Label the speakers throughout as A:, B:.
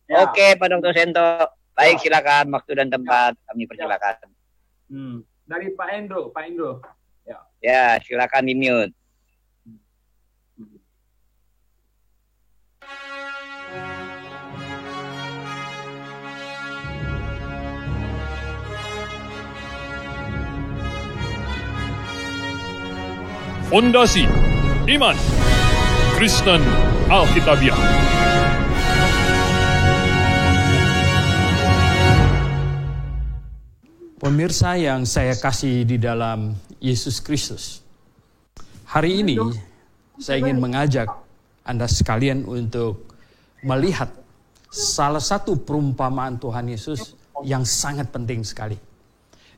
A: Ya.
B: Oke, Pak Dr. Sento. Baik, silakan waktu dan tempat kami persilakan.
A: Dari Pak Endro.
B: Ya, silakan di-mute.
C: Fondasi Iman Kristen Alkitabiah.
D: Pemirsa yang saya kasih di dalam Yesus Kristus, hari ini saya ingin mengajak Anda sekalian untuk melihat salah satu perumpamaan Tuhan Yesus yang sangat penting sekali,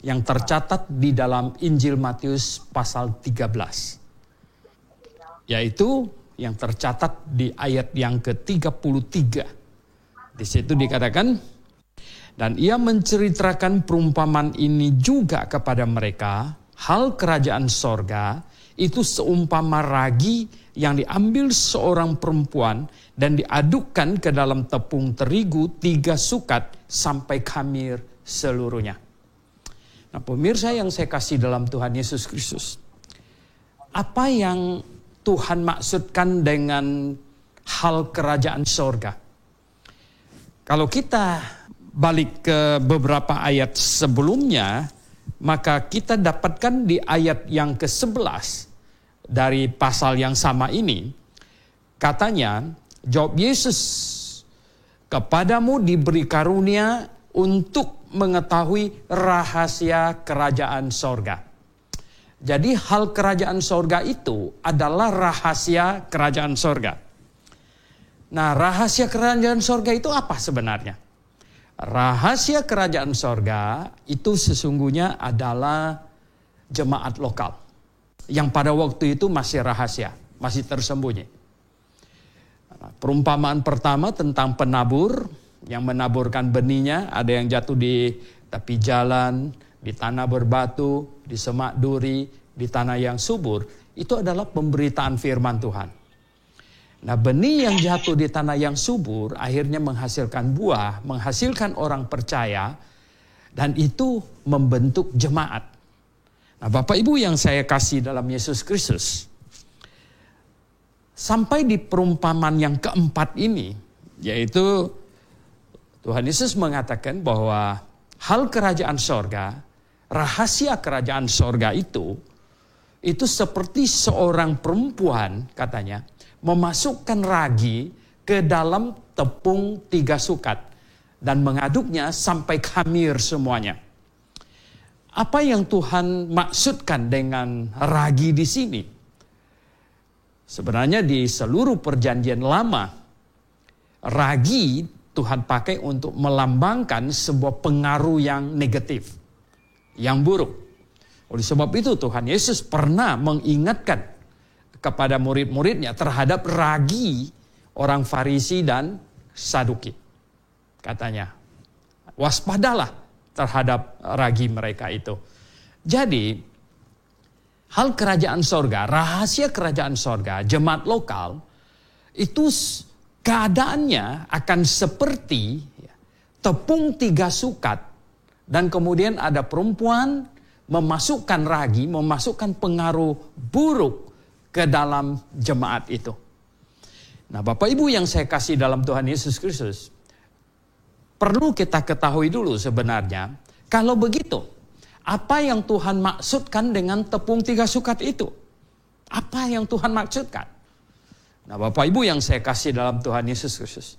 D: yang tercatat di dalam Injil Matius pasal 13. Yaitu yang tercatat di ayat yang ke-33. Di situ dikatakan, dan ia menceritakan perumpamaan ini juga kepada mereka, hal kerajaan sorga itu seumpama ragi yang diambil seorang perempuan dan diadukkan ke dalam tepung terigu 3 sukat sampai khamir seluruhnya. Nah, pemirsa yang saya kasih dalam Tuhan Yesus Kristus, apa yang Tuhan maksudkan dengan hal kerajaan sorga? Kalau kita balik ke beberapa ayat sebelumnya, maka kita dapatkan di ayat yang ke-11 dari pasal yang sama ini. Katanya, jawab Yesus, kepadamu diberi karunia untuk mengetahui rahasia kerajaan sorga. Jadi hal kerajaan sorga itu adalah rahasia kerajaan sorga. Nah, rahasia kerajaan sorga itu apa sebenarnya? Rahasia kerajaan sorga itu sesungguhnya adalah jemaat lokal. Yang pada waktu itu masih rahasia, masih tersembunyi. Perumpamaan pertama tentang penabur yang menaburkan benihnya, ada yang jatuh di tepi jalan, di tanah berbatu, di semak duri, di tanah yang subur. Itu adalah pemberitaan firman Tuhan. Nah, benih yang jatuh di tanah yang subur akhirnya menghasilkan buah, menghasilkan orang percaya, dan itu membentuk jemaat. Nah, Bapak Ibu yang saya kasih dalam Yesus Kristus, sampai di perumpamaan yang keempat ini, yaitu Tuhan Yesus mengatakan bahwa hal kerajaan sorga, rahasia kerajaan sorga itu seperti seorang perempuan, katanya, memasukkan ragi ke dalam tepung 3 sukat dan mengaduknya sampai khamir semuanya. Apa yang Tuhan maksudkan dengan ragi di sini? Sebenarnya di seluruh perjanjian lama, ragi Tuhan pakai untuk melambangkan sebuah pengaruh yang negatif, yang buruk. Oleh sebab itu Tuhan Yesus pernah mengingatkan kepada murid-muridnya terhadap ragi orang Farisi dan Saduki. Katanya, waspadalah terhadap ragi mereka itu. Jadi, hal kerajaan sorga, rahasia kerajaan sorga, jemaat lokal, itu keadaannya akan seperti tepung 3 sukat, dan kemudian ada perempuan memasukkan ragi, memasukkan pengaruh buruk ke dalam jemaat itu. Nah, Bapak Ibu yang saya kasih dalam Tuhan Yesus Kristus, perlu kita ketahui dulu sebenarnya, kalau begitu, apa yang Tuhan maksudkan dengan tepung 3 sukat itu? Apa yang Tuhan maksudkan? Nah, Bapak Ibu yang saya kasih dalam Tuhan Yesus Kristus,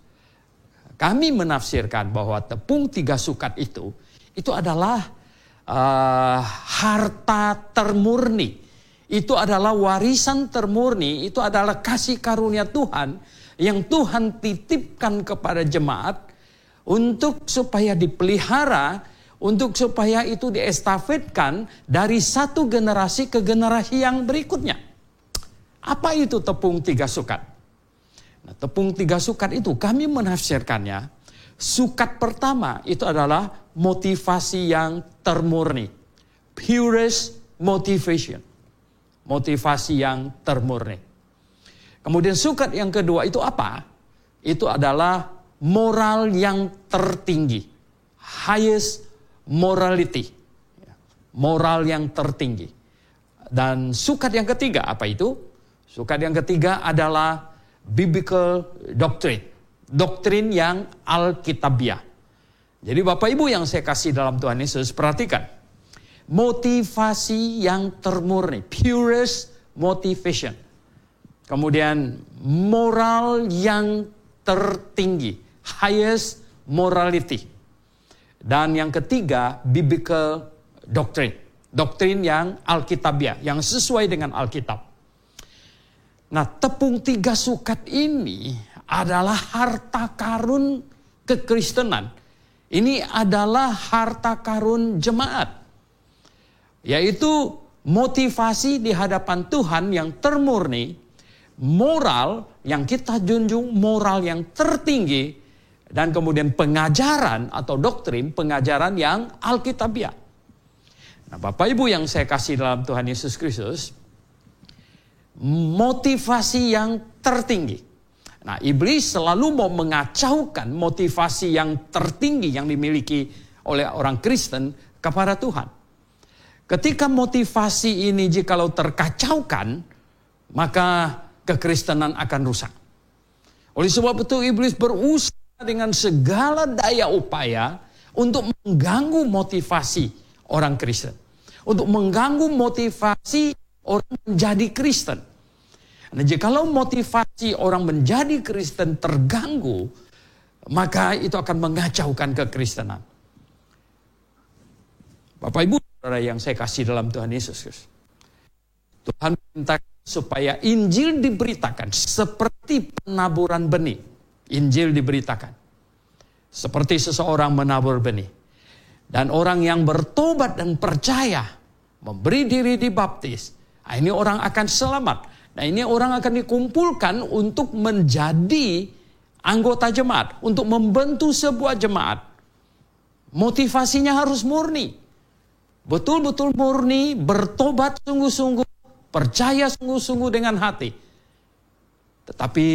D: kami menafsirkan bahwa tepung 3 sukat itu adalah harta termurni. Itu adalah warisan termurni, itu adalah kasih karunia Tuhan yang Tuhan titipkan kepada jemaat untuk supaya dipelihara, untuk supaya itu diestafetkan dari satu generasi ke generasi yang berikutnya. Apa itu tepung 3 sukat? Nah, tepung 3 sukat itu kami menafsirkannya, sukat pertama itu adalah motivasi yang termurni, purest motivation. Motivasi yang termurni. Kemudian sukat yang kedua itu apa? Itu adalah moral yang tertinggi. Highest morality. Moral yang tertinggi. Dan sukat yang ketiga, apa itu? Sukat yang ketiga adalah biblical doctrine. Doktrin yang alkitabiah. Jadi Bapak Ibu yang saya kasih dalam Tuhan Yesus, perhatikan. Motivasi yang termurni. Purest motivation. Kemudian moral yang tertinggi. Highest morality. Dan yang ketiga, biblical doctrine. Doktrin yang alkitabiah. Yang sesuai dengan Alkitab. Nah, tepung 3 sukat ini adalah harta karun kekristenan. Ini adalah harta karun jemaat. Yaitu motivasi di hadapan Tuhan yang termurni, moral yang kita junjung, moral yang tertinggi, dan kemudian pengajaran atau doktrin, pengajaran yang alkitabiah. Nah, Bapak Ibu yang saya kasih dalam Tuhan Yesus Kristus, motivasi yang tertinggi. Nah, iblis selalu mau mengacaukan motivasi yang tertinggi yang dimiliki oleh orang Kristen kepada Tuhan. Ketika motivasi ini jikalau terkacaukan, maka kekristenan akan rusak. Oleh sebab itu iblis berusaha dengan segala daya upaya untuk mengganggu motivasi orang Kristen. Untuk mengganggu motivasi orang menjadi Kristen. Nah, jikalau motivasi orang menjadi Kristen terganggu, maka itu akan mengacaukan kekristenan. Bapak Ibu saudara yang saya kasih dalam Tuhan Yesus, Tuhan minta supaya Injil diberitakan seperti penaburan benih. Injil diberitakan seperti seseorang menabur benih. Dan orang yang bertobat dan percaya, memberi diri dibaptis, ini orang akan selamat. Nah, ini orang akan dikumpulkan untuk menjadi anggota jemaat, untuk membentuk sebuah jemaat. Motivasinya harus murni. Betul-betul murni, bertobat sungguh-sungguh, percaya sungguh-sungguh dengan hati. Tetapi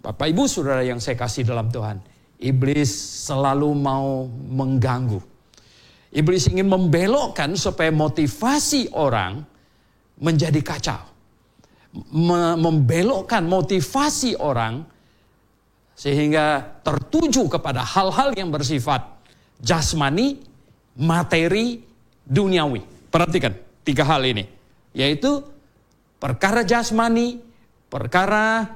D: Bapak Ibu Saudara yang saya kasih dalam Tuhan, iblis selalu mau mengganggu. Iblis ingin membelokkan supaya motivasi orang menjadi kacau. Membelokkan motivasi orang sehingga tertuju kepada hal-hal yang bersifat jasmani, materi, duniawi. Perhatikan 3 hal ini, yaitu perkara jasmani, perkara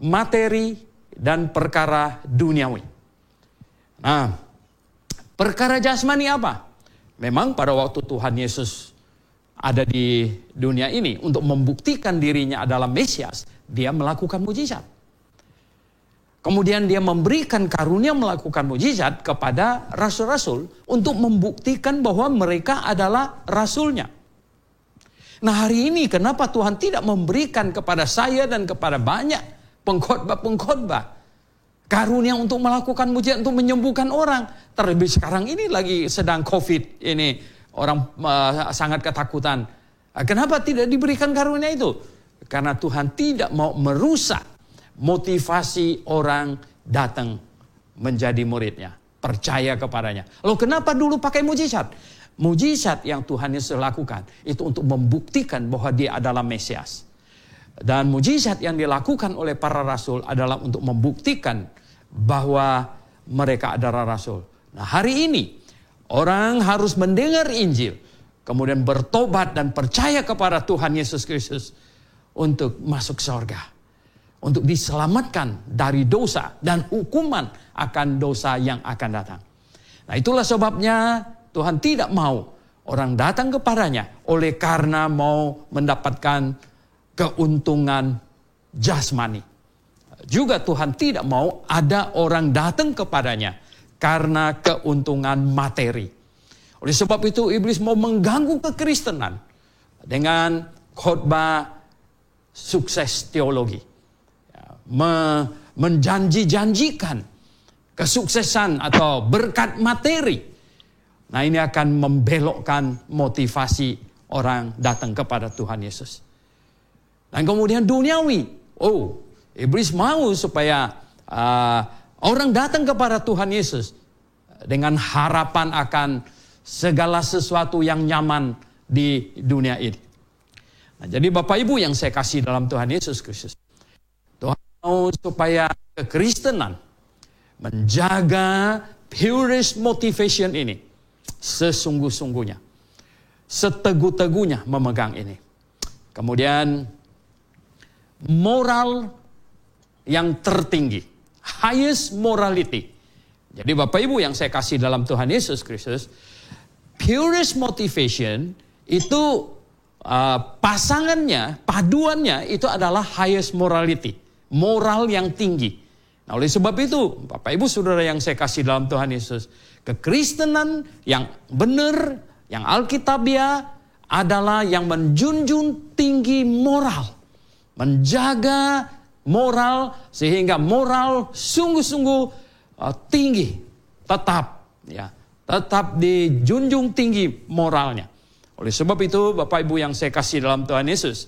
D: materi, dan perkara duniawi. Nah, perkara jasmani apa? Memang pada waktu Tuhan Yesus ada di dunia ini untuk membuktikan dirinya adalah Mesias, dia melakukan mujizat. Kemudian dia memberikan karunia melakukan mujizat kepada rasul-rasul untuk membuktikan bahwa mereka adalah rasulnya. Nah, hari ini kenapa Tuhan tidak memberikan kepada saya dan kepada banyak pengkhotbah karunia untuk melakukan mujizat, untuk menyembuhkan orang? Terlebih sekarang ini lagi sedang COVID ini. Orang sangat ketakutan. Kenapa tidak diberikan karunia itu? Karena Tuhan tidak mau merusak motivasi orang datang menjadi muridnya, percaya kepadanya. Lalu kenapa dulu pakai mujizat? Mujizat yang Tuhan Yesus lakukan itu untuk membuktikan bahwa dia adalah Mesias. Dan mujizat yang dilakukan oleh para rasul adalah untuk membuktikan bahwa mereka adalah rasul. Nah, hari ini orang harus mendengar Injil, kemudian bertobat dan percaya kepada Tuhan Yesus Kristus untuk masuk surga, untuk diselamatkan dari dosa dan hukuman akan dosa yang akan datang. Nah, itulah sebabnya Tuhan tidak mau orang datang kepadanya oleh karena mau mendapatkan keuntungan jasmani. Juga Tuhan tidak mau ada orang datang kepadanya karena keuntungan materi. Oleh sebab itu iblis mau mengganggu kekristenan dengan khotbah sukses teologi. Menjanji-janjikan kesuksesan atau berkat materi. Nah, ini akan membelokkan motivasi orang datang kepada Tuhan Yesus. Dan kemudian duniawi. Iblis mau supaya orang datang kepada Tuhan Yesus dengan harapan akan segala sesuatu yang nyaman di dunia ini. Nah, jadi Bapak Ibu yang saya kasih dalam Tuhan Yesus Kristus, Tuhan mau supaya kekristenan menjaga purest motivation ini sesungguh-sungguhnya, seteguh-teguhnya memegang ini. Kemudian moral yang tertinggi, highest morality. Jadi Bapak Ibu yang saya kasih dalam Tuhan Yesus Kristus, purest motivation itu pasangannya, paduannya itu adalah highest morality, moral yang tinggi. Nah, oleh sebab itu, Bapak Ibu Saudara yang saya kasih dalam Tuhan Yesus, kekristenan yang benar, yang alkitabiah adalah yang menjunjung tinggi moral, menjaga moral sehingga moral sungguh-sungguh tinggi, tetap dijunjung tinggi moralnya. Oleh sebab itu, Bapak Ibu yang saya kasih dalam Tuhan Yesus,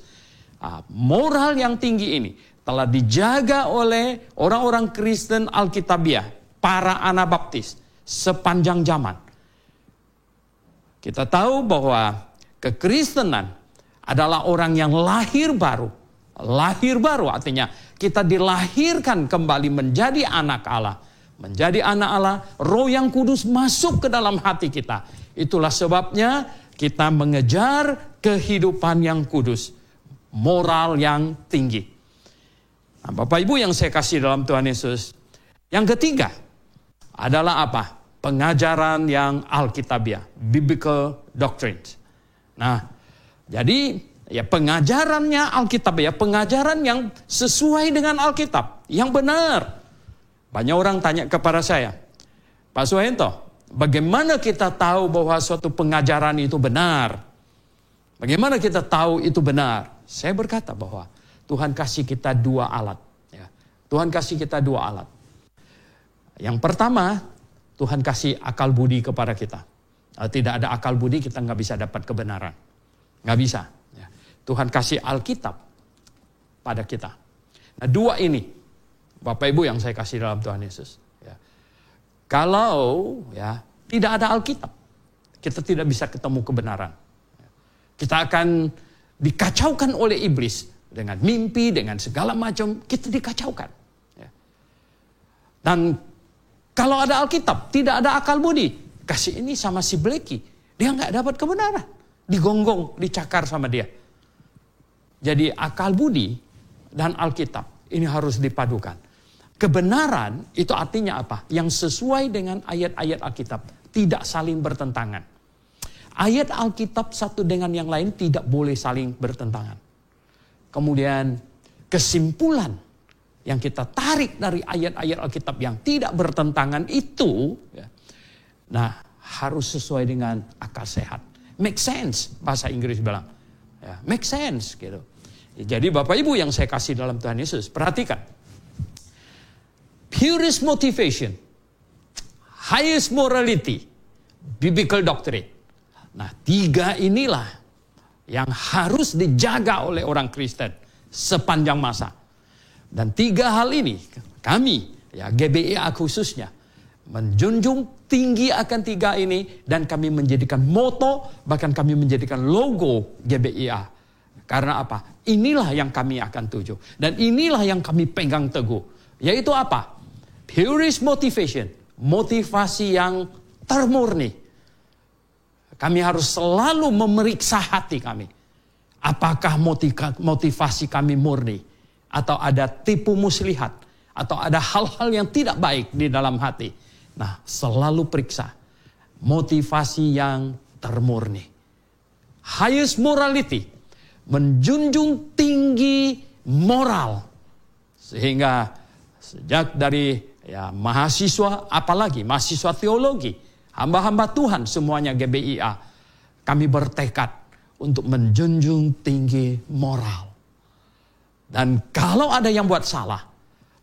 D: moral yang tinggi ini telah dijaga oleh orang-orang Kristen Alkitabiah, para Anabaptis sepanjang zaman. Kita tahu bahwa kekristenan adalah orang yang lahir baru. Lahir baru artinya kita dilahirkan kembali menjadi anak Allah. Menjadi anak Allah, Roh yang Kudus masuk ke dalam hati kita. Itulah sebabnya kita mengejar kehidupan yang kudus, moral yang tinggi. Nah, Bapak Ibu yang saya kasih dalam Tuhan Yesus, yang ketiga adalah apa? Pengajaran yang alkitabiah, biblical doctrines. Nah, jadi ya pengajarannya alkitabiah, pengajaran yang sesuai dengan Alkitab, yang benar. Banyak orang tanya kepada saya, Pak Suhento, bagaimana kita tahu bahwa suatu pengajaran itu benar? Bagaimana kita tahu itu benar? Saya berkata bahwa Tuhan kasih kita dua alat. Ya. Tuhan kasih kita dua alat. Yang pertama, Tuhan kasih akal budi kepada kita. Kalau tidak ada akal budi, kita nggak bisa dapat kebenaran. Nggak bisa. Ya. Tuhan kasih Alkitab pada kita. Nah, dua ini, Bapak Ibu yang saya kasih dalam Tuhan Yesus. Ya. Kalau ya tidak ada Alkitab, kita tidak bisa ketemu kebenaran. Kita akan dikacaukan oleh iblis dengan mimpi, dengan segala macam. Kita dikacaukan. Ya. Dan kalau ada Alkitab, tidak ada akal budi, kasih ini sama si Bleki, dia nggak dapat kebenaran, digonggong, dicakar sama dia. Jadi akal budi dan Alkitab ini harus dipadukan. Kebenaran itu artinya apa? Yang sesuai dengan ayat-ayat Alkitab, tidak saling bertentangan. Ayat Alkitab satu dengan yang lain tidak boleh saling bertentangan. Kemudian kesimpulan yang kita tarik dari ayat-ayat Alkitab yang tidak bertentangan itu, ya, nah harus sesuai dengan akal sehat. Make sense, bahasa Inggris bilang. Ya, make sense gitu. Jadi Bapak Ibu yang saya kasih dalam Tuhan Yesus, perhatikan. Purest motivation, highest morality, biblical doctrine. Nah, tiga inilah yang harus dijaga oleh orang Kristen sepanjang masa. Dan tiga hal ini kami, ya GBIA khususnya, menjunjung tinggi akan tiga ini dan kami menjadikan moto, bahkan kami menjadikan logo GBIA. Karena apa? Inilah yang kami akan tuju. Dan inilah yang kami pegang teguh. Yaitu apa? Purest motivation, motivasi yang termurni. Kami harus selalu memeriksa hati kami. Apakah motivasi kami murni? Atau ada tipu muslihat? Atau ada hal-hal yang tidak baik di dalam hati? Nah, selalu periksa. Motivasi yang termurni. Highest morality. Menjunjung tinggi moral. Sehingga sejak dari mahasiswa, apalagi mahasiswa teologi, hamba-hamba Tuhan semuanya GBIA, kami bertekad untuk menjunjung tinggi moral. Dan kalau ada yang buat salah,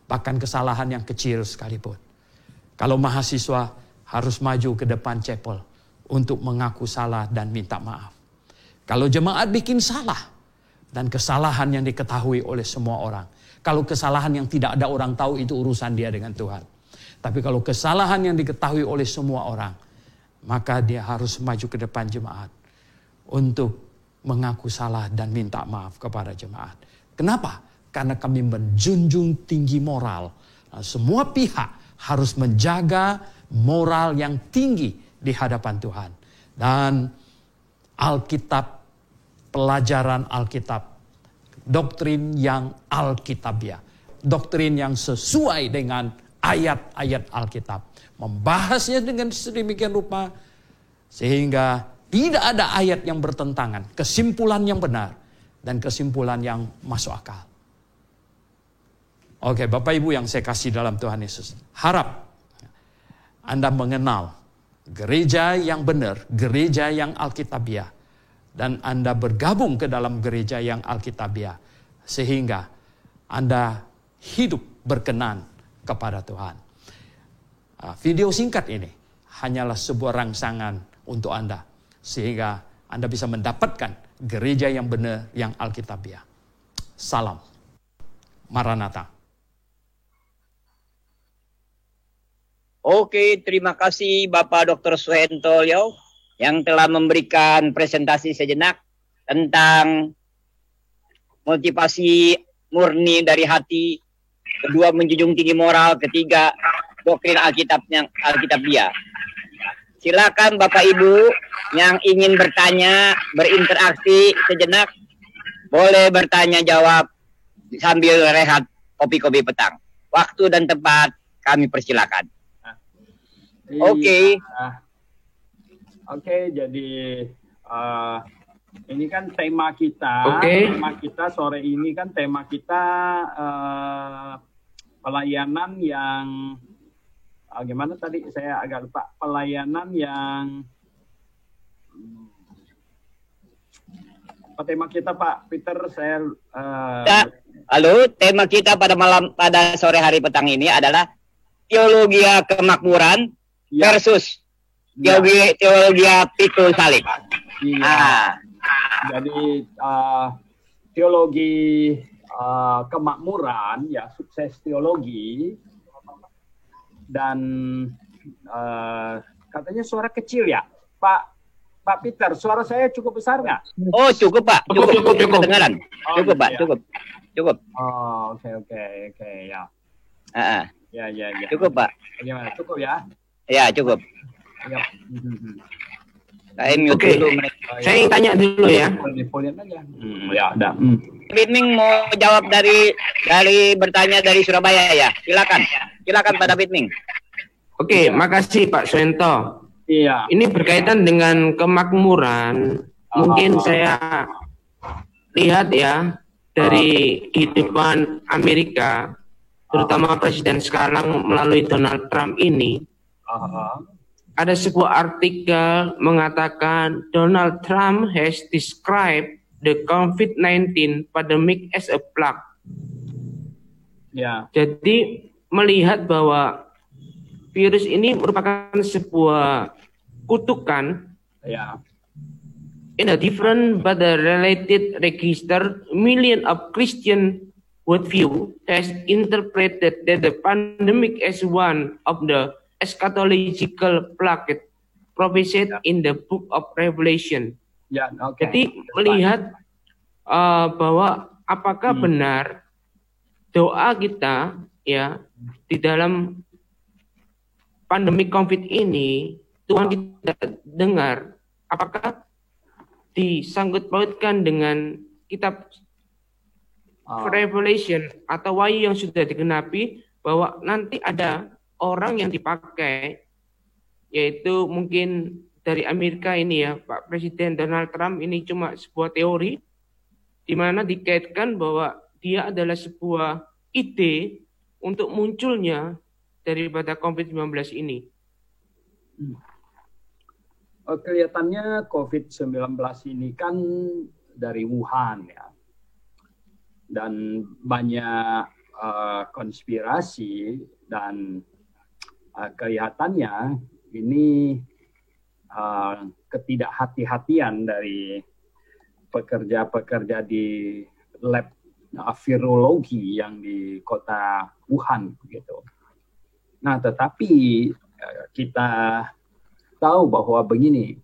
D: bahkan kesalahan yang kecil sekalipun, kalau mahasiswa harus maju ke depan chapel untuk mengaku salah dan minta maaf. Kalau jemaat bikin salah dan kesalahan yang diketahui oleh semua orang, Kalau kesalahan yang tidak ada orang tahu itu urusan dia dengan Tuhan. Tapi kalau kesalahan yang diketahui oleh semua orang, maka dia harus maju ke depan jemaat untuk mengaku salah dan minta maaf kepada jemaat. Kenapa? Karena kami menjunjung tinggi moral. Nah, semua pihak harus menjaga moral yang tinggi di hadapan Tuhan. Dan Alkitab, pelajaran Alkitab, doktrin yang Alkitabiah, doktrin yang sesuai dengan ayat-ayat Alkitab, membahasnya dengan sedemikian rupa sehingga tidak ada ayat yang bertentangan, kesimpulan yang benar dan kesimpulan yang masuk akal. Oke, Bapak Ibu yang saya kasih dalam Tuhan Yesus, harap Anda mengenal gereja yang benar, gereja yang Alkitabiah, dan Anda bergabung ke dalam gereja yang Alkitabiah sehingga Anda hidup berkenan kepada Tuhan. Video singkat ini hanyalah sebuah rangsangan untuk Anda sehingga Anda bisa mendapatkan gereja yang benar yang Alkitabiah. Salam. Maranatha.
B: Oke, terima kasih Bapak Dr. Suhentolyo yang telah memberikan presentasi sejenak tentang motivasi murni dari hati, kedua menjunjung tinggi moral, ketiga doktrin Alkitabiah. Silakan Bapak Ibu yang ingin bertanya, berinteraksi sejenak, boleh bertanya jawab sambil rehat kopi-kopi petang. Waktu dan tempat kami persilakan. Oke.
A: Oke, jadi ini kan tema kita. Tema kita sore ini kan tema kita pelayanan yang gimana tadi saya agak lupa. Pelayanan yang apa tema kita Pak Peter? Saya
B: halo, tema kita pada sore hari petang ini adalah teologi kemakmuran versus teologi pikul salib.
A: Iya. Jadi teologi kemakmuran, ya sukses teologi, dan katanya suara kecil ya, Pak Peter, suara saya cukup besar nggak?
B: Oh cukup Pak, cukup kedengaran, cukup Pak, cukup.
A: Oh oke ya. Ya.
B: Cukup Pak.
A: Bagaimana? Cukup ya?
B: Ya cukup.
A: Ya.
B: Oke.
E: Saya ingin tanya dulu ya.
A: Ya, ada.
B: Bitming mau jawab dari bertanya dari Surabaya ya. Silakan Pak Bitming.
E: Oke, makasih Pak Suhento.
A: Iya.
E: Ini berkaitan dengan kemakmuran. Mungkin saya lihat ya dari kehidupan Amerika, terutama Presiden sekarang melalui Donald Trump ini. Ada sebuah artikel mengatakan Donald Trump has described the COVID-19 pandemic as a plague.
A: Ya.
E: Jadi melihat bahwa virus ini merupakan sebuah kutukan.
A: Ya.
E: In a different but a related register, million of Christian worldview has interpreted that the pandemic as one of the eschatological plague prophesied in the book of Revelation.
A: Ya, okay.
E: Jadi melihat bahwa apakah benar doa kita ya di dalam pandemi COVID ini Tuhan kita dengar, apakah disangkut pautkan dengan kitab Revelation atau wahyu yang sudah digenapi bahwa nanti ada orang yang dipakai, yaitu mungkin dari Amerika ini ya, Pak Presiden Donald Trump ini cuma sebuah teori di mana dikaitkan bahwa dia adalah sebuah ide untuk munculnya daripada COVID-19 ini.
A: Kelihatannya COVID-19 ini kan dari Wuhan ya, dan banyak konspirasi, dan kelihatannya ini ketidakhati-hatian dari pekerja-pekerja di lab virologi yang di kota Wuhan begitu. Nah, tetapi kita tahu bahwa begini,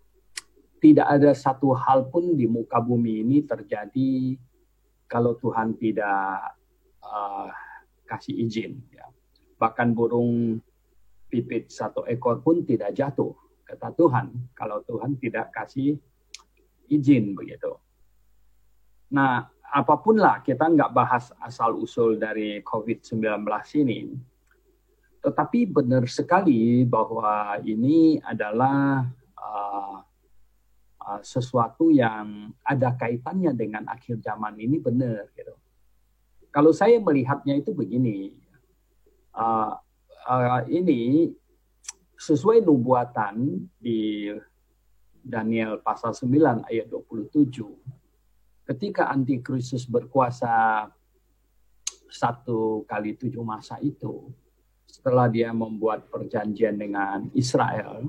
A: tidak ada satu hal pun di muka bumi ini terjadi kalau Tuhan tidak kasih izin. Ya. Bahkan burung pipit satu ekor pun tidak jatuh, kata Tuhan, kalau Tuhan tidak kasih izin begitu. Nah, apapun lah, kita nggak bahas asal-usul dari COVID-19 ini, tetapi benar sekali bahwa ini adalah sesuatu yang ada kaitannya dengan akhir zaman ini, benar gitu. Kalau saya melihatnya itu begini, ini sesuai nubuatan di Daniel pasal 9 ayat 27, ketika Antikristus berkuasa 1 kali 7 masa itu, setelah dia membuat perjanjian dengan Israel,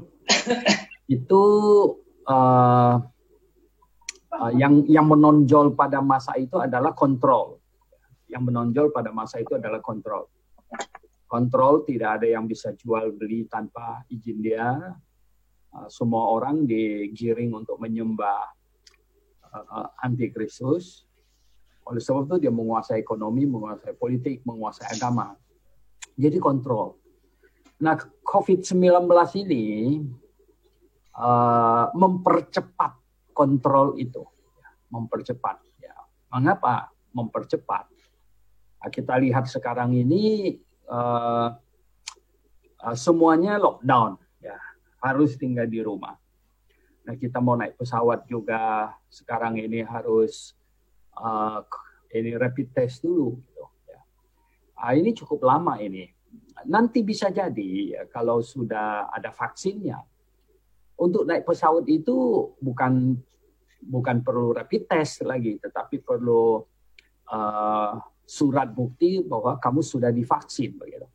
A: itu yang menonjol pada masa itu adalah kontrol. Yang menonjol pada masa itu adalah kontrol. Kontrol, tidak ada yang bisa jual beli tanpa izin dia. Semua orang digiring untuk menyembah Antikristus. Oleh sebab itu dia menguasai ekonomi, menguasai politik, menguasai agama. Jadi kontrol. Nah, COVID-19 ini mempercepat kontrol itu. Mempercepat. Ya. Mengapa mempercepat? Kita lihat sekarang ini semuanya lockdown. Ya. Harus tinggal di rumah. Nah, kita mau naik pesawat juga sekarang ini harus ini rapid test dulu. Gitu, ya. Ini cukup lama ini. Nanti bisa jadi ya, kalau sudah ada vaksinnya, untuk naik pesawat itu bukan perlu rapid test lagi, tetapi perlu surat bukti bahwa kamu sudah divaksin. Begitu.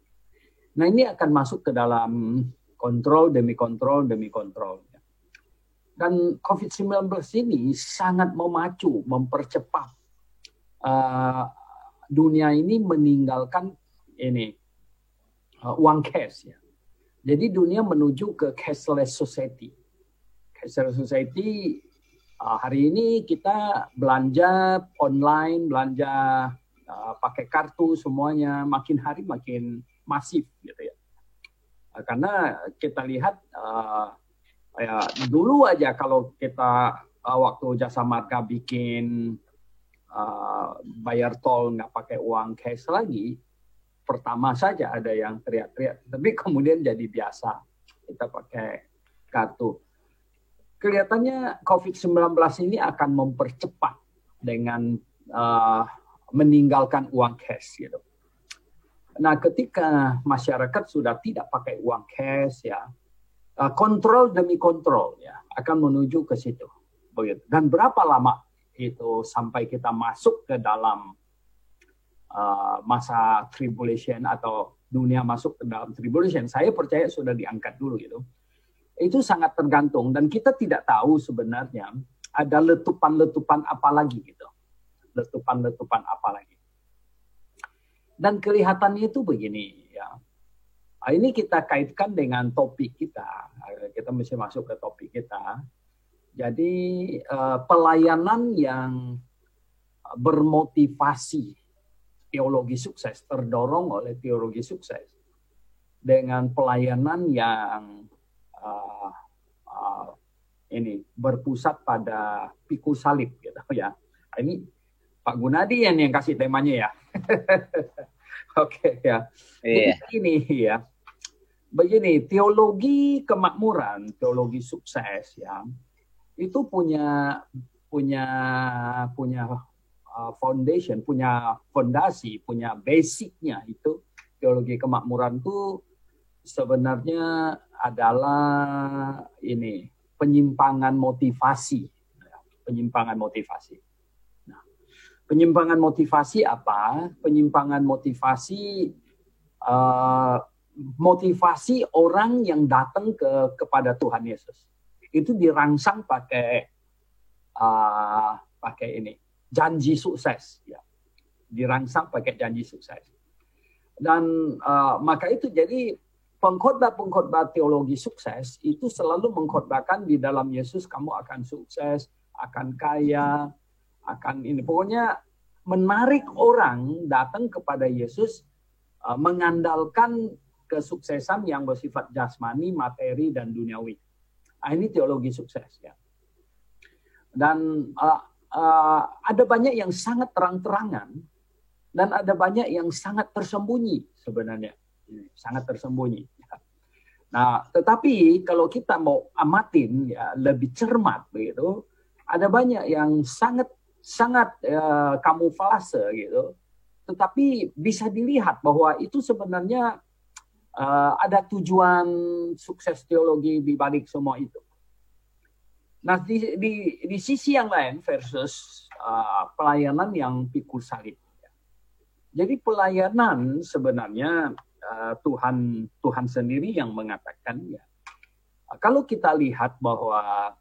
A: Nah, ini akan masuk ke dalam kontrol demi kontrol demi kontrol. Dan COVID-19 ini sangat memacu, mempercepat dunia ini meninggalkan ini uang cash. Ya. Jadi dunia menuju ke cashless society. Cashless society, hari ini kita belanja online, belanja pakai kartu, semuanya makin hari makin masif gitu ya. Karena kita lihat ya, dulu aja kalau kita waktu Jasa Marga bikin bayar tol nggak pakai uang cash lagi, pertama saja ada yang teriak-teriak, tapi kemudian jadi biasa kita pakai kartu. Kelihatannya COVID-19 ini akan mempercepat dengan meninggalkan uang cash gitu. Nah, ketika masyarakat sudah tidak pakai uang cash ya, kontrol demi kontrol ya akan menuju ke situ. Begitu. Dan berapa lama itu sampai kita masuk ke dalam masa tribulation atau dunia masuk ke dalam tribulation? Saya percaya sudah diangkat dulu gitu. Itu sangat tergantung dan kita tidak tahu sebenarnya ada letupan-letupan apa lagi gitu. Letupan-letupan apa lagi. Dan kelihatannya itu begini ya. Ini kita kaitkan dengan topik kita. Kita mesti masuk ke topik kita. Jadi pelayanan yang bermotivasi teologi sukses, terdorong oleh teologi sukses, dengan pelayanan yang ini berpusat pada pikul salib gitu ya. Ini Pak Gunadi yang kasih temanya ya. Oke ya. Begini ya. Begini, teologi kemakmuran, teologi sukses ya. Itu punya foundation, punya fondasi, punya basicnya itu. Teologi kemakmuran itu sebenarnya adalah ini penyimpangan motivasi. Penyimpangan motivasi. Nah, penyimpangan motivasi apa? Penyimpangan motivasi motivasi orang yang datang kepada Tuhan Yesus. Itu dirangsang pakai ini janji sukses ya. dirangsang pakai janji sukses. Dan maka itu jadi pengkhotbah teologi sukses itu selalu mengkhotbahkan di dalam Yesus kamu akan sukses, akan kaya, akan ini. Pokoknya menarik orang datang kepada Yesus mengandalkan kesuksesan yang bersifat jasmani, materi, dan duniawi. Ini teologi sukses ya. Dan ada banyak yang sangat terang-terangan dan ada banyak yang sangat tersembunyi sebenarnya, sangat tersembunyi. Nah, tetapi kalau kita mau amatin ya lebih cermat begitu, ada banyak yang sangat kamuflase gitu. Tetapi bisa dilihat bahwa itu sebenarnya ada tujuan sukses teologi di balik semua itu. Nah, di sisi yang lain versus pelayanan yang pikul salib. Jadi pelayanan sebenarnya Tuhan sendiri yang mengatakan ya. Kalau kita lihat bahwa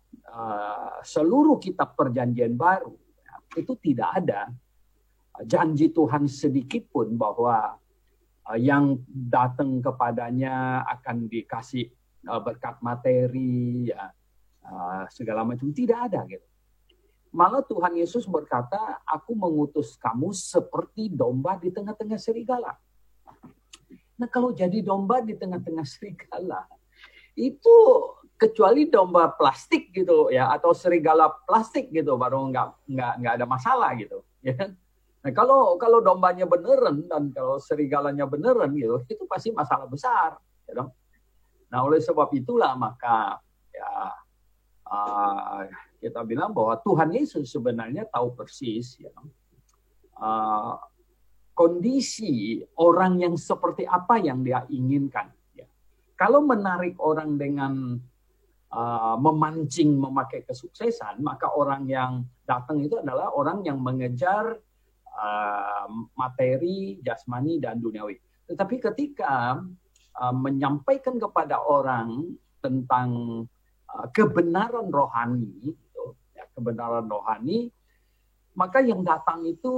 A: seluruh kitab Perjanjian Baru ya, itu tidak ada janji Tuhan sedikit pun bahwa yang datang kepadanya akan dikasih berkat materi ya, segala macam, tidak ada gitu. Malah Tuhan Yesus berkata, aku mengutus kamu seperti domba di tengah-tengah serigala. Nah, kalau jadi domba di tengah-tengah serigala, itu kecuali domba plastik gitu ya, atau serigala plastik gitu, baru nggak ada masalah gitu. Ya. Nah, kalau dombanya beneran dan kalau serigalanya beneran gitu, itu pasti masalah besar. Ya. Nah, oleh sebab itulah maka ya kita bilang bahwa Tuhan Yesus sebenarnya tahu persis ya, kondisi orang yang seperti apa yang dia inginkan. Ya. Kalau menarik orang dengan memancing memakai kesuksesan, maka orang yang datang itu adalah orang yang mengejar materi, jasmani, dan duniawi. Tetapi ketika menyampaikan kepada orang tentang kebenaran rohani, kebenaran rohani, maka yang datang itu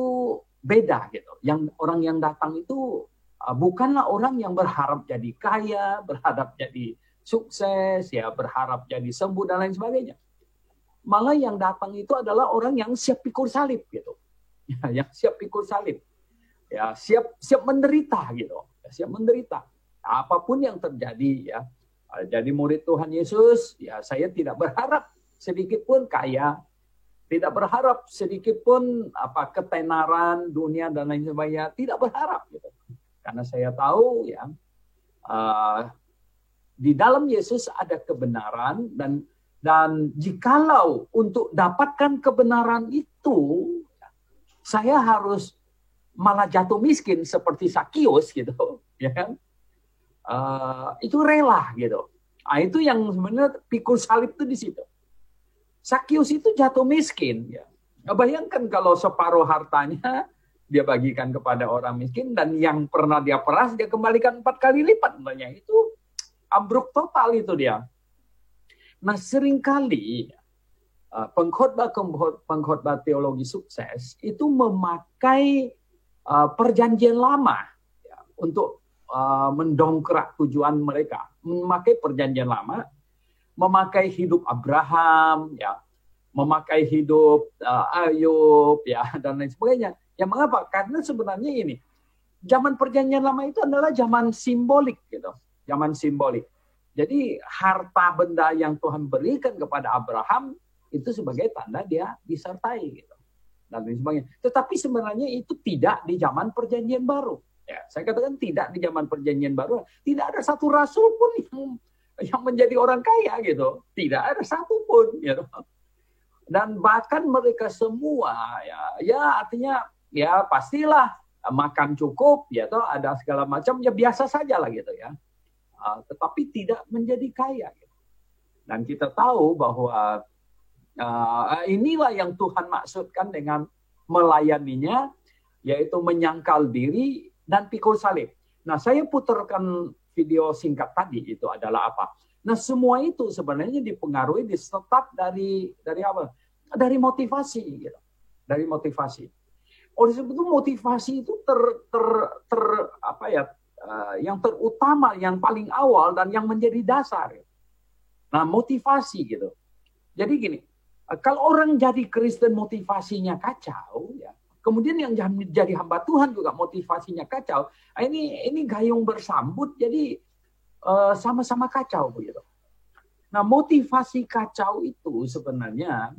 A: beda gitu. Orang yang datang itu bukanlah orang yang berharap jadi kaya, berharap jadi sukses, ya berharap jadi sembuh dan lain sebagainya. Malah yang datang itu adalah orang yang siap pikul salib gitu. Ya, yang siap pikul salib. Ya, siap menderita gitu. Ya, siap menderita. Apapun yang terjadi ya. Jadi murid Tuhan Yesus, ya saya tidak berharap sedikit pun kaya, tidak berharap sedikit pun ketenaran dunia dan lain sebagainya, tidak berharap gitu. Karena saya tahu ya di dalam Yesus ada kebenaran dan jikalau untuk dapatkan kebenaran itu saya harus malah jatuh miskin seperti Sakius gitu, ya kan? Itu rela gitu. Nah, itu yang sebenarnya pikul salib itu di situ. Sakius itu jatuh miskin. Ya. Bayangkan kalau separuh hartanya dia bagikan kepada orang miskin dan yang pernah dia peras dia kembalikan 4 kali lipat. Itu ambruk total itu dia. Nah, seringkali pengkhotbah teologi sukses itu memakai perjanjian lama ya, untuk mendongkrak tujuan mereka, memakai perjanjian lama, memakai hidup Abraham, ya, memakai hidup Ayub, ya, dan lain sebagainya. Ya mengapa? Karena sebenarnya ini zaman perjanjian lama itu adalah zaman simbolik, gitu, zaman simbolik. Jadi harta benda yang Tuhan berikan kepada Abraham itu sebagai tanda dia disertai, gitu, dan lain sebagainya. Tetapi sebenarnya itu tidak di zaman perjanjian baru. Ya, saya katakan tidak di zaman perjanjian baru, tidak ada satu rasul pun yang menjadi orang kaya gitu, tidak ada satu pun gitu. Dan bahkan mereka semua ya artinya ya pastilah makan cukup ya toh ada segala macam ya biasa saja lah gitu ya. Tetapi tidak menjadi kaya gitu. Dan kita tahu bahwa inilah yang Tuhan maksudkan dengan melayaninya, yaitu menyangkal diri dan pikul salib. Nah, saya putarkan video singkat tadi itu adalah apa? Nah, semua itu sebenarnya dipengaruhi, diserap dari apa? Dari motivasi, gitu. Dari motivasi. Oleh sebab itu motivasi itu yang terutama, yang paling awal dan yang menjadi dasar. Nah, motivasi gitu. Jadi gini, kalau orang jadi Kristen motivasinya kacau, ya, kemudian yang jadi hamba Tuhan juga motivasinya kacau, ini gayung bersambut, jadi sama-sama kacau begitu. Nah, motivasi kacau itu sebenarnya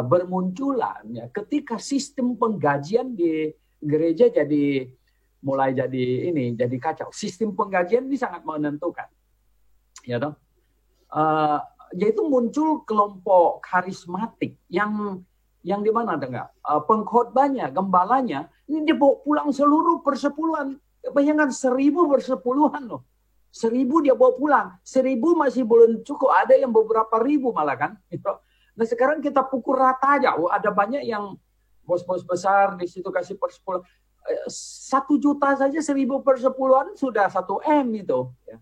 A: bermunculan ya ketika sistem penggajian di gereja mulai jadi kacau. Sistem penggajian ini sangat menentukan, ya toh. Yaitu muncul kelompok karismatik yang di mana dengar pengkhotbahnya, gembalanya ini dia bawa pulang seluruh persepuluhan. Bayangkan 1.000 bersepuluhan loh. 1.000 dia bawa pulang. 1.000 masih belum cukup. Ada yang beberapa ribu malah kan. Nah sekarang kita pukul rata aja. Ada banyak yang bos-bos besar di situ kasih persepuluhan. 1 juta saja 1.000 persepuluhan sudah 1 M itu. Ya.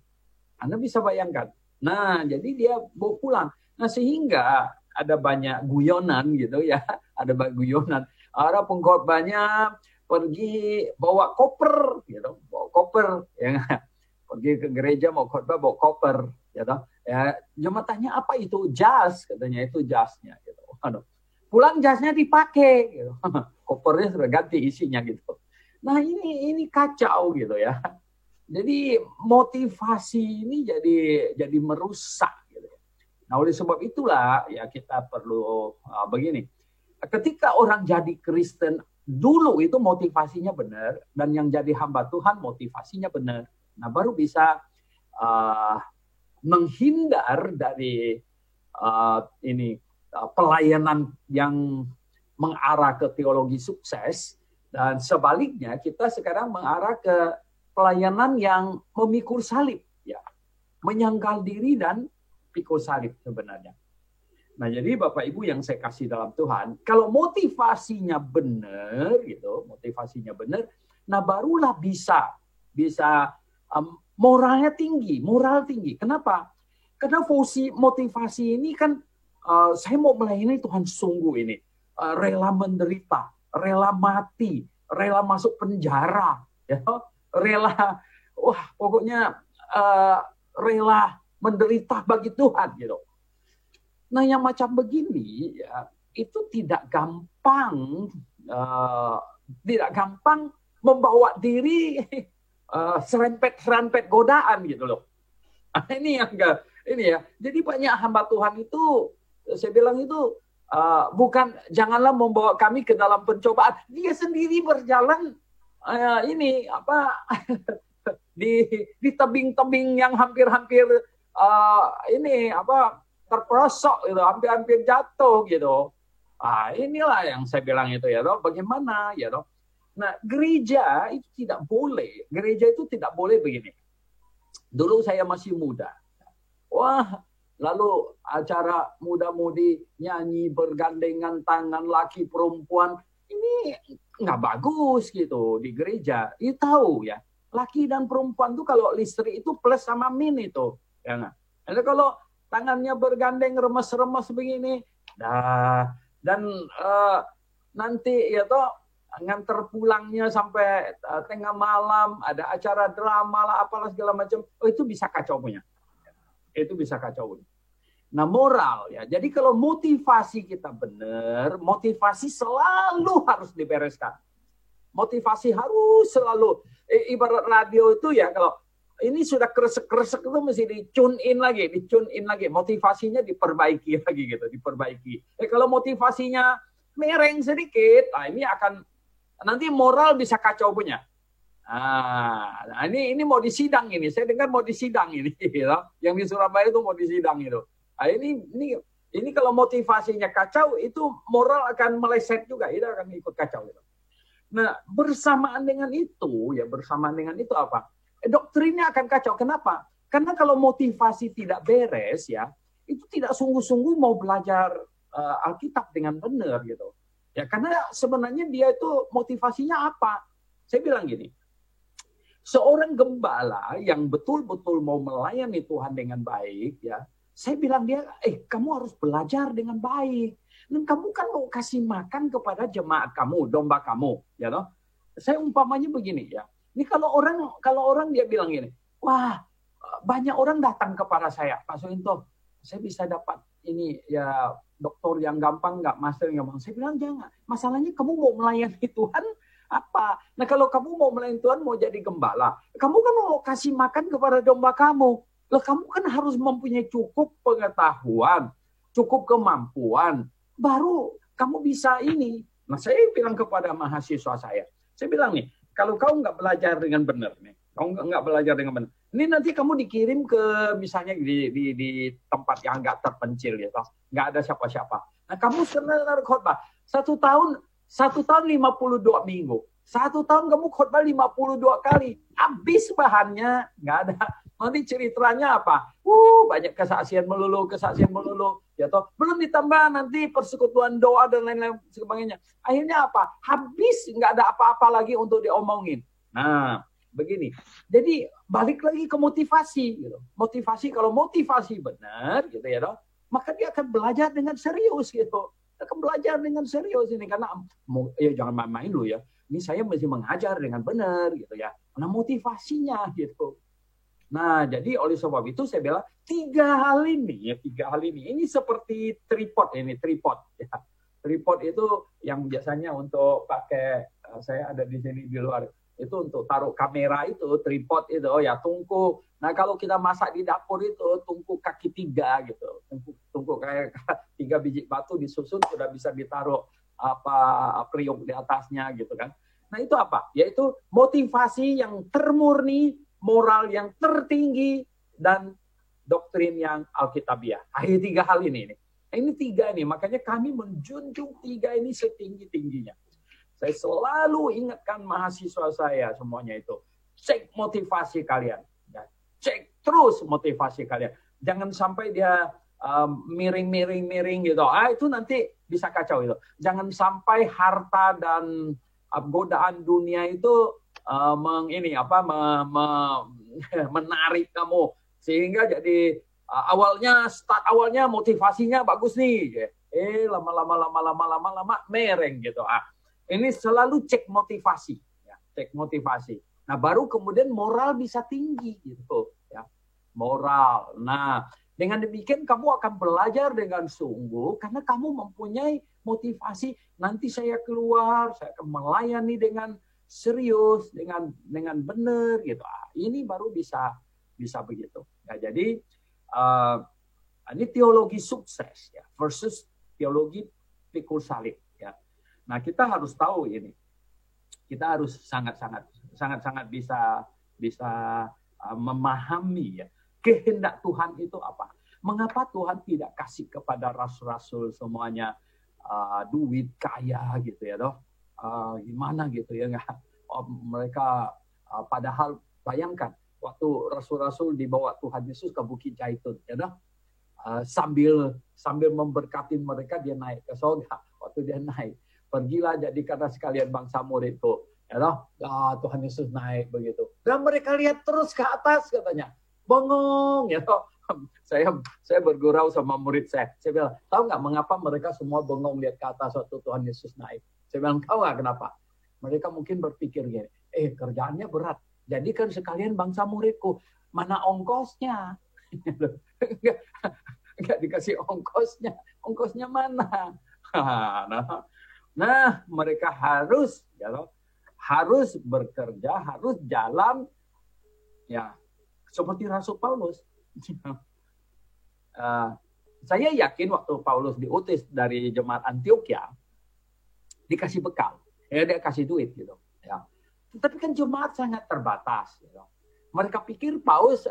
A: Anda bisa bayangkan. Nah, jadi dia bawa pulang. Nah, sehingga ada banyak guyonan gitu ya. Ada banyak guyonan. Ada pengkhotbahnya pergi bawa koper gitu. Bawa koper. Ya. Pergi ke gereja mau khotbah bawa koper. Gitu. Ya, jemaatnya apa itu? Jas. Katanya itu jasnya. Gitu. Aduh. Pulang jasnya dipakai. Gitu. Kopernya sudah ganti isinya gitu. Nah, ini kacau gitu ya. Jadi motivasi ini jadi merusak gitu. Nah, oleh sebab itulah ya kita perlu begini. Ketika orang jadi Kristen dulu itu motivasinya benar dan yang jadi hamba Tuhan motivasinya benar. Nah, baru bisa menghindar dari pelayanan yang mengarah ke teologi sukses dan sebaliknya kita sekarang mengarah ke pelayanan yang memikul salib, ya, menyangkal diri dan pikul salib sebenarnya. Nah, jadi Bapak Ibu yang saya kasih dalam Tuhan, kalau motivasinya benar, gitu, motivasinya benar, nah barulah bisa moralnya tinggi, moral tinggi. Kenapa? Karena motivasi ini kan saya mau melayani Tuhan sungguh ini, rela menderita, rela mati, rela masuk penjara, ya. Rela rela menderita bagi Tuhan gitu. Nah, yang macam begini ya itu tidak gampang membawa diri serempet godaan gitu loh. Ini ya. Jadi banyak hamba Tuhan itu saya bilang itu janganlah membawa kami ke dalam pencobaan. Dia sendiri berjalan di tebing-tebing yang hampir-hampir terperosok gitu, hampir-hampir jatuh gitu. Inilah yang saya bilang itu ya, toh. Bagaimana ya, toh? Nah, gereja itu tidak boleh begini. Dulu saya masih muda. Lalu acara muda-mudi nyanyi bergandengan tangan laki perempuan ini nggak bagus gitu di gereja. Itu tahu ya, laki dan perempuan tuh kalau listrik itu plus sama min itu, ya nggak? Jadi kalau tangannya bergandeng remes-remes begini, dan nanti ya toh nganter pulangnya sampai tengah malam ada acara drama lah apalah segala macam, itu bisa kacau punya. Itu bisa kacau punya. Nah, moral ya. Jadi kalau motivasi kita benar, motivasi selalu harus dibereskan. Motivasi harus selalu ibarat radio itu ya, kalau ini sudah kresek-kresek itu mesti di-tune in lagi, motivasinya diperbaiki lagi gitu, diperbaiki. Kalau motivasinya mereng sedikit, ini akan nanti moral bisa kacau punya. Nah, ini mau disidang ini. Saya dengar mau disidang ini, gitu. Yang di Surabaya itu mau disidang itu. Nah, ini kalau motivasinya kacau, itu moral akan meleset juga, itu akan ikut kacau. Gitu. Nah, bersamaan dengan itu apa? Doktrinnya akan kacau. Kenapa? Karena kalau motivasi tidak beres ya, itu tidak sungguh-sungguh mau belajar Alkitab dengan benar gitu. Ya, karena sebenarnya dia itu motivasinya apa? Saya bilang gini. Seorang gembala yang betul-betul mau melayani Tuhan dengan baik ya, Saya bilang dia, kamu harus belajar dengan baik. Dan kamu kan mau kasih makan kepada jemaat kamu, domba kamu, ya toh. Saya umpamanya begini ya. Ini kalau orang dia bilang gini, wah banyak orang datang kepada saya, Pak Suinto, saya bisa dapat ini ya dokter yang gampang nggak, master yang gampang. Saya bilang jangan. Masalahnya kamu mau melayani Tuhan apa? Nah kalau kamu mau melayani Tuhan, mau jadi gembala, kamu kan mau kasih makan kepada domba kamu. Loh, kamu kan harus mempunyai cukup pengetahuan, cukup kemampuan, baru kamu bisa ini. Nah saya bilang kepada mahasiswa saya bilang nih, kalau kau nggak belajar dengan benar nih, kau nggak belajar dengan benar, ini nanti kamu dikirim ke misalnya di tempat yang nggak terpencil ya, nggak ada siapa-siapa. Nah kamu sebenarnya khotbah 1 tahun 52 minggu, 1 tahun kamu khotbah 52 kali, habis bahannya nggak ada. Nanti ceritanya apa? Banyak kesaksian melulu, ya toh. Belum ditambah nanti persekutuan doa dan lain-lain sebagainya. Akhirnya apa? Habis, nggak ada apa-apa lagi untuk diomongin. Nah, begini. Jadi balik lagi ke motivasi. Gitu. Motivasi, kalau motivasi benar, gitu ya toh, maka dia akan belajar dengan serius gitu. Akan belajar dengan serius ini karena ya jangan main-main dulu ya. Ini saya mesti mengajar dengan benar, gitu ya. Nah motivasinya gitu. Nah, jadi oleh sebab itu saya bilang 3 hal ini ini seperti tripod ya. Tripod itu yang biasanya untuk pakai, saya ada di sini di luar, itu untuk taruh kamera itu, tripod itu ya tungku. Nah, kalau kita masak di dapur itu tungku kaki 3 gitu. Tungku kayak 3 biji batu disusun sudah bisa ditaruh periuk di atasnya gitu kan. Nah, itu apa? Yaitu motivasi yang termurni, moral yang tertinggi, dan doktrin yang alkitabiah. Akhir 3 hal ini. Ini 3 ini. Makanya kami menjunjung 3 ini setinggi-tingginya. Saya selalu ingatkan mahasiswa saya semuanya itu. Cek motivasi kalian. Ya. Cek terus motivasi kalian. Jangan sampai dia miring gitu. Itu nanti bisa kacau itu. Jangan sampai harta dan godaan dunia itu menarik kamu sehingga jadi start awalnya motivasinya bagus nih, lama mereng gitu. Ini selalu cek motivasi, ya, cek motivasi. Nah baru kemudian moral bisa tinggi gitu, ya, moral. Nah dengan demikian kamu akan belajar dengan sungguh karena kamu mempunyai motivasi. Nanti saya keluar, saya akan melayani dengan serius, dengan benar gitu. Ini baru bisa begitu. Ya, jadi ini teologi sukses ya versus teologi pikul salib ya. Nah, kita harus tahu ini. Kita harus sangat-sangat bisa memahami ya kehendak Tuhan itu apa. Mengapa Tuhan tidak kasih kepada rasul-rasul semuanya duit kaya gitu ya toh. Gimana gitu ya nggak mereka padahal bayangkan waktu rasul-rasul dibawa Tuhan Yesus ke Bukit Zaitun ya dah sambil memberkati mereka dia naik ke surga. Waktu dia naik, pergilah jadikanlah sekalian bangsa muridku ya dah. Tuhan Yesus naik begitu dan mereka lihat terus ke atas katanya bengong ya toh. Saya bergurau sama murid saya bilang tahu nggak mengapa mereka semua bengong lihat ke atas waktu Tuhan Yesus naik. Saya bilang, tahu nggak kenapa? Mereka mungkin berpikir gini, kerjaannya berat. Jadikan sekalian bangsa muridku. Mana ongkosnya? Nggak dikasih ongkosnya. Ongkosnya mana? Nah, mereka harus bekerja, harus jalan. Ya, seperti Rasul Paulus. Saya yakin waktu Paulus diutus dari jemaat Antioquia, dikasih bekal, ya dia kasih duit gitu, ya. Tapi kan jemaat sangat terbatas, gitu. Mereka pikir Paulus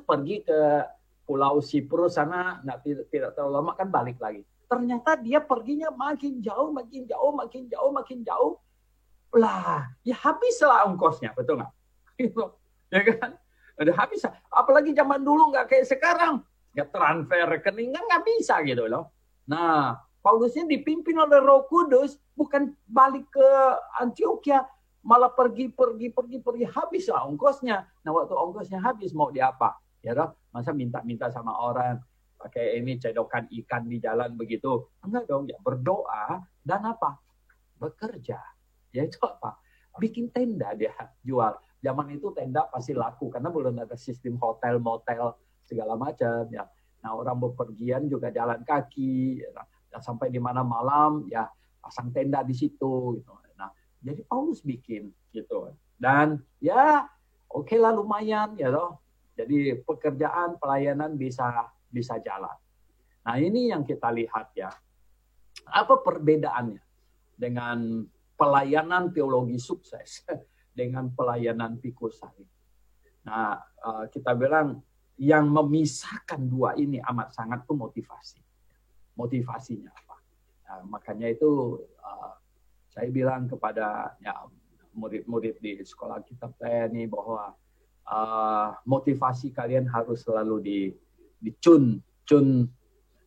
A: pergi ke Pulau Siprus sana, tidak terlalu lama kan balik lagi. Ternyata dia perginya makin jauh. Lah, ya habislah ongkosnya, betul nggak? Ya kan? Udah habis. Apalagi zaman dulu nggak kayak sekarang, ya transfer rekening kan nggak bisa gitu loh. Nah. Paulusnya dipimpin oleh Roh Kudus, bukan balik ke Antioquia, malah pergi habislah ongkosnya. Nah waktu ongkosnya habis mau diapa? Ya dong, masa minta sama orang pakai ini cedokan ikan di jalan begitu. Enggak dong, ya berdoa dan apa? Bekerja. Yaitu apa? Bikin tenda dia jual. Zaman itu tenda pasti laku karena belum ada sistem hotel, motel segala macam ya. Nah, orang bepergian juga jalan kaki, ya, sampai di mana malam ya pasang tenda di situ gitu. Nah, jadi Paulus bikin gitu. Dan ya oke lah lumayan ya loh. Jadi pekerjaan pelayanan bisa jalan. Nah, ini yang kita lihat ya. Apa perbedaannya dengan pelayanan teologi sukses dengan pelayanan pikul salib? Nah, kita bilang yang memisahkan dua ini amat sangat tuh motivasi. Motivasinya apa? Nah, makanya itu saya bilang kepada ya, murid-murid di sekolah kitab saya ini bahwa motivasi kalian harus selalu dicun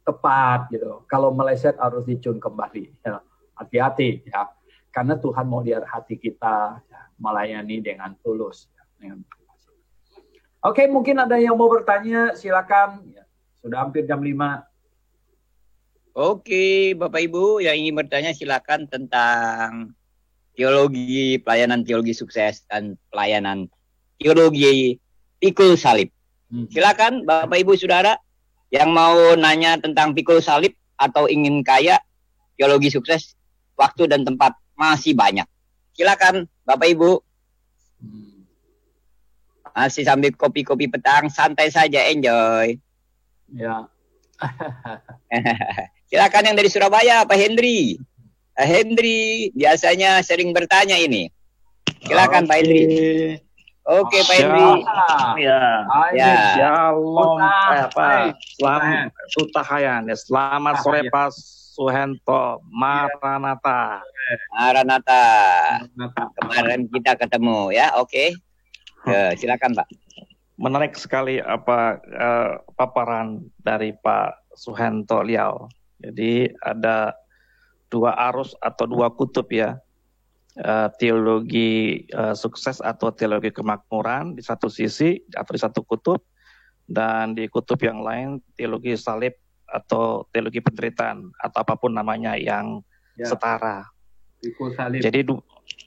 A: tepat gitu. Kalau meleset harus dicun kembali. Ya. Hati-hati ya. Karena Tuhan mau lihat hati kita ya, melayani dengan tulus. Ya, dengan Oke, mungkin ada yang mau bertanya, silakan. Ya, sudah hampir jam 5.
B: Oke, Bapak Ibu yang ingin bertanya silakan tentang teologi, pelayanan teologi sukses dan pelayanan teologi pikul salib. Silakan Bapak Ibu Saudara yang mau nanya tentang pikul salib atau ingin kaya teologi sukses, waktu dan tempat masih banyak. Silakan Bapak Ibu. Masih sambil kopi-kopi petang, santai saja, enjoy.
A: Ya.
B: Silakan yang dari Surabaya, Pak Hendri. Pak Hendri biasanya sering bertanya ini. Silakan Pak Hendri. Oke, Pak Hendri.
F: Ya. Shalom. Selamat Utahayan. Selamat sore Pak Suhento. Maranatha.
B: Kemarin kita ketemu ya. Oke. Silakan Pak.
F: Menarik sekali paparan dari Pak Suhento Liao. Jadi ada dua arus atau dua kutub ya. Teologi sukses atau teologi kemakmuran di satu sisi atau di satu kutub, dan di kutub yang lain teologi salib atau teologi penderitaan atau apapun namanya yang setara.
A: Pikul salib.
F: Jadi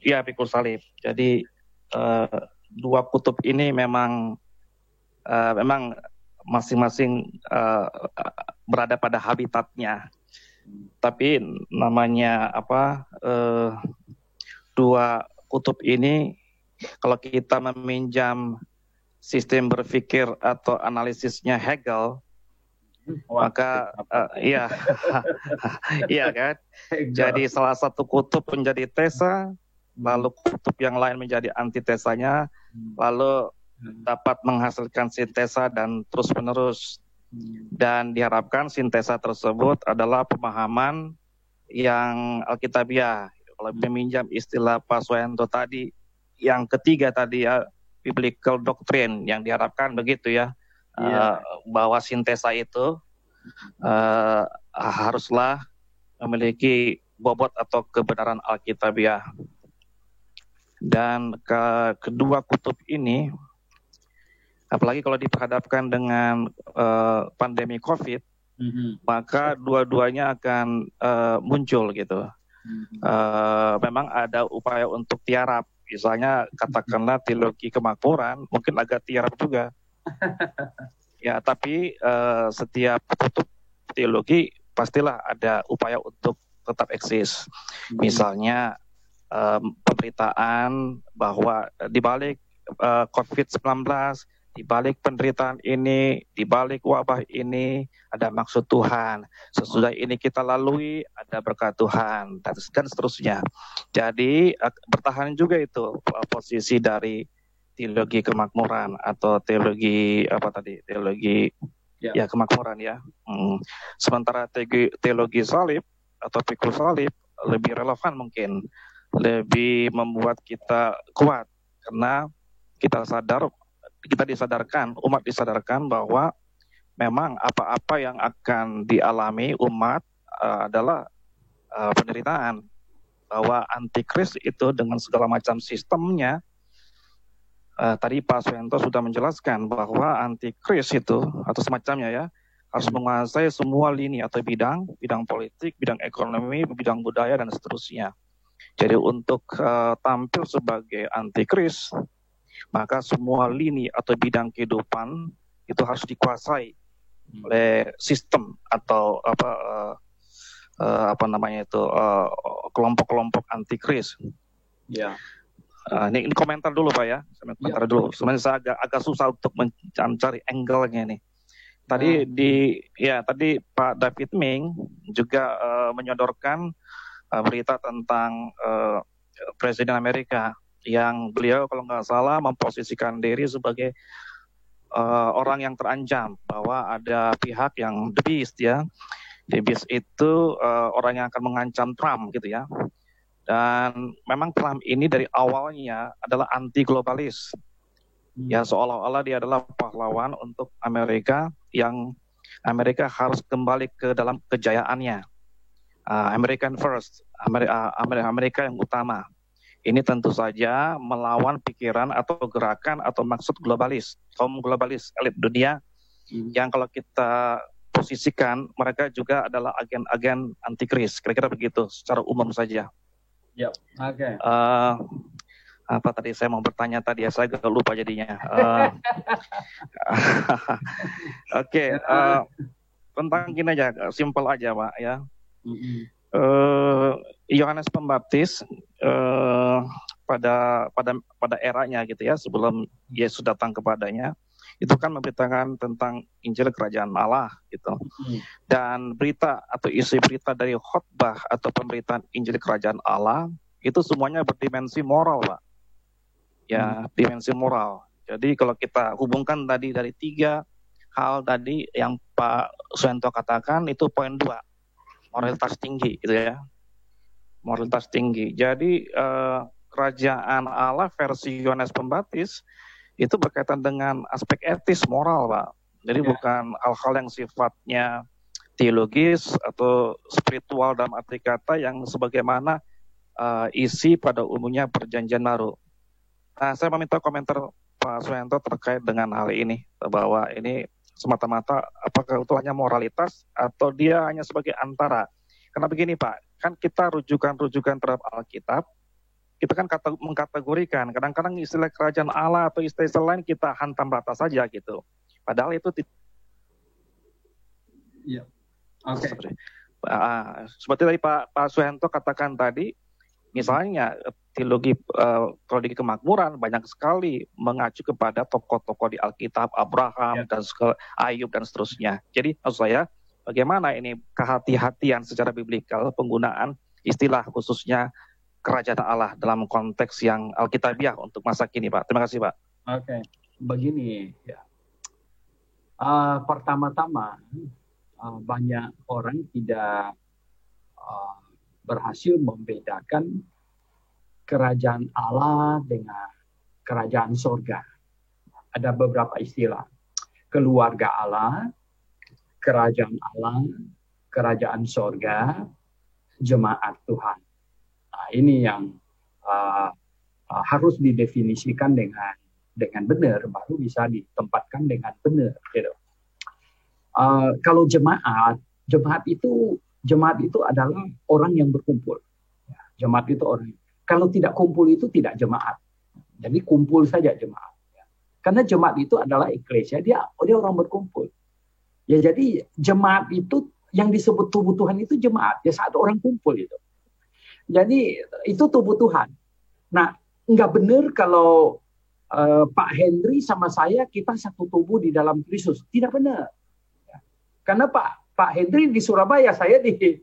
F: pikul salib. Jadi dua kutub ini memang masing-masing berada pada habitatnya. Tapi namanya dua kutub ini, kalau kita meminjam sistem berpikir atau analisisnya Hegel, maka iya kan. Jadi salah satu kutub menjadi tesa, lalu kutub yang lain menjadi antitesanya, lalu dapat menghasilkan sintesa dan terus-menerus. Dan diharapkan sintesa tersebut adalah pemahaman yang alkitabiah. Kalau meminjam istilah Pak Suhento tadi, yang ketiga tadi ya, biblical doctrine, yang diharapkan begitu ya, bahwa sintesa itu haruslah memiliki bobot atau kebenaran alkitabiah. Dan kedua kutub ini, apalagi kalau diperhadapkan dengan pandemi COVID, maka dua-duanya akan muncul gitu. Memang ada upaya untuk tiarap, misalnya katakanlah teologi kemakmuran, mungkin agak tiarap juga. Ya, tapi setiap kutub teologi pastilah ada upaya untuk tetap eksis. Misalnya pemberitaan bahwa di balik COVID-19, di balik penderitaan ini, di balik wabah ini, ada maksud Tuhan. Sesudah ini kita lalui, ada berkat Tuhan, dan seterusnya. Jadi bertahan juga itu posisi dari teologi kemakmuran atau teologi kemakmuran ya. Sementara teologi salib atau pikul salib lebih relevan mungkin, lebih membuat kita kuat karena kita disadarkan, umat disadarkan bahwa memang apa-apa yang akan dialami umat adalah penderitaan, bahwa antikris itu dengan segala macam sistemnya. Tadi Pak Suhento sudah menjelaskan bahwa antikris itu atau semacamnya ya, harus menguasai semua lini atau bidang politik, bidang ekonomi, bidang budaya, dan seterusnya. Jadi untuk tampil sebagai antikris, maka semua lini atau bidang kehidupan itu harus dikuasai oleh sistem atau kelompok-kelompok antikris.
A: Ya.
F: Ini komentar dulu Pak ya. Komentar dulu. Sebenarnya saya agak susah untuk mencari angle-nya nih. Tadi Pak David Ming juga menyodorkan berita tentang Presiden Amerika yang beliau kalau nggak salah memposisikan diri sebagai orang yang terancam, bahwa ada pihak yang the beast ya. The beast itu orang yang akan mengancam Trump gitu ya. Dan memang Trump ini dari awalnya adalah anti globalis. Ya, seolah-olah dia adalah pahlawan untuk Amerika, yang Amerika harus kembali ke dalam kejayaannya. American first, Amerika yang utama. Ini tentu saja melawan pikiran atau gerakan atau maksud globalis, kaum globalis elit dunia, yang kalau kita posisikan mereka juga adalah agen-agen antikris, kira-kira begitu secara umum saja.
A: Ya, oke.
F: Apa tadi saya mau bertanya tadi ya, saya agak lupa jadinya. Oke, tentang gini aja, simpel aja Pak ya. Yohanes Pembaptis pada eranya gitu ya, sebelum Yesus datang kepadanya, itu kan memberitakan tentang Injil Kerajaan Allah gitu. Dan berita atau isi berita dari khotbah atau pemberitaan Injil Kerajaan Allah itu semuanya berdimensi moral Pak. Ya, dimensi moral. Jadi kalau kita hubungkan tadi dari 3 hal tadi yang Pak Suyanto katakan, itu poin 2. Moralitas tinggi gitu ya. Moralitas tinggi. Jadi Kerajaan Allah versi Yohanes Pembaptis itu berkaitan dengan aspek etis moral Pak. Jadi bukan hal-hal yang sifatnya teologis atau spiritual dalam arti kata yang sebagaimana isi pada umumnya Perjanjian Baru. Nah, saya meminta komentar Pak Suyanto terkait dengan hal ini, bahwa ini semata-mata apakah itu hanya moralitas atau dia hanya sebagai antara. Karena begini Pak, kan kita rujukan-rujukan terhadap Alkitab, kita kan mengkategorikan, kadang-kadang istilah kerajaan Allah atau istilah lain kita hantam rata saja gitu. Padahal itu
A: ya. Oke.
F: Seperti tadi Pak Suyanto katakan tadi, misalnya teologi kemakmuran banyak sekali mengacu kepada tokoh-tokoh di Alkitab, Abraham dan Ayub dan seterusnya. Jadi maksud saya, bagaimana ini kehati-hatian secara biblikal penggunaan istilah khususnya kerajaan Allah dalam konteks yang Alkitabiah untuk masa kini, Pak. Terima kasih, Pak.
A: Oke, begini ya. Pertama-tama banyak orang tidak berhasil membedakan kerajaan Allah dengan kerajaan sorga. Ada beberapa istilah. Keluarga Allah, kerajaan Allah, kerajaan sorga, jemaat Tuhan. Nah, ini yang harus didefinisikan dengan benar, baru bisa ditempatkan dengan benar. Gitu. Kalau jemaat itu adalah orang yang berkumpul. Ya, jemaat itu orang. Kalau tidak kumpul itu tidak jemaat. Jadi kumpul saja jemaat. Ya. Karena jemaat itu adalah eklesia, dia orang berkumpul. Ya, jadi jemaat itu yang disebut tubuh Tuhan itu jemaat. Ya, saat orang kumpul itu. Jadi itu tubuh Tuhan. Nah, nggak benar kalau Pak Henry sama saya kita satu tubuh di dalam Kristus. Tidak benar. Ya. Karena Pak Henry di Surabaya, saya di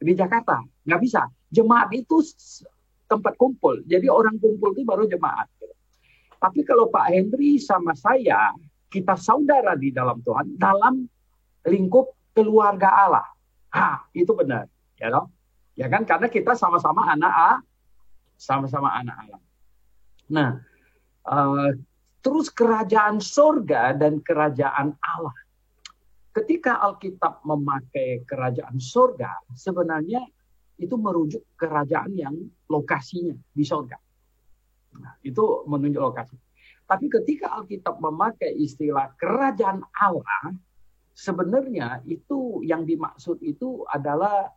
A: Jakarta. Nggak bisa. Jemaat itu tempat kumpul. Jadi orang kumpul itu baru jemaat. Tapi kalau Pak Henry sama saya, kita saudara di dalam Tuhan, dalam lingkup keluarga Allah. Itu benar. Ya dong? Ya kan, karena kita sama-sama anak Allah. Nah, terus kerajaan sorga dan kerajaan Allah. Ketika Alkitab memakai kerajaan sorga, sebenarnya itu merujuk kerajaan yang lokasinya di sorga. Nah, itu menunjuk lokasi. Tapi ketika Alkitab memakai istilah kerajaan Allah, sebenarnya itu yang dimaksud itu adalah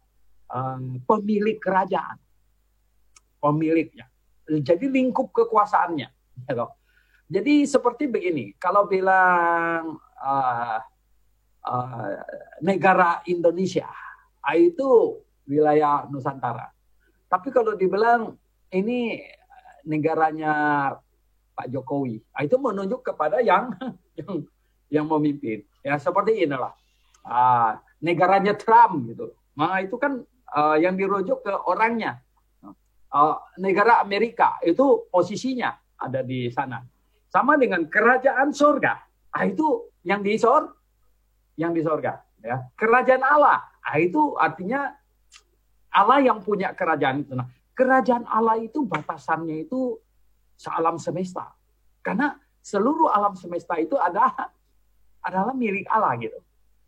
A: pemilik kerajaan, pemiliknya. Jadi lingkup kekuasaannya. Gitu. Jadi seperti begini, kalau bilang negara Indonesia, itu wilayah Nusantara. Tapi kalau dibilang ini negaranya Pak Jokowi, itu menunjuk kepada yang memimpin. Ya seperti inilah negaranya Trump gitu. Nah itu kan yang dirujuk ke orangnya. Negara Amerika itu posisinya ada di sana. Sama dengan kerajaan surga. Itu yang di surga. Ya. Kerajaan Allah. Itu artinya Allah yang punya kerajaan itu. Nah, kerajaan Allah itu batasannya itu sealam semesta. Karena seluruh alam semesta itu adalah milik Allah gitu.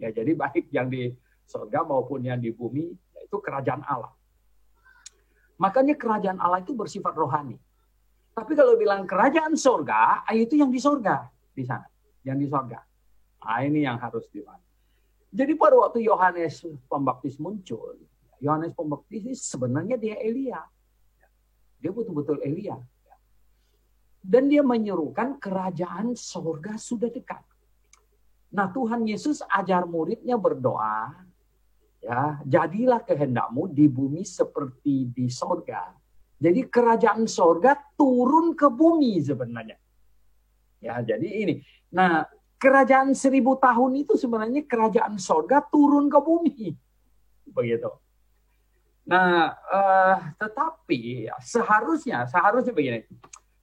A: Ya, jadi baik yang di surga maupun yang di bumi, itu kerajaan Allah. Makanya kerajaan Allah itu bersifat rohani. Tapi kalau bilang kerajaan surga, itu yang di surga di sana, yang di surga. Ini yang harus dipahami. Jadi pada waktu Yohanes Pembaptis muncul, Yohanes Pembaptis sebenarnya dia Elia. Dia betul-betul Elia. Dan dia menyerukan kerajaan surga sudah dekat. Nah, Tuhan Yesus ajar muridnya berdoa, ya, jadilah kehendakmu di bumi seperti di surga. Jadi kerajaan surga turun ke bumi sebenarnya. Ya, jadi ini. Nah, kerajaan 1000 tahun itu sebenarnya kerajaan surga turun ke bumi. Begitu. Nah, tetapi seharusnya begini.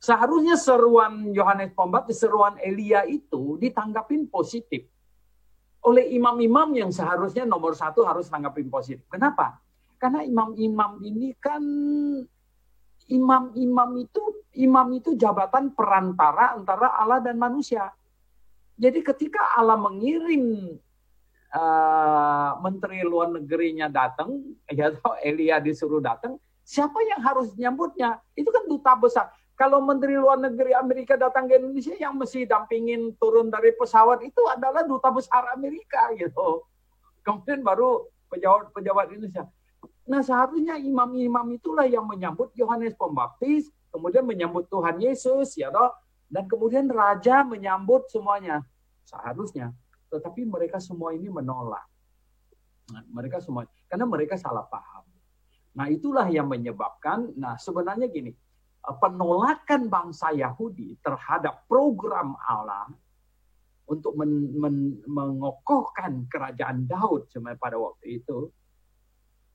A: Seharusnya seruan Yohanes Pembaptis, seruan Elia itu ditanggapin positif oleh imam-imam yang seharusnya nomor 1 harus tanggapin positif. Kenapa? Karena imam-imam ini kan imam itu jabatan perantara antara Allah dan manusia. Jadi ketika Allah mengirim menteri luar negerinya datang, ya Elia disuruh datang, siapa yang harus nyambutnya? Itu kan duta besar. Kalau menteri luar negeri Amerika datang ke Indonesia, yang mesti dampingin turun dari pesawat itu adalah duta besar Amerika gitu. Kemudian baru pejabat Indonesia. Nah, seharusnya imam-imam itulah yang menyambut Yohanes Pembaptis, kemudian menyambut Tuhan Yesus, ya toh, dan kemudian raja menyambut semuanya. Seharusnya, tetapi mereka semua ini menolak. Nah, mereka semua karena mereka salah paham. Nah, itulah yang menyebabkan, nah sebenarnya gini, penolakan bangsa Yahudi terhadap program Allah untuk mengokohkan kerajaan Daud sebenarnya pada waktu itu,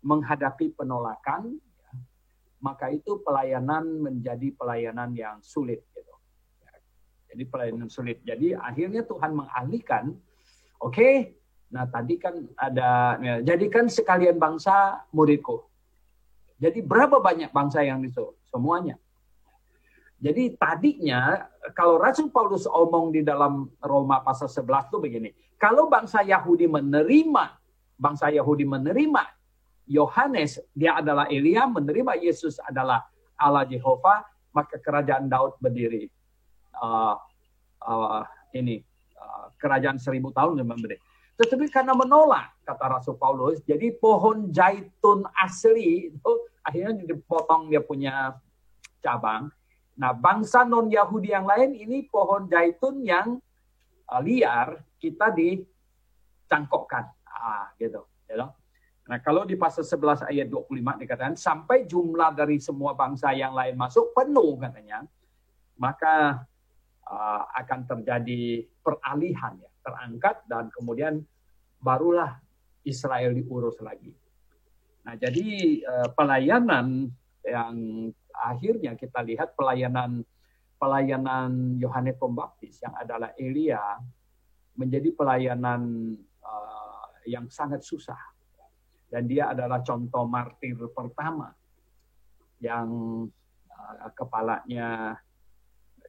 A: menghadapi penolakan, ya, maka itu pelayanan menjadi pelayanan yang sulit. Gitu. Ya, jadi pelayanan sulit. Jadi akhirnya Tuhan mengalihkan, oke, nah tadi kan ada, ya, jadikan sekalian bangsa muridku. Jadi berapa banyak bangsa yang disuruh? Semuanya. Jadi tadinya kalau Rasul Paulus omong di dalam Roma pasal 11 itu begini. Kalau bangsa Yahudi menerima Yohanes, dia adalah Elia, menerima Yesus adalah Allah Yehova, maka kerajaan Daud berdiri. Kerajaan 1000 tahun memberi. Tetapi karena menolak, kata Rasul Paulus, jadi pohon zaitun asli itu akhirnya dipotong dia punya cabang. Nah, bangsa non-Yahudi yang lain ini pohon zaitun yang liar kita dicangkokkan. Gitu. Nah, kalau di pasal 11 ayat 25 dikatakan sampai jumlah dari semua bangsa yang lain masuk penuh katanya, maka akan terjadi peralihan ya, terangkat dan kemudian barulah Israel diurus lagi. Nah, jadi pelayanan yang akhirnya kita lihat pelayanan Yohanes Pembaptis yang adalah Elia menjadi pelayanan yang sangat susah, dan dia adalah contoh martir pertama yang kepalanya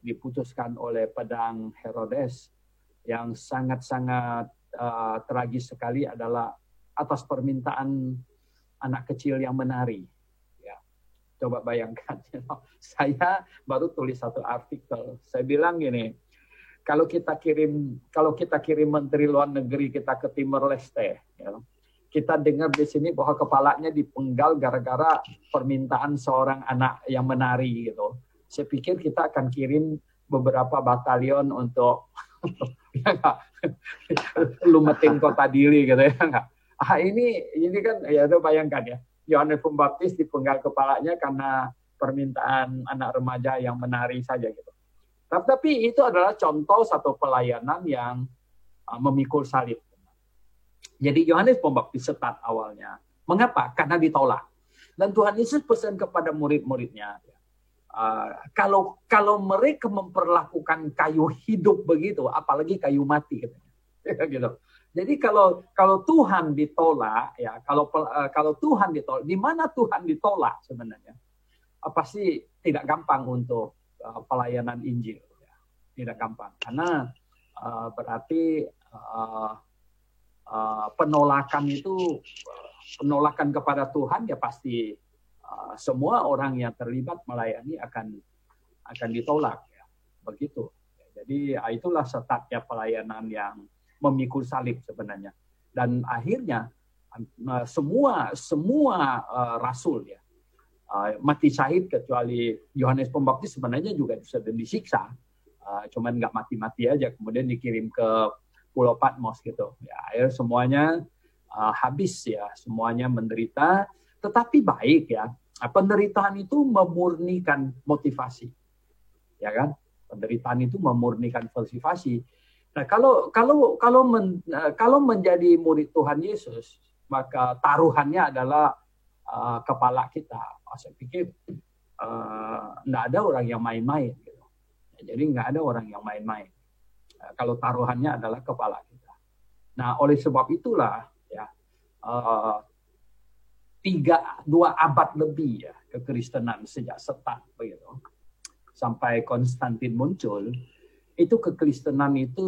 A: diputuskan oleh pedang Herodes, yang sangat-sangat tragis sekali adalah atas permintaan anak kecil yang menari. Coba bayangkan, saya baru tulis satu artikel. Saya bilang gini, kalau kita kirim menteri luar negeri kita ke Timor Leste, ya, kita dengar di sini bahwa kepalanya dipenggal gara-gara permintaan seorang anak yang menari gitu. Saya pikir kita akan kirim beberapa batalion untuk ya lumetin kota Dili gitu ya nggak. Ini kan ya itu bayangkan ya, Yohanes Pembaptis dipenggal kepalanya karena permintaan anak remaja yang menari saja gitu. Tapi itu adalah contoh satu pelayanan yang memikul salib. Jadi Yohanes Pembaptis start awalnya. Mengapa? Karena ditolak. Dan Tuhan Yesus pesan kepada murid-muridnya, kalau mereka memperlakukan kayu hidup begitu, apalagi kayu mati, gitu. Jadi kalau Tuhan ditolak, ya kalau Tuhan ditolak, di mana Tuhan ditolak sebenarnya, pasti tidak gampang untuk pelayanan Injil, ya. Tidak gampang, karena berarti penolakan kepada Tuhan ya pasti semua orang yang terlibat melayani akan ditolak, ya. Begitu. Jadi itulah startnya pelayanan yang memikul salib sebenarnya. Dan akhirnya semua rasul ya mati syahid kecuali Yohanes Pembaptis sebenarnya juga sudah disiksa, cuman nggak mati-mati aja, kemudian dikirim ke Pulau Patmos gitu. Ya, akhirnya semuanya habis ya, semuanya menderita, tetapi baik ya. Penderitaan itu memurnikan motivasi, ya kan? Penderitaan itu memurnikan motivasi. Nah, kalau menjadi murid Tuhan Yesus, maka taruhannya adalah kepala kita. Saya pikir nggak ada orang yang main-main. Gitu. Jadi nggak ada orang yang main-main. Kalau taruhannya adalah kepala kita. Nah, oleh sebab itulah ya 2 abad lebih ya kekristenan sejak start begitu sampai Konstantin muncul, itu kekristenan itu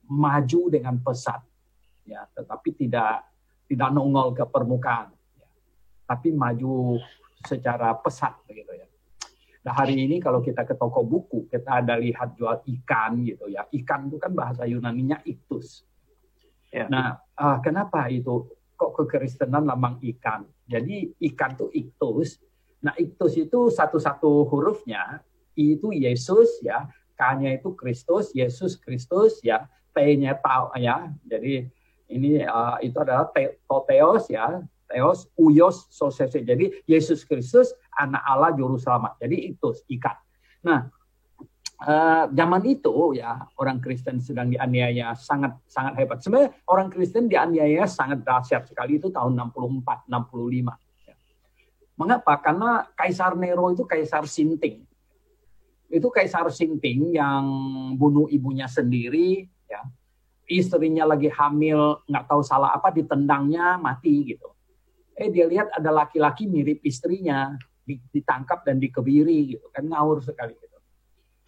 A: maju dengan pesat ya, tetapi tidak nongol ke permukaan ya, tapi maju secara pesat begitu ya. Nah, hari ini kalau kita ke toko buku, kita ada lihat jual ikan gitu ya. Ikan itu kan bahasa Yunaninya iktus. Ya. Nah, kenapa itu? Kok kekristenan lambang ikan? Jadi ikan itu iktus. Nah, iktus itu satu-satu hurufnya, I itu Yesus ya, K-nya itu Kristus, Yesus Kristus ya, T-nya tau ya. Jadi ini itu adalah Theos ya. Theos, Uios, Sosese. Jadi Yesus Kristus, anak Allah juru selamat. Jadi itu ikan. Nah, zaman itu ya orang Kristen sedang dianiaya sangat hebat. Sebenarnya orang Kristen dianiaya sangat dahsyat sekali itu tahun 64, 65. Ya. Mengapa? Karena Kaisar Nero itu Kaisar Sinting. Itu Kaisar Sinting yang bunuh ibunya sendiri. Ya. Istrinya lagi hamil, nggak tahu salah apa, ditendangnya mati gitu. Dia lihat ada laki-laki mirip istrinya, ditangkap dan dikebiri gitu, kan ngawur sekali gitu.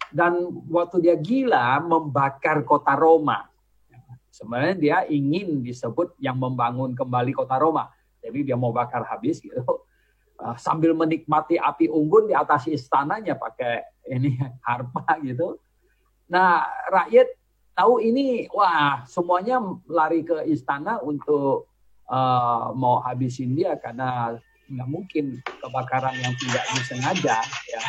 A: Dan waktu dia gila membakar kota Roma, sebenarnya dia ingin disebut yang membangun kembali kota Roma, jadi dia mau bakar habis gitu, sambil menikmati api unggun di atas istananya pakai ini harpa gitu. Nah, rakyat tahu ini, wah semuanya lari ke istana untuk mau habisin dia karena nggak mungkin kebakaran yang tidak disengaja ya.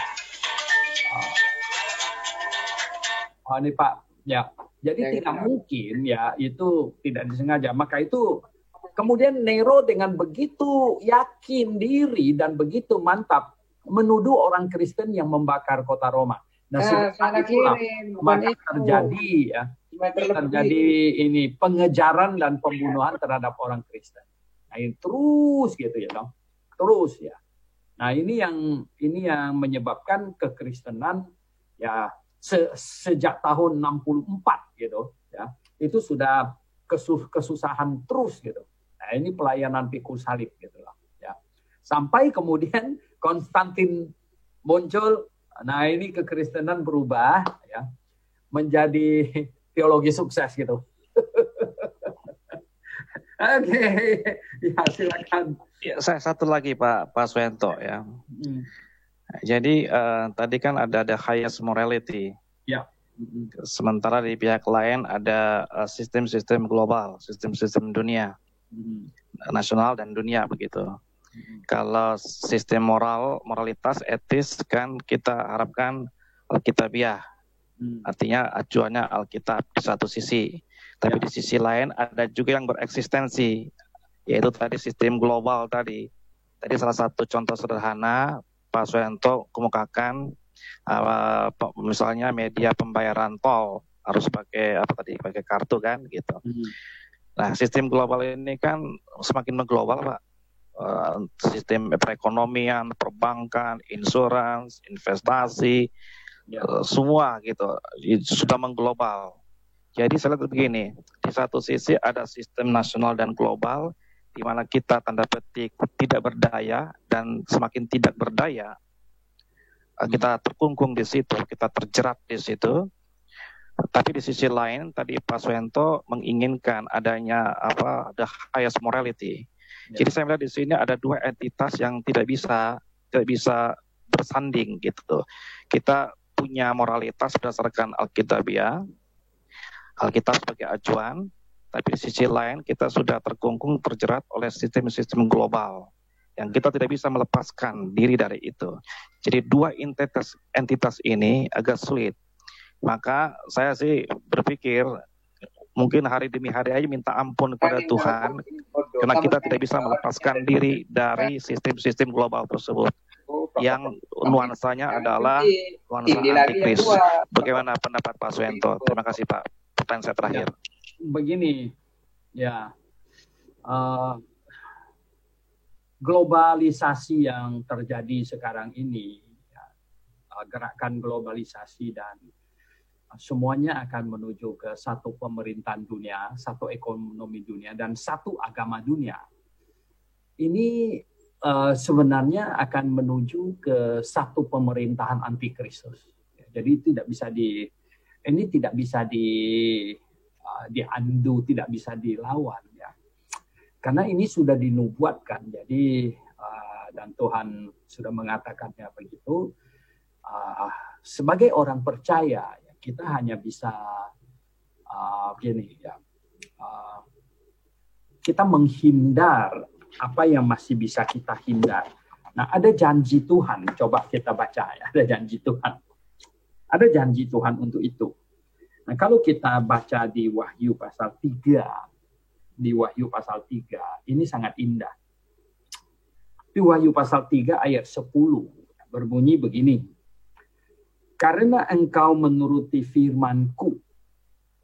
A: Ini Pak ya, jadi tidak mungkin ya itu tidak disengaja. Maka itu kemudian Nero dengan begitu yakin diri dan begitu mantap menuduh orang Kristen yang membakar kota Roma. Nah, maka terjadi ya. Terjadi ini pengejaran dan pembunuhan terhadap orang Kristen. Nah, ini terus gitu ya, dong. Terus ya. Nah, ini yang menyebabkan kekristenan ya sejak tahun 64 gitu ya. Itu sudah kesusahan terus gitu. Nah, ini pelayanan pikul salib gitu lah ya. Sampai kemudian Konstantin muncul. Nah, ini kekristenan berubah ya menjadi teologi sukses gitu. Oke, ya silakan.
F: Ya, saya satu lagi Pak Suyanto ya. Jadi tadi kan ada highest morality.
A: Ya.
F: Sementara di pihak lain ada sistem-sistem global, sistem-sistem dunia, nasional dan dunia begitu. Kalau sistem moralitas, etis kan kita harapkan Alkitabiah. Artinya acuannya Alkitab di satu sisi. Tapi di sisi lain ada juga yang bereksistensi, yaitu tadi sistem global tadi. Tadi salah satu contoh sederhana Pak Suyanto kemukakan misalnya media pembayaran tol harus pakai pakai kartu kan gitu. Nah, sistem global ini kan semakin mengglobal, Pak. Sistem perekonomian, perbankan, insurans, investasi, semua gitu sudah mengglobal. Jadi saya lihat begini, di satu sisi ada sistem nasional dan global, di mana kita tanda petik tidak berdaya dan semakin tidak berdaya, kita terkungkung di situ, kita terjerat di situ. Tapi di sisi lain, tadi Pak Suyanto menginginkan adanya the highest morality. Jadi saya melihat di sini ada dua entitas yang tidak bisa bersanding gitu. Kita punya moralitas berdasarkan Alkitabiah, Alkitab sebagai acuan, tapi di sisi lain kita sudah terkungkung, terjerat oleh sistem-sistem global yang kita tidak bisa melepaskan diri dari itu. Jadi dua entitas ini agak sulit. Maka saya sih berpikir mungkin hari demi hari aja minta ampun kepada Tuhan karena kita tidak bisa melepaskan diri dari sistem-sistem global tersebut yang nuansanya adalah nuansa antikris. Bagaimana pendapat Pak Suyanto? Terima kasih Pak. Pertanyaan saya terakhir.
A: Begini, ya, globalisasi yang terjadi sekarang ini, ya, gerakan globalisasi dan semuanya akan menuju ke satu pemerintahan dunia, satu ekonomi dunia, dan satu agama dunia. Ini sebenarnya akan menuju ke satu pemerintahan antikristus. Jadi tidak bisa diandu, tidak bisa dilawan, ya. Karena ini sudah dinubuatkan. Jadi dan Tuhan sudah mengatakannya begitu. Sebagai orang percaya, ya, kita hanya bisa kita menghindar apa yang masih bisa kita hindar. Nah, ada janji Tuhan. Coba kita baca, ya. Ada janji Tuhan. Ada janji Tuhan untuk itu. Nah, kalau kita baca di Wahyu pasal 3, ini sangat indah. Di Wahyu pasal 3 ayat 10 berbunyi begini. Karena engkau menuruti firman-Ku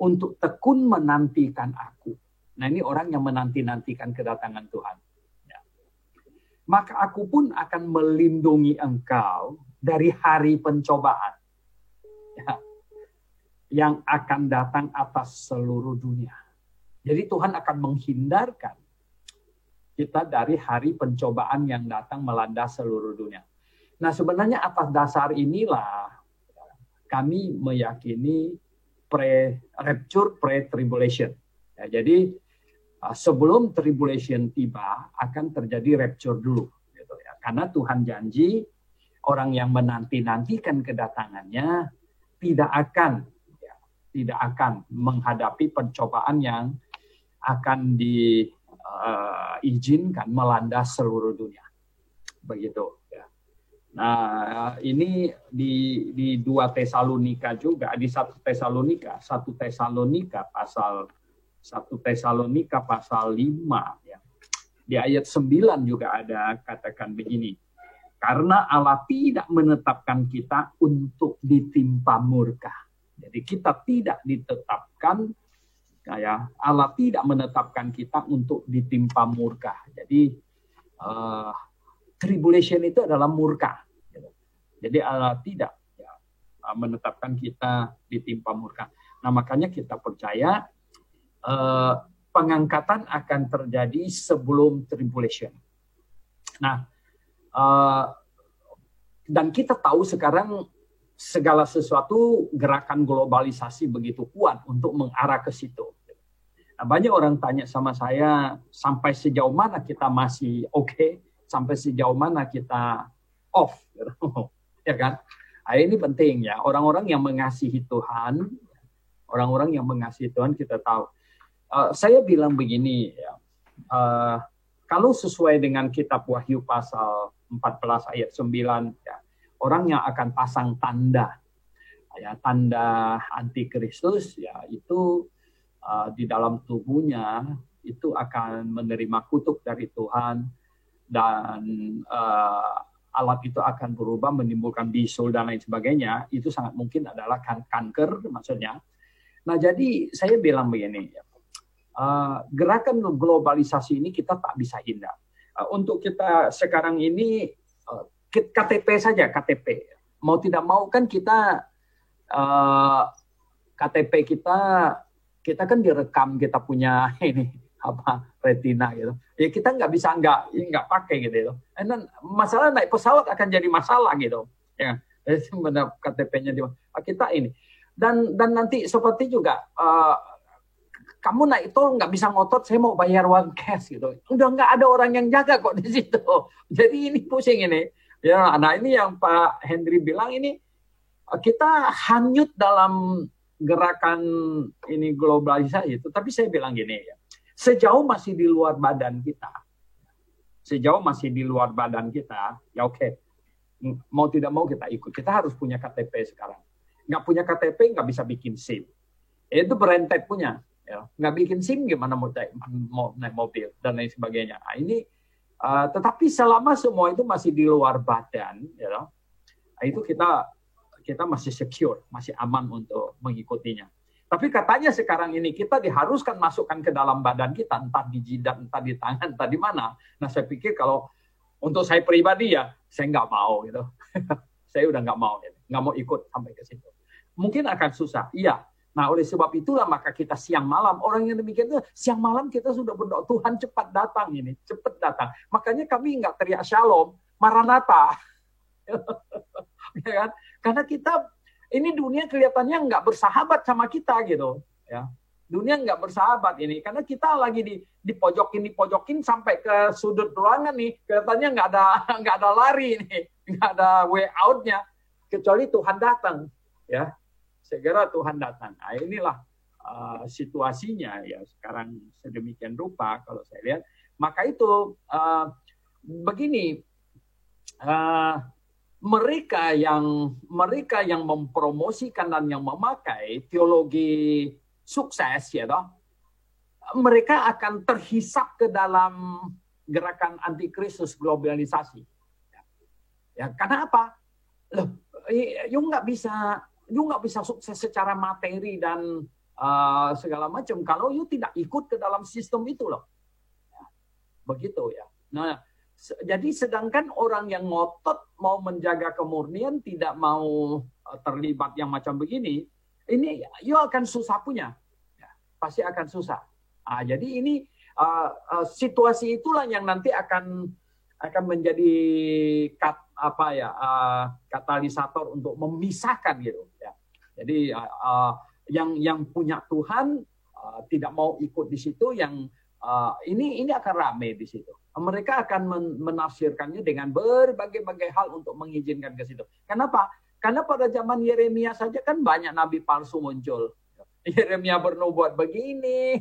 A: untuk tekun menantikan Aku. Nah, ini orang yang menanti-nantikan kedatangan Tuhan. Ya. Maka Aku pun akan melindungi engkau dari hari pencobaan. Ya. Yang akan datang atas seluruh dunia. Jadi Tuhan akan menghindarkan kita dari hari pencobaan yang datang melanda seluruh dunia. Nah, sebenarnya atas dasar inilah kami meyakini pre-rapture, pre-tribulation. Ya, jadi sebelum tribulation tiba akan terjadi rapture dulu. Gitu ya. Karena Tuhan janji orang yang menanti-nantikan kedatangannya tidak akan menghadapi pencobaan yang akan diizinkan melanda seluruh dunia. Begitu. Ya. Nah, ini di 2 Tesalonika juga, di 1 Tesalonika pasal 5, ya. Di ayat 9 juga ada katakan begini. Karena Allah tidak menetapkan kita untuk ditimpa murka. Jadi kita tidak ditetapkan, ya, Allah tidak menetapkan kita untuk ditimpa murka. Jadi tribulation itu adalah murka. Jadi Allah tidak, ya, menetapkan kita ditimpa murka. Nah, makanya kita percaya pengangkatan akan terjadi sebelum tribulation. Nah, dan kita tahu sekarang segala sesuatu gerakan globalisasi begitu kuat untuk mengarah ke situ. Nah, banyak orang tanya sama saya, sampai sejauh mana kita masih oke, sampai sejauh mana kita off. ya kan? Nah, ini penting ya, orang-orang yang mengasihi Tuhan, kita tahu. Saya bilang begini ya, kalau sesuai dengan kitab Wahyu pasal 14 ayat 9, ya, orang yang akan pasang tanda, ya, tanda antikristus, ya, itu di dalam tubuhnya itu akan menerima kutuk dari Tuhan, dan alat itu akan berubah menimbulkan bisul dan lain sebagainya. Itu sangat mungkin adalah kanker maksudnya. Nah, jadi saya bilang begini, gerakan globalisasi ini kita tak bisa hindar. Untuk kita sekarang ini KTP saja, KTP. Mau tidak mau kan kita KTP kita kan direkam, kita punya ini retina gitu. Ya kita nggak bisa nggak pakai gitu. Dan masalah naik pesawat akan jadi masalah gitu. Ya, benar KTP-nya kita ini. Dan nanti seperti juga kamu naik tol nggak bisa ngotot, saya mau bayar uang cash gitu. Udah nggak ada orang yang jaga kok di situ. Jadi ini pusing ini. Ya, nah ini yang Pak Henry bilang ini, kita hanyut dalam gerakan ini globalisasi itu. Tapi saya bilang gini ya, sejauh masih di luar badan kita, ya oke. Mau tidak mau kita ikut. Kita harus punya KTP sekarang. Nggak punya KTP nggak bisa bikin SIM. Itu berentet punya. Ya. Nggak bikin SIM gimana mau naik mobil dan lain sebagainya. Nah, ini tetapi selama semua itu masih di luar badan, ya, itu kita masih secure, masih aman untuk mengikutinya. Tapi katanya sekarang ini kita diharuskan masukkan ke dalam badan kita, entah di jidat, entah di tangan, entah di mana. Nah, saya pikir kalau untuk saya pribadi ya, saya nggak mau gitu. Saya udah nggak mau ikut sampai ke situ. Mungkin akan susah, iya. Nah, oleh sebab itulah maka kita siang malam, orang yang demikian itu siang malam kita sudah berdoa, Tuhan cepat datang ini, cepat datang. Makanya kami nggak teriak Shalom, Maranatha. Ya kan? Karena kita ini dunia kelihatannya nggak bersahabat sama kita gitu, ya. Dunia nggak bersahabat ini karena kita lagi dipojokin sampai ke sudut ruangan nih, kelihatannya nggak ada lari nih, nggak ada way out-nya kecuali Tuhan datang, ya. Segera Tuhan datang. Nah, inilah situasinya ya sekarang sedemikian rupa kalau saya lihat. Maka itu begini. Mereka yang mempromosikan dan yang memakai teologi sukses, ya toh, mereka akan terhisap ke dalam gerakan antikristus globalisasi. Ya, karena apa? Loh, you nggak bisa sukses secara materi dan segala macam kalau you tidak ikut ke dalam sistem itu loh. Ya, begitu ya. Nah, jadi sedangkan orang yang ngotot mau menjaga kemurnian, tidak mau terlibat yang macam begini, ini you akan susah punya, ya, pasti akan susah. Jadi ini situasi itulah yang nanti akan menjadi katalisator untuk memisahkan gitu. Ya. Jadi yang punya Tuhan tidak mau ikut di situ, yang ini akan ramai di situ. Mereka akan menafsirkannya dengan berbagai hal untuk mengizinkan ke situ. Kenapa? Karena pada zaman Yeremia saja kan banyak nabi palsu muncul. Yeremia bernubuat begini,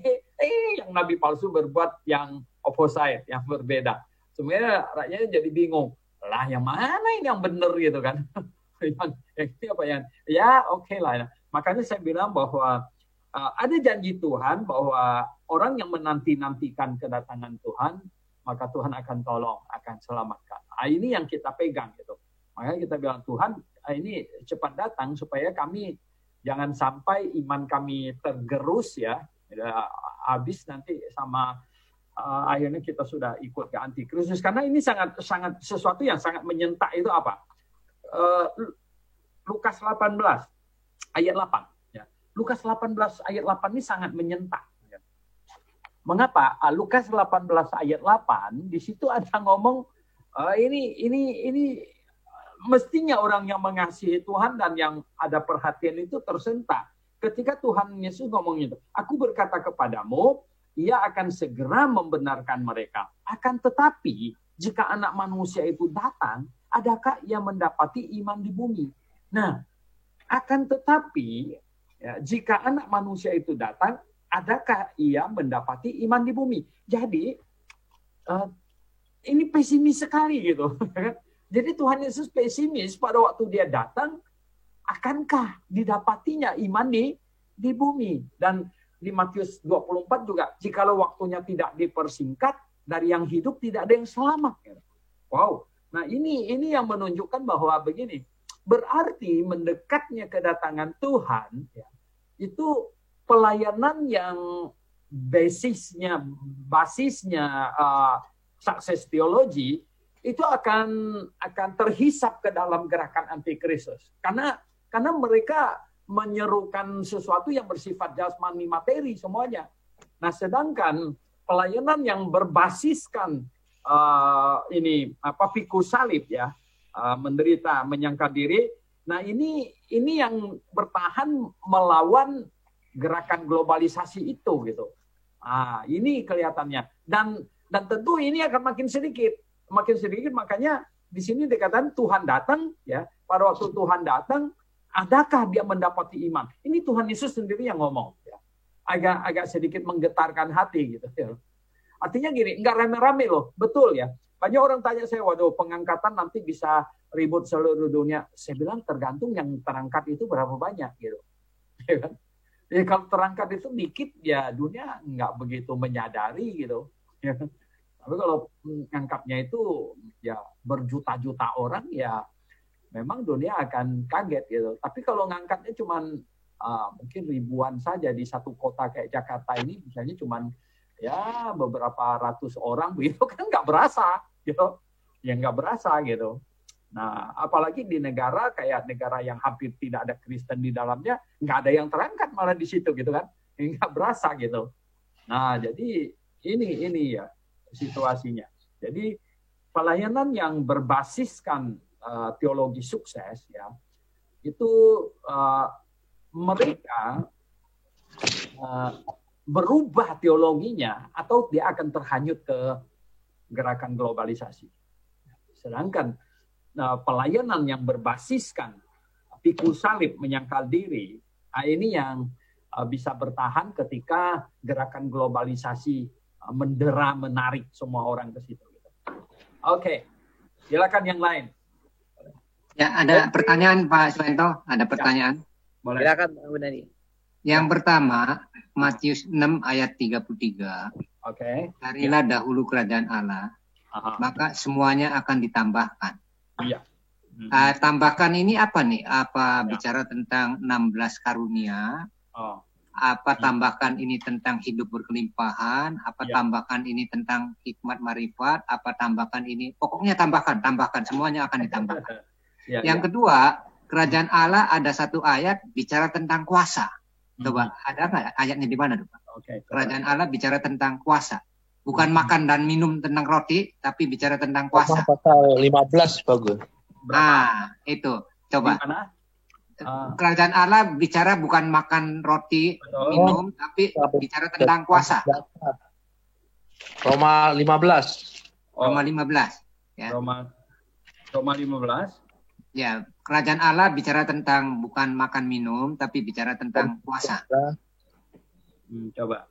A: yang nabi palsu berbuat yang opposite, yang berbeda. Sebenarnya rakyatnya jadi bingung. Lah yang mana ini yang benar gitu kan? yang ini apa yang? Ya oke lah. Makanya saya bilang bahwa ada janji Tuhan bahwa orang yang menanti-nantikan kedatangan Tuhan, maka Tuhan akan tolong, akan selamatkan. Ini yang kita pegang gitu. Makanya kita bilang Tuhan ini cepat datang supaya kami jangan sampai iman kami tergerus ya. Habis nanti sama akhirnya kita sudah ikut ke antikristus. Karena ini sangat sesuatu yang sangat menyentak itu apa? Lukas 18 ayat 8. Lukas 18 ayat 8 ini sangat menyentak. Mengapa? Lukas 18 ayat 8 di situ ada ngomong ini mestinya orang yang mengasihi Tuhan dan yang ada perhatian itu tersentak. Ketika Tuhan Yesus ngomong itu, aku berkata kepadamu, ia akan segera membenarkan mereka. Akan tetapi jika anak manusia itu datang, adakah ia mendapati iman di bumi? Nah, akan tetapi ya, jika anak manusia itu datang, adakah ia mendapati iman di bumi? Jadi ini pesimis sekali gitu. Jadi Tuhan Yesus pesimis pada waktu dia datang, akankah didapatinya iman di bumi? Dan di Matius 24 juga, jikalau waktunya tidak dipersingkat, dari yang hidup tidak ada yang selamat. Wow. Nah ini yang menunjukkan bahwa begini, berarti mendekatnya kedatangan Tuhan ya, itu pelayanan yang basisnya sukses teologi itu akan terhisap ke dalam gerakan antikristus karena mereka menyerukan sesuatu yang bersifat jasmani materi semuanya. Nah, sedangkan pelayanan yang berbasiskan pikul salib ya, menderita, menyangkal diri. Nah, ini yang bertahan melawan gerakan globalisasi itu gitu. Ini kelihatannya dan tentu ini akan makin sedikit, makanya di sini dikatakan Tuhan datang ya. Pada waktu Tuhan datang, adakah dia mendapati iman? Ini Tuhan Yesus sendiri yang ngomong ya. Agak sedikit menggetarkan hati gitu ya. Artinya gini, enggak rame-rame loh, betul ya. Banyak orang tanya saya, waduh pengangkatan nanti bisa ribut seluruh dunia. Saya bilang tergantung yang terangkat itu berapa banyak gitu. Ya kan? Jadi kalau terangkat itu dikit ya dunia nggak begitu menyadari gitu. Ya. Tapi kalau ngangkatnya itu ya berjuta-juta orang ya memang dunia akan kaget gitu. Tapi kalau ngangkatnya cuman mungkin ribuan saja di satu kota kayak Jakarta ini, misalnya cuman ya beberapa ratus orang begitu kan nggak berasa gitu. Ya nggak berasa gitu. Nah, apalagi di negara kayak negara yang hampir tidak ada Kristen di dalamnya, nggak ada yang terangkat malah di situ gitu kan, nggak berasa gitu. Nah, jadi ini ya situasinya. Jadi pelayanan yang berbasiskan teologi sukses ya, itu mereka berubah teologinya atau dia akan terhanyut ke gerakan globalisasi. Sedangkan pelayanan yang berbasiskan pikul salib, menyangkal diri, ini yang bisa bertahan ketika gerakan globalisasi mendera, menarik semua orang ke situ. Oke, silakan yang lain.
G: Ya, ada pertanyaan Pak Suwento, ada pertanyaan.
B: Boleh. Silakan Bu Dani.
G: Yang pertama, Matius 6 ayat 33.
A: Oke.
G: Carilah dahulu kerajaan Allah, maka semuanya akan ditambahkan.
A: Iya.
G: Tambahkan ini apa nih? Apa bicara tentang 16 karunia? Apa tambahkan ini tentang hidup berkelimpahan? Apa tambahkan ini tentang hikmat marifat? Apa tambahkan ini? Pokoknya tambahkan, semuanya akan ditambahkan. Yang kedua, kerajaan Allah ada satu ayat bicara tentang kuasa. Coba, ada nggak ayatnya di mana, Pak? Kerajaan Allah bicara tentang kuasa. Bukan makan dan minum tentang roti, tapi bicara tentang kuasa.
H: Pasal 15 bagus.
G: Itu. Coba. Kerajaan Allah bicara bukan makan roti, minum, tapi bicara tentang kuasa.
H: Roma 15.
G: Roma 15. Ya.
A: Roma 15.
G: Ya, kerajaan Allah bicara tentang bukan makan minum, tapi bicara tentang kuasa.
A: Coba.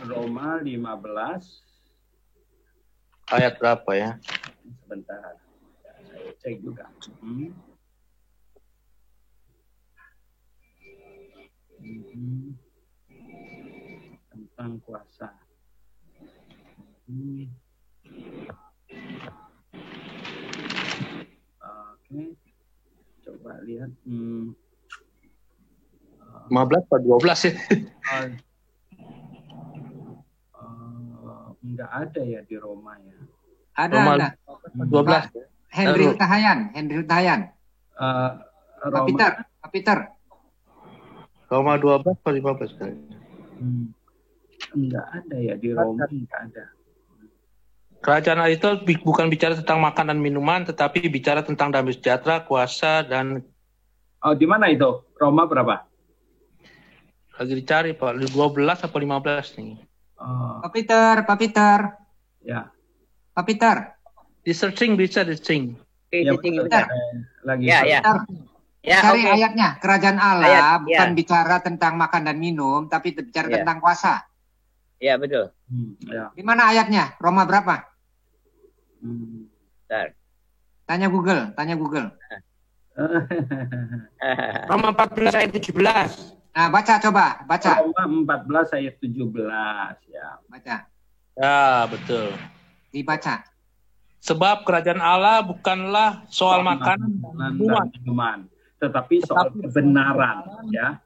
A: Roma 15
H: ayat berapa ya?
A: Sebentar, saya cek juga. Tentang kuasa. Oke, coba lihat.
H: 15 atau 12 ya?
A: Enggak ada ya di Roma ya.
G: Ada.
H: 12.
G: Henry Tahayan. Pak Peter.
H: Roma 12 atau 15 kali?
A: Enggak ada ya di Roma, enggak ada.
H: Kerajaan Allah itu bukan bicara tentang makan dan minuman, tetapi bicara tentang damai sejahtera, kuasa, dan...
A: di mana itu? Roma berapa?
H: Lagi dicari, Pak. 12 atau 15 nih.
G: Pak Peter.
A: Ya.
G: Pak Peter.
H: Di searching bisa di searching.
B: Ya,
G: bentar.
A: Lagi.
B: Ya. Ya,
G: cari
B: oke.
G: ayatnya. Kerajaan Allah
B: Ayat,
G: bukan
B: ya.
G: bicara tentang makan dan minum, tapi bicara
B: Ya.
G: tentang kuasa.
B: Ya, betul.
A: Ya.
G: Di mana ayatnya? Roma berapa?
B: Bentar.
G: Tanya Google.
E: Roma 14 ayat 17.
G: Nah, baca.
A: Roma 14 ayat 17 ya.
G: Baca.
H: Ya, betul.
G: Dibaca.
H: Sebab kerajaan Allah bukanlah soal makanan dan
A: minuman, tetapi soal kebenaran, ya.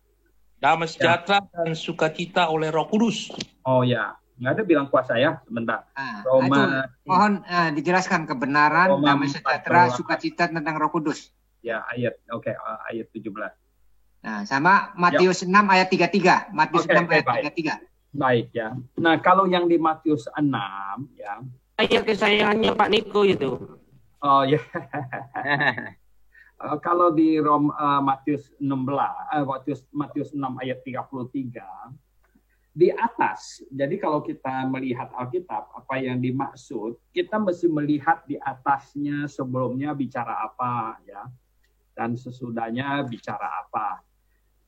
H: Damai sejahtera dan sukacita oleh Roh Kudus.
A: Oh ya, nggak ada bilang kuasa ya, sebentar.
G: Itu, mohon dijelaskan kebenaran,
A: Roma
G: damai sejahtera,
A: 14.
G: sukacita tentang Roh Kudus.
A: Ya, ayat ayat 17.
G: Nah, sama Matius 6 ayat 33. Matius 6 ayat
A: baik.
G: 33.
A: Baik ya. Nah, kalau yang di Matius 6 ya.
E: Ayat kesayangannya Pak Niko itu.
A: Oh ya. Kalau di Matius 16, Matius 6 ayat 33 di atas. Jadi kalau kita melihat Alkitab apa yang dimaksud, kita mesti melihat di atasnya sebelumnya bicara apa ya. Dan sesudahnya bicara apa.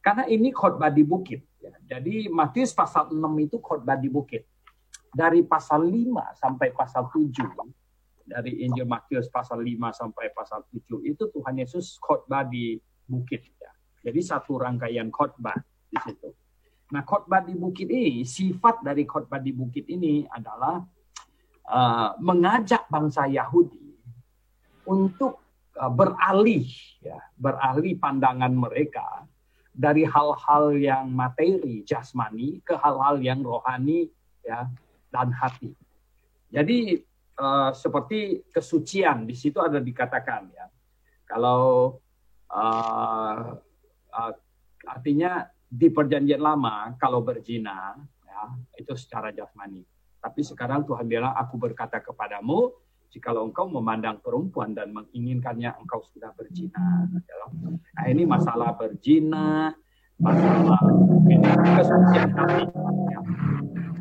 A: Karena ini khotbah di bukit. Ya. Jadi Matius pasal 6 itu khotbah di bukit. Dari pasal 5 sampai pasal 7. Dari Injil Matius pasal 5 sampai pasal 7. Itu Tuhan Yesus khotbah di bukit. Ya. Jadi satu rangkaian khotbah di situ. Nah khotbah di bukit ini, sifat dari khotbah di bukit ini adalah mengajak bangsa Yahudi untuk beralih pandangan mereka dari hal-hal yang materi, jasmani, ke hal-hal yang rohani ya dan hati. Jadi seperti kesucian di situ ada dikatakan ya. Kalau artinya di perjanjian lama kalau berzina ya itu secara jasmani. Tapi sekarang Tuhan bilang aku berkata kepadamu jikalau engkau memandang perempuan dan menginginkannya, engkau sudah berzina. Nah, ini masalah berzina, masalah kesucian hati. Ya.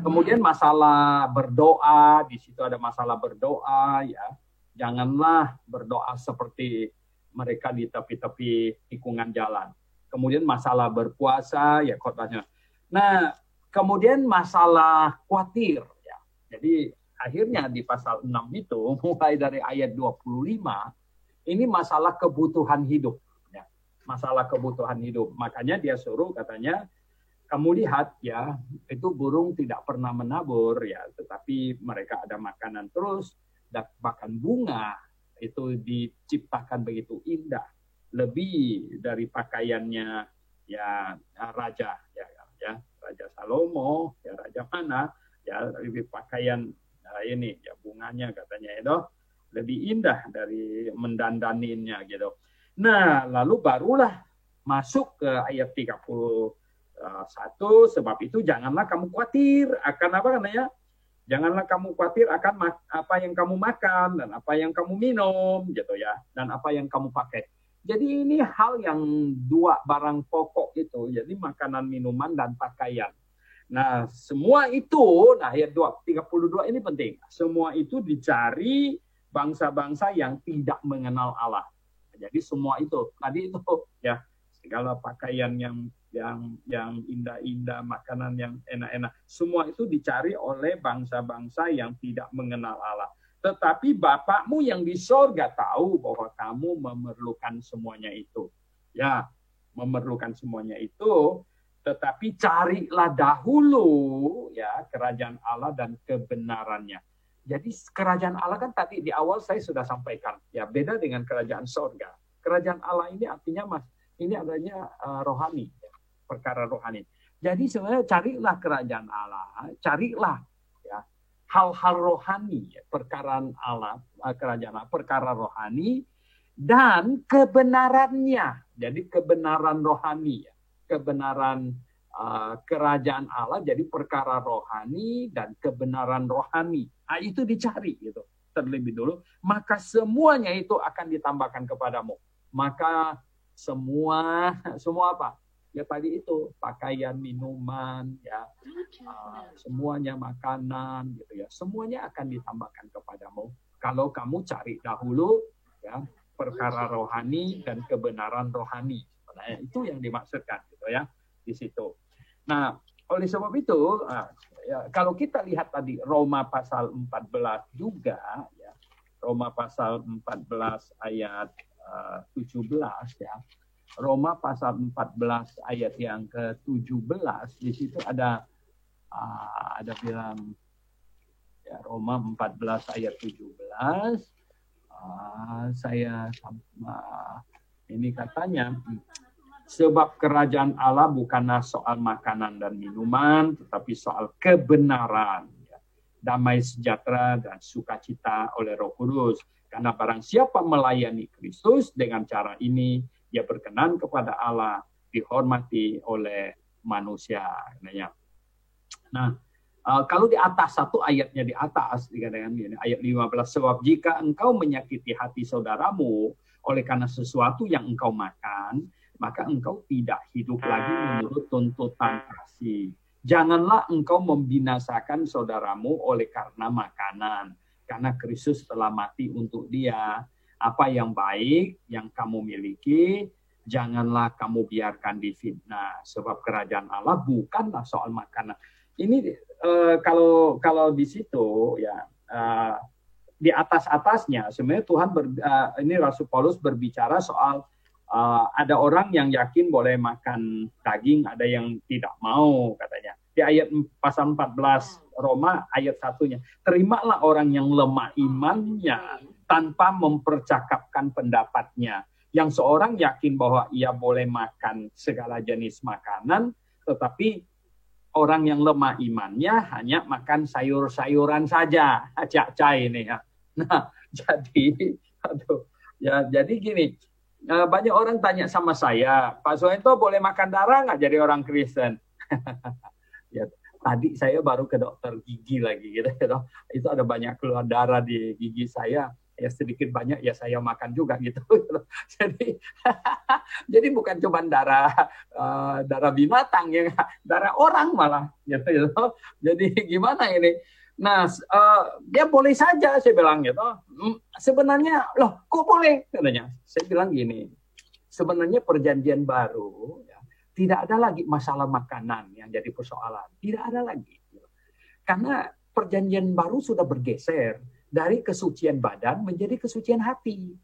A: Kemudian masalah berdoa, di situ ada masalah berdoa. Ya, janganlah berdoa seperti mereka di tepi-tepi tikungan jalan. Kemudian masalah berpuasa, ya khotbahnya. Nah, kemudian masalah khawatir. Ya. Jadi akhirnya di pasal 6 itu, mulai dari ayat 25, ini masalah kebutuhan hidup. Ya. Masalah kebutuhan hidup. Makanya dia suruh katanya, kamu lihat ya, itu burung tidak pernah menabur, ya, tetapi mereka ada makanan terus, dan bahkan bunga itu diciptakan begitu indah. Lebih dari pakaiannya ya raja, ya Raja Salomo, ya Raja mana, ya lebih pakaian ini ya bunganya katanya itu lebih indah dari mendandaninnya gitu. Nah, lalu barulah masuk ke ayat 31, sebab itu janganlah kamu khawatir akan apa katanya? Janganlah kamu khawatir akan apa yang kamu makan dan apa yang kamu minum gitu ya, dan apa yang kamu pakai. Jadi ini hal yang dua barang pokok itu, jadi makanan, minuman dan pakaian. Nah, semua itu, ayat 32 ini penting. Semua itu dicari bangsa-bangsa yang tidak mengenal Allah. Jadi semua itu, tadi itu ya segala pakaian yang indah-indah, makanan yang enak-enak, semua itu dicari oleh bangsa-bangsa yang tidak mengenal Allah. Tetapi Bapakmu yang di sorga tahu bahwa kamu memerlukan semuanya itu. Ya, memerlukan semuanya itu. Tetapi carilah dahulu ya kerajaan Allah dan kebenarannya. Jadi kerajaan Allah kan tadi di awal saya sudah sampaikan ya, beda dengan kerajaan surga. Kerajaan Allah ini artinya ini adanya rohani, ya, perkara rohani. Jadi sebenarnya carilah kerajaan Allah, carilah ya hal-hal rohani, ya, perkara Allah, kerajaan Allah, perkara rohani dan kebenarannya. Jadi kebenaran rohani ya. Kebenaran kerajaan Allah jadi perkara rohani dan kebenaran rohani. Nah, itu dicari gitu terlebih dulu. Maka semuanya itu akan ditambahkan kepadamu. Maka semua apa? Ya tadi itu pakaian, minuman, ya semuanya makanan gitu ya. Semuanya akan ditambahkan kepadamu. kalau kamu cari dahulu ya perkara rohani dan kebenaran rohani. Sebenarnya itu yang dimaksudkan gitu ya di situ. Nah, oleh sebab itu ya, kalau kita lihat tadi Roma pasal 14 juga ya. Roma pasal 14 ayat 17 ya. Roma pasal 14 ayat yang ke-17 di situ ada bilang ya, Roma 14 ayat 17 ini katanya, sebab kerajaan Allah bukanlah soal makanan dan minuman, tetapi soal kebenaran, ya, damai sejahtera dan sukacita oleh Roh Kudus. Karena barang siapa melayani Kristus dengan cara ini, dia berkenan kepada Allah, dihormati oleh manusia. Nah, kalau di atas satu ayatnya di atas dikatakan gini, ayat 15, sebab jika engkau menyakiti hati saudaramu oleh karena sesuatu yang engkau makan, maka engkau tidak hidup lagi menurut tuntutan kasih. Janganlah engkau membinasakan saudaramu oleh karena makanan, karena Kristus telah mati untuk dia. Apa yang baik yang kamu miliki, janganlah kamu biarkan difitnah, sebab kerajaan Allah bukanlah soal makanan. Ini kalau di situ ya di atasnya sebenarnya Tuhan ini Rasul Paulus berbicara soal ada orang yang yakin boleh makan daging, ada yang tidak mau katanya. Di ayat pasal 14 Roma ayat 1-nya, terimalah orang yang lemah imannya tanpa mempercakapkan pendapatnya. Yang seorang yakin bahwa ia boleh makan segala jenis makanan, tetapi orang yang lemah imannya hanya makan sayur-sayuran saja, acak-acak ini ya. Nah, jadi gini, banyak orang tanya sama saya, Pak Suwento boleh makan darah nggak jadi orang Kristen? Ya, tadi saya baru ke dokter gigi lagi gitu. Itu ada banyak keluar darah di gigi saya. Ya sedikit banyak ya saya makan juga gitu. Jadi bukan cuma darah binatang ya, darah orang malah gitu. Jadi gimana ini? Nah, dia boleh saja saya bilang gitu. Sebenarnya loh kok boleh katanya. Saya bilang gini. Sebenarnya perjanjian baru ya, tidak ada lagi masalah makanan yang jadi persoalan. Tidak ada lagi. Karena perjanjian baru sudah bergeser dari kesucian badan menjadi kesucian hati.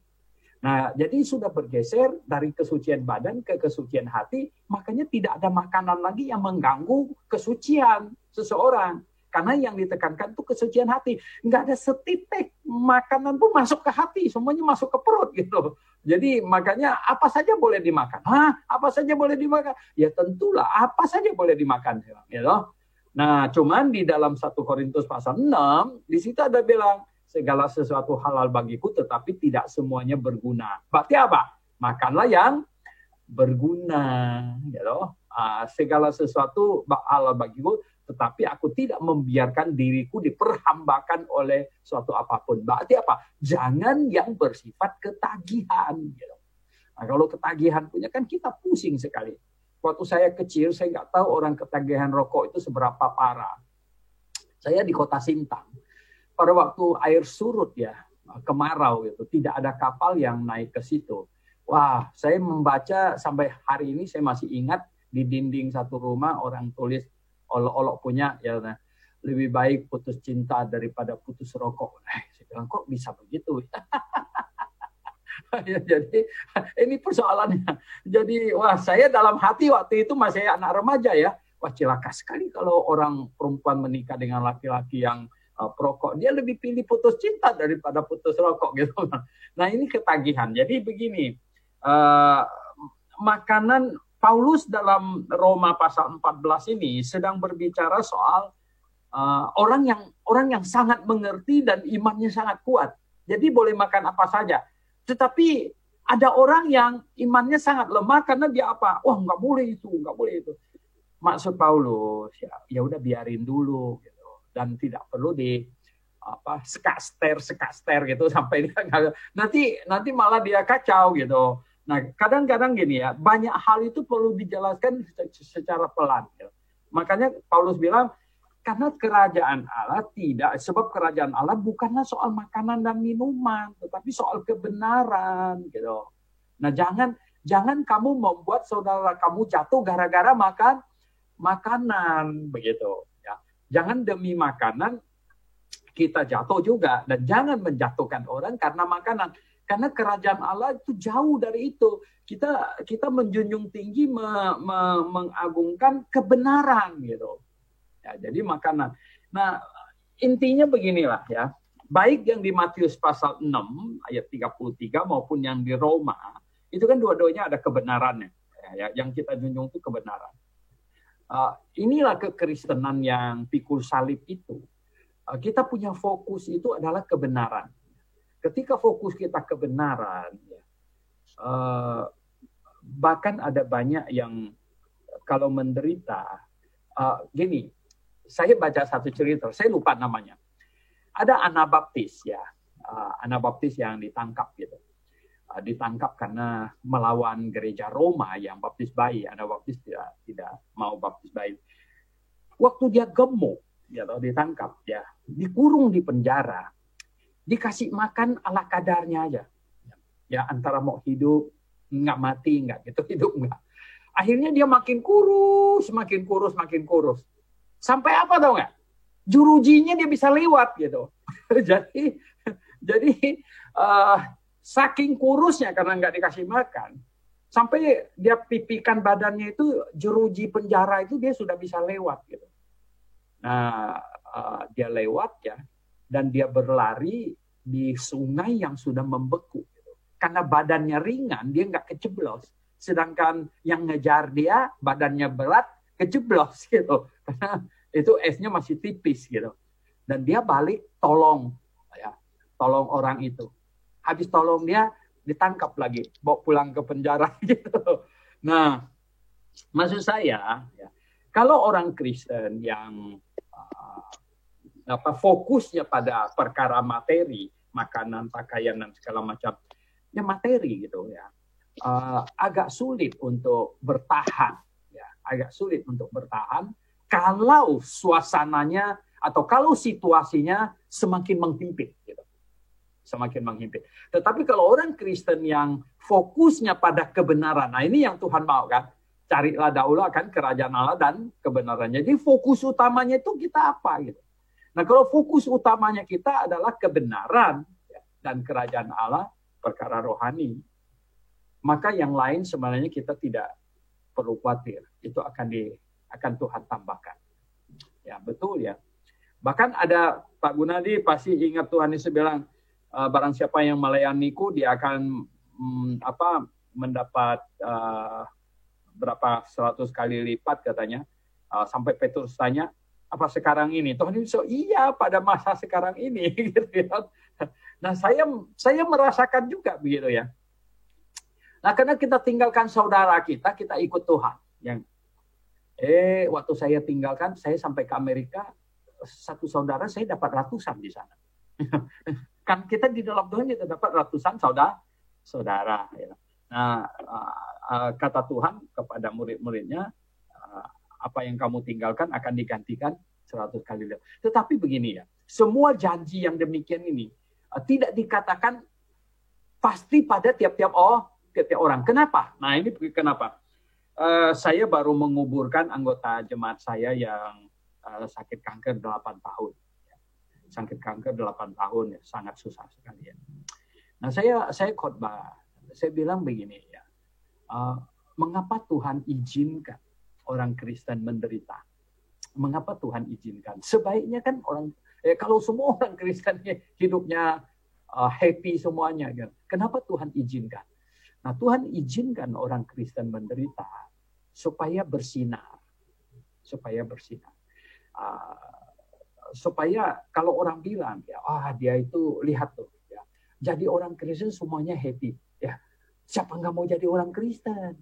A: Nah, jadi sudah bergeser dari kesucian badan ke kesucian hati, makanya tidak ada makanan lagi yang mengganggu kesucian seseorang. Karena yang ditekankan itu kesucian hati. Nggak ada setitik makanan pun masuk ke hati, semuanya masuk ke perut gitu. Jadi makanya apa saja boleh dimakan. Apa saja boleh dimakan? Ya tentulah apa saja boleh dimakan. Gitu. Nah, cuman di dalam 1 Korintus pasal 6, di situ ada bilang, segala sesuatu halal bagiku, tetapi tidak semuanya berguna. Berarti apa? Makanlah yang berguna. Gitu. Segala sesuatu halal bagiku, tetapi aku tidak membiarkan diriku diperhambakan oleh suatu apapun. Berarti apa? Jangan yang bersifat ketagihan. Gitu. Nah, kalau ketagihan punya kan kita pusing sekali. Waktu saya kecil, saya nggak tahu orang ketagihan rokok itu seberapa parah. Saya di kota Sintang. Pada waktu air surut ya, kemarau gitu, tidak ada kapal yang naik ke situ. Wah, saya membaca sampai hari ini saya masih ingat di dinding satu rumah orang tulis olok-olok punya ya, lebih baik putus cinta daripada putus rokok. Saya bilang kok bisa begitu? Ya, jadi ini persoalannya. Jadi wah saya dalam hati waktu itu masih anak remaja ya, wah celaka sekali kalau orang perempuan menikah dengan laki-laki yang perokok, dia lebih pilih putus cinta daripada putus rokok gitu. Nah ini ketagihan. Jadi begini, makanan Paulus dalam Roma pasal 14 ini sedang berbicara soal orang yang sangat mengerti dan imannya sangat kuat. Jadi boleh makan apa saja. Tetapi ada orang yang imannya sangat lemah karena dia apa? Wah nggak boleh itu, nggak boleh itu. Maksud Paulus ya udah biarin dulu. Gitu. Dan tidak perlu di sekaster gitu sampai dia nanti malah dia kacau gitu. Nah kadang-kadang gini ya, banyak hal itu perlu dijelaskan secara pelan. Gitu. Makanya Paulus bilang Karena kerajaan Allah tidak, sebab kerajaan Allah bukanlah soal makanan dan minuman, tetapi soal kebenaran gitu. Nah, jangan kamu membuat saudara kamu jatuh gara-gara makan makanan begitu ya. Jangan demi makanan kita jatuh juga, dan jangan menjatuhkan orang karena makanan. Karena kerajaan Allah itu jauh dari itu. Kita menjunjung tinggi mengagungkan kebenaran gitu. Ya, jadi makanan. Nah, intinya beginilah ya. Baik yang di Matius pasal 6 ayat 33 maupun yang di Roma, itu kan dua-duanya ada kebenarannya. Ya, yang kita junjung itu kebenaran. Inilah kekristenan yang pikul salib itu. Kita punya fokus itu adalah kebenaran. Ketika fokus kita kebenaran, ya, bahkan ada banyak yang kalau menderita, gini, saya baca satu cerita, saya lupa namanya. Ada Anabaptis ya, Anabaptis yang ditangkap gitu. Ditangkap karena melawan gereja Roma yang baptis bayi. Anabaptis tidak mau baptis bayi. Waktu dia gemuk, ya, ditangkap, ya, dikurung di penjara, dikasih makan ala kadarnya aja. Ya, antara mau hidup, nggak mati, nggak gitu, hidup nggak. Akhirnya dia makin kurus, makin kurus, makin kurus. Sampai apa tau nggak? Jurujinya dia bisa lewat gitu. jadi saking kurusnya karena nggak dikasih makan, sampai dia pipikan badannya itu jeruji penjara itu dia sudah bisa lewat gitu. Nah, dia lewat ya, dan dia berlari di sungai yang sudah membeku. Gitu. Karena badannya ringan, dia nggak keceblos. Sedangkan yang ngejar dia badannya berat, keceblos gitu. Karena itu esnya masih tipis gitu. Dan dia balik tolong orang itu. Habis tolong dia ditangkap lagi, bawa pulang ke penjara gitu. Nah, maksud saya ya, kalau orang Kristen yang fokusnya pada perkara materi, makanan, pakaian dan segala macam, ya materi gitu ya, agak sulit untuk bertahan, ya, agak sulit untuk bertahan kalau suasananya atau kalau situasinya semakin menghimpit, gitu. Semakin menghimpit. Tetapi kalau orang Kristen yang fokusnya pada kebenaran, nah ini yang Tuhan mau kan, carilah dahulu akan kerajaan Allah dan kebenarannya. Jadi fokus utamanya itu kita apa gitu. Nah kalau fokus utamanya kita adalah kebenaran ya, dan kerajaan Allah, perkara rohani, maka yang lain sebenarnya kita tidak perlu khawatir. Itu akan Tuhan tambahkan. Ya betul ya. Bahkan ada Pak Gunadi pasti ingat Tuhan Yesus bilang, barang siapa yang melayaniku dia akan mendapat berapa 100 kali lipat katanya. Sampai Petrus tanya, apa sekarang ini? Tuhan Yesus, iya pada masa sekarang ini. Nah saya merasakan juga begitu ya. Nah karena kita tinggalkan saudara kita ikut Tuhan. Yang waktu saya tinggalkan, saya sampai ke Amerika, satu saudara saya dapat ratusan di sana. Kan kita di dalam Tuhan kita dapat ratusan saudara. Ya. Nah kata Tuhan kepada murid-muridnya, apa yang kamu tinggalkan akan digantikan 100 kali lipat. Tetapi begini ya, semua janji yang demikian ini tidak dikatakan pasti pada tiap-tiap orang. Kenapa? Nah ini kenapa? Saya baru menguburkan anggota jemaat saya yang sakit kanker 8 tahun. Sakit kanker 8 tahun ya, sangat susah sekali ya. Nah saya khotbah, saya bilang begini ya, mengapa Tuhan izinkan orang Kristen menderita? Mengapa Tuhan izinkan? Sebaiknya kan kalau semua orang Kristen hidupnya happy semuanya, kan? Kenapa Tuhan izinkan? Nah Tuhan izinkan orang Kristen menderita supaya bersinar, supaya kalau orang bilang ya, dia itu lihat tuh, ya, jadi orang Kristen semuanya happy, ya siapa nggak mau jadi orang Kristen?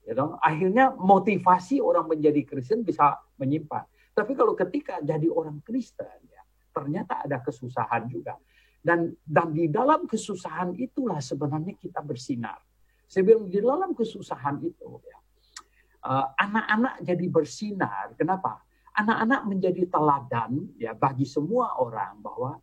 A: You know? Akhirnya motivasi orang menjadi Kristen bisa menyimpan. Tapi kalau ketika jadi orang Kristen, ya, ternyata ada kesusahan juga. Dan di dalam kesusahan itulah sebenarnya kita bersinar. Saya bilang di dalam kesusahan itu, ya, anak-anak jadi bersinar. Kenapa? anak-anak menjadi teladan ya bagi semua orang bahwa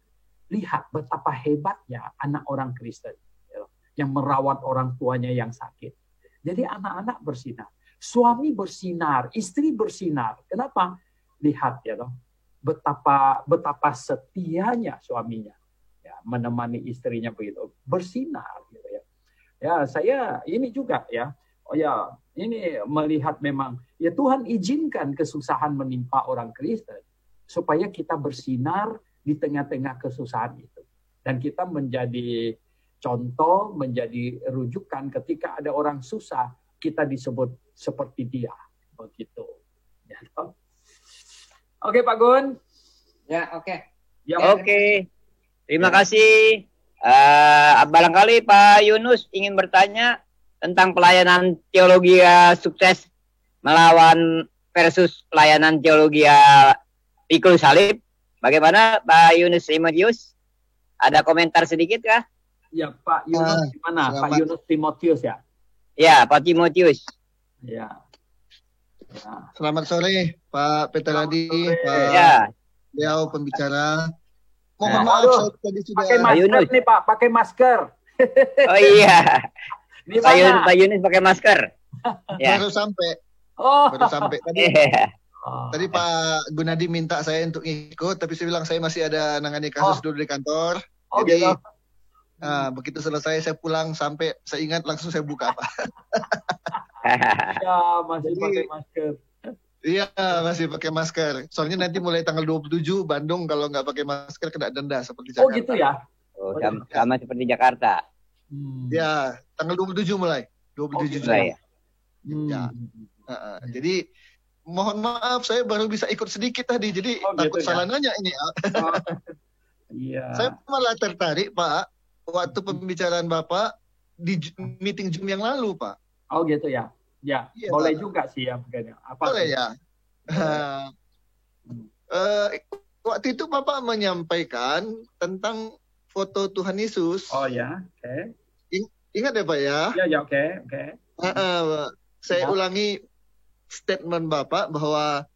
A: lihat betapa hebatnya anak orang Kristen ya, yang merawat orang tuanya yang sakit. Jadi anak-anak bersinar, suami bersinar, istri bersinar. Kenapa? Lihat ya loh, betapa setianya suaminya ya, menemani istrinya begitu bersinar gitu ya. Ya saya ini juga ya. Oh ya, ini melihat memang ya Tuhan izinkan kesusahan menimpa orang Kristen supaya kita bersinar di tengah-tengah kesusahan itu. Dan kita menjadi contoh, menjadi rujukan ketika ada orang susah, kita disebut seperti dia. Begitu. Ya, oke Pak Gun.
G: Ya, oke.
A: Ya,
B: Oke. Terima kasih. Barangkali Pak Yunus ingin bertanya tentang pelayanan teologi sukses melawan versus pelayanan teologi pikul salib. Bagaimana Pak Yunus Timotius? Ada komentar sedikit kah?
A: Ya Pak Yunus gimana? Pak Yunus Timotius ya?
B: Ya Pak Timotius.
A: Ya. Ya.
I: Selamat sore Pak Peter Adi, Pak beliau pembicara. Mohon maaf saya tadi sudah
A: pakai masker nih Pak, pakai masker.
B: Oh iya. Pak Yunus pakai masker.
I: Ya. Baru sampai. Baru sampai tadi. Tadi Pak Gunadi minta saya untuk ikut, tapi saya bilang saya masih ada nangani kasus dulu di kantor. Jadi gitu. Begitu selesai saya pulang sampai saya ingat langsung saya buka Pak.
A: Ya masih pakai masker.
I: Iya masih pakai masker. Soalnya nanti mulai tanggal 27 Bandung kalau nggak pakai masker kena denda seperti Jakarta.
A: Oh gitu ya?
B: Sama seperti Jakarta.
I: Ya tanggal 27 mulai. 27 Juli. Ya. Jadi mohon maaf saya baru bisa ikut sedikit tadi. Jadi takut salah nanya ini.
A: Iya.
I: Saya malah tertarik Pak waktu pembicaraan Bapak di meeting Zoom yang lalu Pak.
A: Oh gitu ya. Ya, iya, boleh Pak. Juga sih ya begini.
I: Boleh ya. Waktu itu Bapak menyampaikan tentang foto Tuhan Yesus.
A: Oh ya, oke.
I: Ingat ya Pak ya?
A: Ya, oke.
I: Saya ulangi statement Bapak bahwa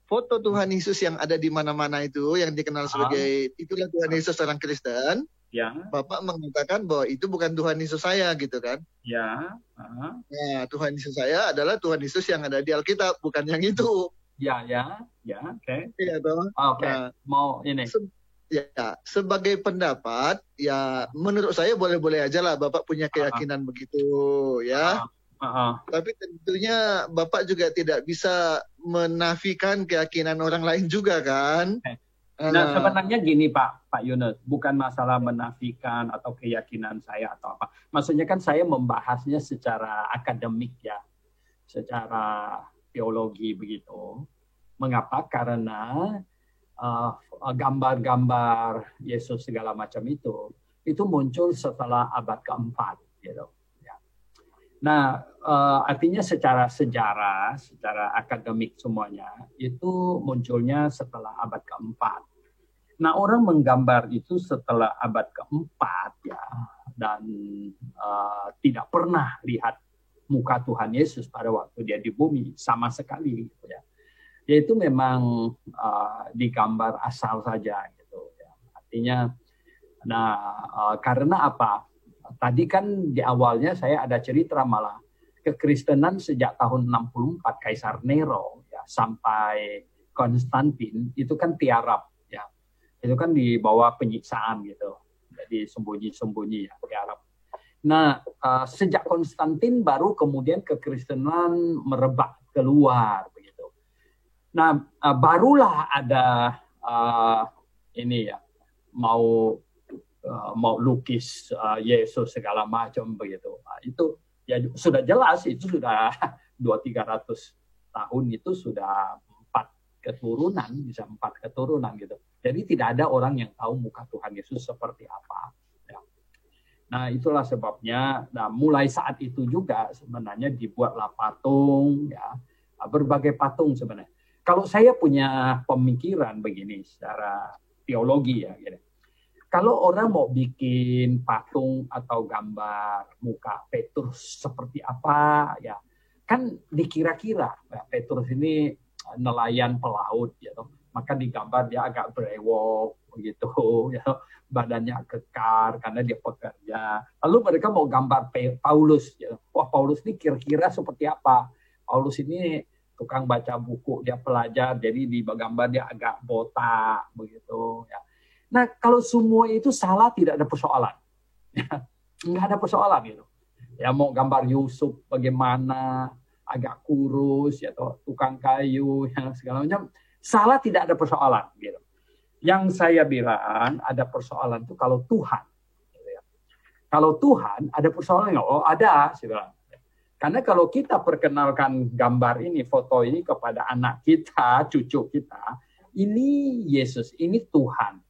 I: foto Tuhan Yesus yang ada di mana-mana itu yang dikenal sebagai itulah Tuhan Yesus orang Kristen. Ya. Bapak mengatakan bahwa itu bukan Tuhan Yesus saya gitu kan?
A: Ya.
I: Nah, Tuhan Yesus saya adalah Tuhan Yesus yang ada di Alkitab, bukan yang itu.
A: Ya, oke.
I: Iya toh.
A: Oke. Nah, mau ini.
I: Sebagai pendapat, ya menurut saya boleh-boleh aja lah Bapak punya keyakinan begitu, ya. Tapi tentunya Bapak juga tidak bisa menafikan keyakinan orang lain juga kan?
A: Nah sebenarnya gini Pak Yunus, bukan masalah menafikan atau keyakinan saya atau apa. Maksudnya kan saya membahasnya secara akademik ya, secara teologi begitu. Mengapa? Karena gambar-gambar Yesus segala macam itu muncul setelah abad keempat gitu. Nah, artinya secara sejarah, secara akademik semuanya, itu munculnya setelah abad keempat. Nah, orang menggambar itu setelah abad keempat, ya, dan tidak pernah lihat muka Tuhan Yesus pada waktu dia di bumi, sama sekali. Gitu, ya. Yaitu memang digambar asal saja. Gitu, ya. Artinya, karena apa? Tadi kan di awalnya saya ada cerita malah kekristenan sejak tahun 64 Kaisar Nero ya, sampai Konstantin itu kan tiarap ya. Itu kan di bawah penyiksaan gitu. Jadi sembunyi-sembunyi ya tiarap. Nah, sejak Konstantin baru kemudian kekristenan merebak keluar begitu. Nah, barulah ada ini ya mau lukis Yesus segala macam begitu. Nah, itu ya sudah jelas, itu sudah 200-300 tahun itu sudah 4 keturunan gitu. Jadi tidak ada orang yang tahu muka Tuhan Yesus seperti apa. Ya. Nah itulah sebabnya. Nah mulai saat itu juga sebenarnya dibuatlah patung, ya berbagai patung sebenarnya. Kalau saya punya pemikiran begini secara teologi ya, gitu. Kalau orang mau bikin patung atau gambar muka Petrus seperti apa, ya kan dikira-kira ya, Petrus ini nelayan pelaut, gitu. Maka digambar dia agak brewok, begitu, ya, badannya kekar karena dia pekerja. Lalu mereka mau gambar Paulus, ya. Wah, Paulus ini kira-kira seperti apa? Paulus ini tukang baca buku, dia pelajar, jadi di gambar dia agak botak, begitu. Ya. Nah, kalau semua itu salah, tidak ada persoalan. Nggak ada persoalan gitu. Ya mau gambar Yusuf bagaimana, agak kurus, ya toh, tukang kayu, yang segala macam, salah tidak ada persoalan gitu. Yang saya bilang ada persoalan itu kalau Tuhan. Gitu ya. Kalau Tuhan ada persoalan nggak? Oh ada, saya bilang. Karena kalau kita perkenalkan gambar ini, foto ini kepada anak kita, cucu kita, ini Yesus, ini Tuhan.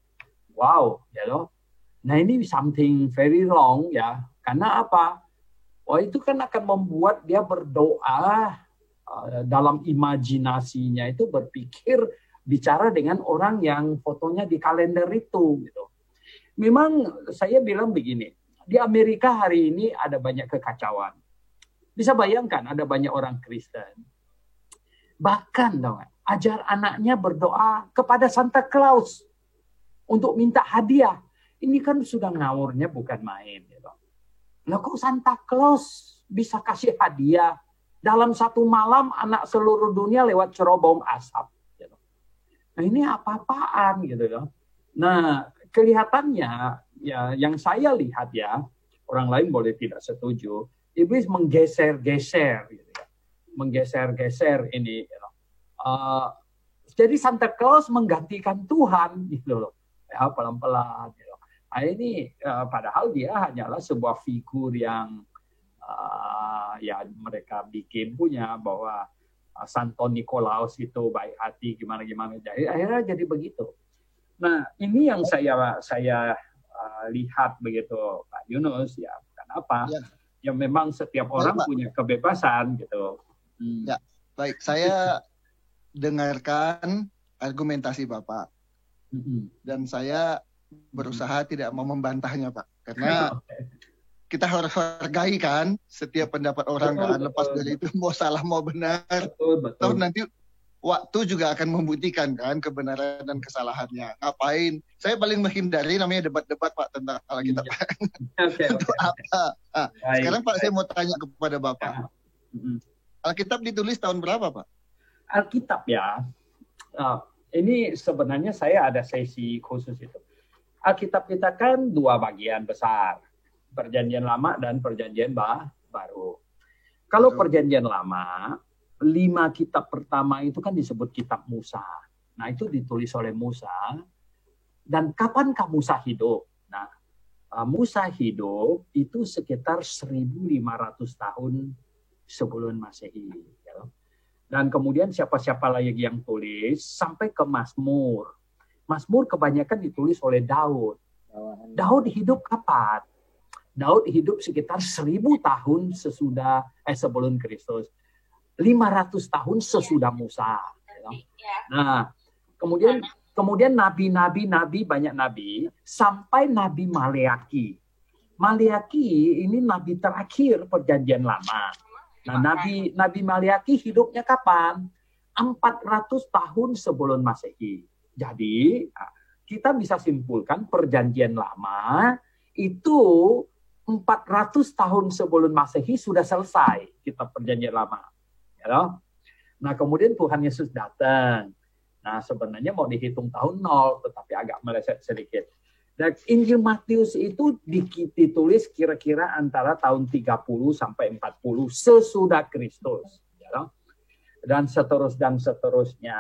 A: Wow, ya loh. Nah ini something very wrong ya. Karena apa? Oh itu kan akan membuat dia berdoa dalam imajinasinya itu berpikir bicara dengan orang yang fotonya di kalender itu. Gitu. Memang saya bilang begini, di Amerika hari ini ada banyak kekacauan. Bisa bayangkan ada banyak orang Kristen. Bahkan ajar anaknya berdoa kepada Santa Claus untuk minta hadiah. Ini kan sudah ngawurnya bukan main. Gitu. Nah kok Santa Claus bisa kasih hadiah? Dalam satu malam anak seluruh dunia lewat cerobong asap. Gitu. Nah ini apa-apaan gitu ya. Nah kelihatannya ya yang saya lihat ya, orang lain boleh tidak setuju, iblis menggeser-geser gitu ya. Menggeser-geser ini. Gitu. Jadi Santa Claus menggantikan Tuhan gitu loh. Ya pelan-pelan gitu. Nah, ini padahal dia hanyalah sebuah figur yang ya mereka bikin punya bahwa Santo Nikolaus itu baik hati gimana-gimana. Jadi akhirnya jadi begitu. Nah ini yang saya lihat begitu Pak Yunus ya. Kenapa? Ya memang setiap orang punya kebebasan gitu.
I: Ya baik, saya dengarkan argumentasi Bapak dan saya berusaha tidak mau membantahnya Pak, karena kita harus hargai kan setiap pendapat orang kan, lepas dari itu mau salah mau benar, betul. Nanti waktu juga akan membuktikan kan kebenaran dan kesalahannya. Ngapain? Saya paling menghindari namanya debat-debat Pak tentang Alkitab. Untuk apa? Sekarang Pak saya mau tanya kepada Bapak, Alkitab ditulis tahun berapa Pak?
A: Alkitab ya, ini sebenarnya saya ada sesi khusus itu. Alkitab kita kan dua bagian besar, Perjanjian Lama dan Perjanjian Baru. Kalau Perjanjian Lama, 5 kitab pertama itu kan disebut kitab Musa. Nah itu ditulis oleh Musa. Dan kapankah Musa hidup? Nah Musa hidup itu sekitar 1.500 tahun sebelum Masehi. Dan kemudian siapa-siapa lagi yang tulis sampai ke Mazmur. Mazmur kebanyakan ditulis oleh Daud. Daud hidup kapan? Daud hidup sekitar 1.000 tahun sebelum Kristus. 500 tahun sesudah Musa. Nah, kemudian nabi-nabi banyak nabi sampai Nabi Maleaki. Maleaki ini nabi terakhir Perjanjian Lama. Nah, Nabi Maleaki hidupnya kapan? 400 tahun sebelum Masehi. Jadi kita bisa simpulkan Perjanjian Lama itu 400 tahun sebelum Masehi sudah selesai kitab Perjanjian Lama. Ya, nah kemudian Tuhan Yesus datang. Nah sebenarnya mau dihitung tahun 0, tetapi agak meleset sedikit. Dan Injil Matius itu ditulis kira-kira antara tahun 30 sampai 40 sesudah Kristus. Ya, dan seterusnya.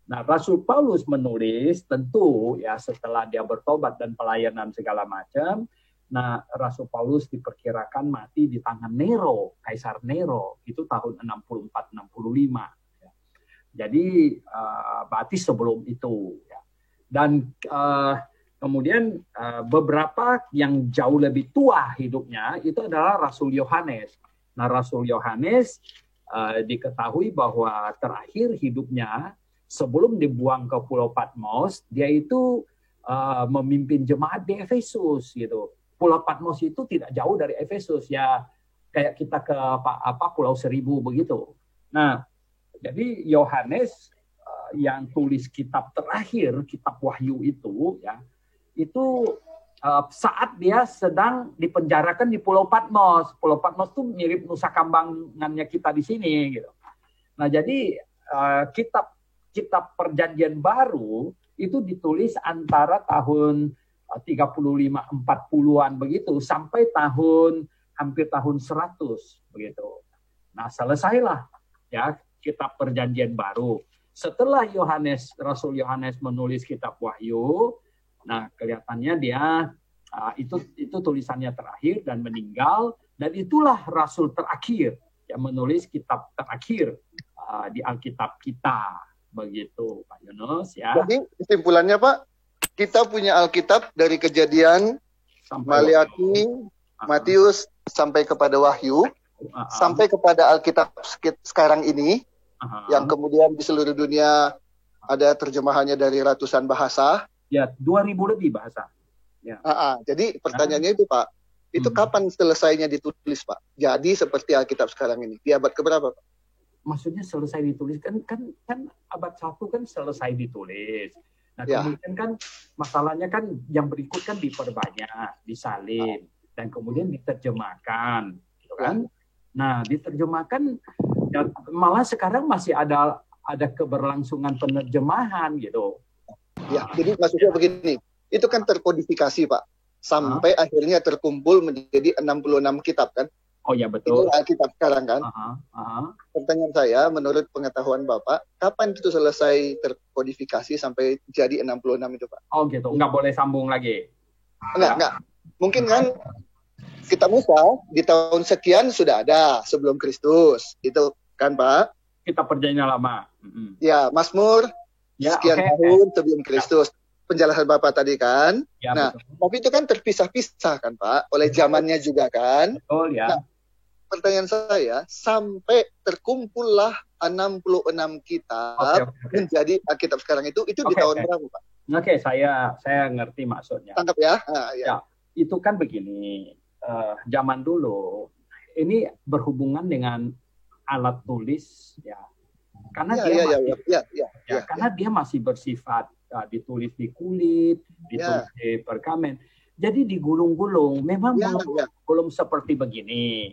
A: Nah, Rasul Paulus menulis tentu ya setelah dia bertobat dan pelayanan segala macam. Nah, Rasul Paulus diperkirakan mati di tangan Nero, Kaisar Nero, itu tahun 64-65. Jadi berarti sebelum itu. Ya. Dan kemudian beberapa yang jauh lebih tua hidupnya itu adalah Rasul Yohanes. Nah, Rasul Yohanes diketahui bahwa terakhir hidupnya sebelum dibuang ke Pulau Patmos, dia itu memimpin jemaat di Efesus gitu. Pulau Patmos itu tidak jauh dari Efesus ya, kayak kita ke Pulau Seribu begitu. Nah, Jadi Yohanes yang tulis kitab terakhir, kitab Wahyu itu, ya, itu saat dia sedang dipenjarakan di Pulau Patmos. Pulau Patmos itu mirip Nusa Kambangannya kita di sini, gitu. Nah, jadi kitab Perjanjian Baru itu ditulis antara tahun 35-40-an begitu sampai hampir tahun 100 begitu. Nah, selesailah ya kitab Perjanjian Baru. Setelah Rasul Yohanes menulis kitab Wahyu, nah kelihatannya dia itu tulisannya terakhir dan meninggal, dan itulah rasul terakhir yang menulis kitab terakhir di Alkitab kita, begitu Pak Yunus ya.
I: Jadi kesimpulannya Pak, kita punya Alkitab dari Kejadian, Maliaki, Matius sampai kepada Wahyu, sampai kepada Alkitab sekarang ini. Yang kemudian di seluruh dunia ada terjemahannya dari ratusan bahasa.
A: Ya, 2000 lebih bahasa. Ya.
I: Jadi pertanyaannya itu Pak, itu kapan selesainya ditulis Pak? Jadi seperti Alkitab sekarang ini, di abad keberapa Pak?
A: Maksudnya selesai ditulis kan abad 1 kan selesai ditulis. Nah kemudian kan masalahnya kan yang berikut kan diperbanyak, disalin, dan kemudian diterjemahkan, gitu kan? Nah diterjemahkan. Ya, malah sekarang masih ada keberlangsungan penerjemahan gitu.
I: Ya, jadi maksudnya begini, itu kan terkodifikasi Pak, sampai akhirnya terkumpul menjadi 66 kitab kan?
A: Oh ya betul.
I: Itu Alkitab sekarang kan? Pertanyaan saya, menurut pengetahuan Bapak, kapan itu selesai terkodifikasi sampai jadi 66 itu Pak?
A: Oh gitu, nggak boleh sambung lagi?
I: Enggak. Mungkin kan Kitab Musa di tahun sekian sudah ada sebelum Kristus, itu kan Pak?
A: Kitab Perjanjian Lama.
I: Ya, Mazmur sekian tahun sebelum Kristus. Penjelasan Bapak tadi kan?
A: Ya,
I: nah,
A: betul.
I: tapi itu kan terpisah-pisah kan Pak, oleh zamannya juga kan?
A: Betul ya.
I: Nah, pertanyaan saya, sampai terkumpullah 66 kitab menjadi Alkitab sekarang itu di tahun berapa Pak?
A: Oke, saya ngerti maksudnya.
I: Tangkap ya?
A: Ya, itu kan begini. Zaman dulu ini berhubungan dengan alat tulis ya, karena karena dia masih bersifat ditulis di kulit, ditulis di perkamen, jadi digulung-gulung. Memang belum seperti begini.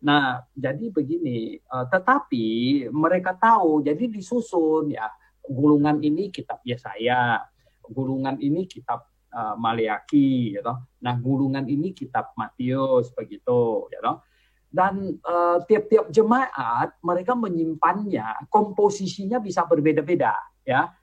A: Nah, jadi begini. Tetapi mereka tahu, jadi disusun ya. Gulungan ini kitab Yesaya, gulungan ini kitab Maliaki, gitu. Nah, gulungan ini kitab Matius, begitu, gitu. Dan tiap-tiap jemaat mereka menyimpannya, komposisinya bisa berbeda-beda, ya.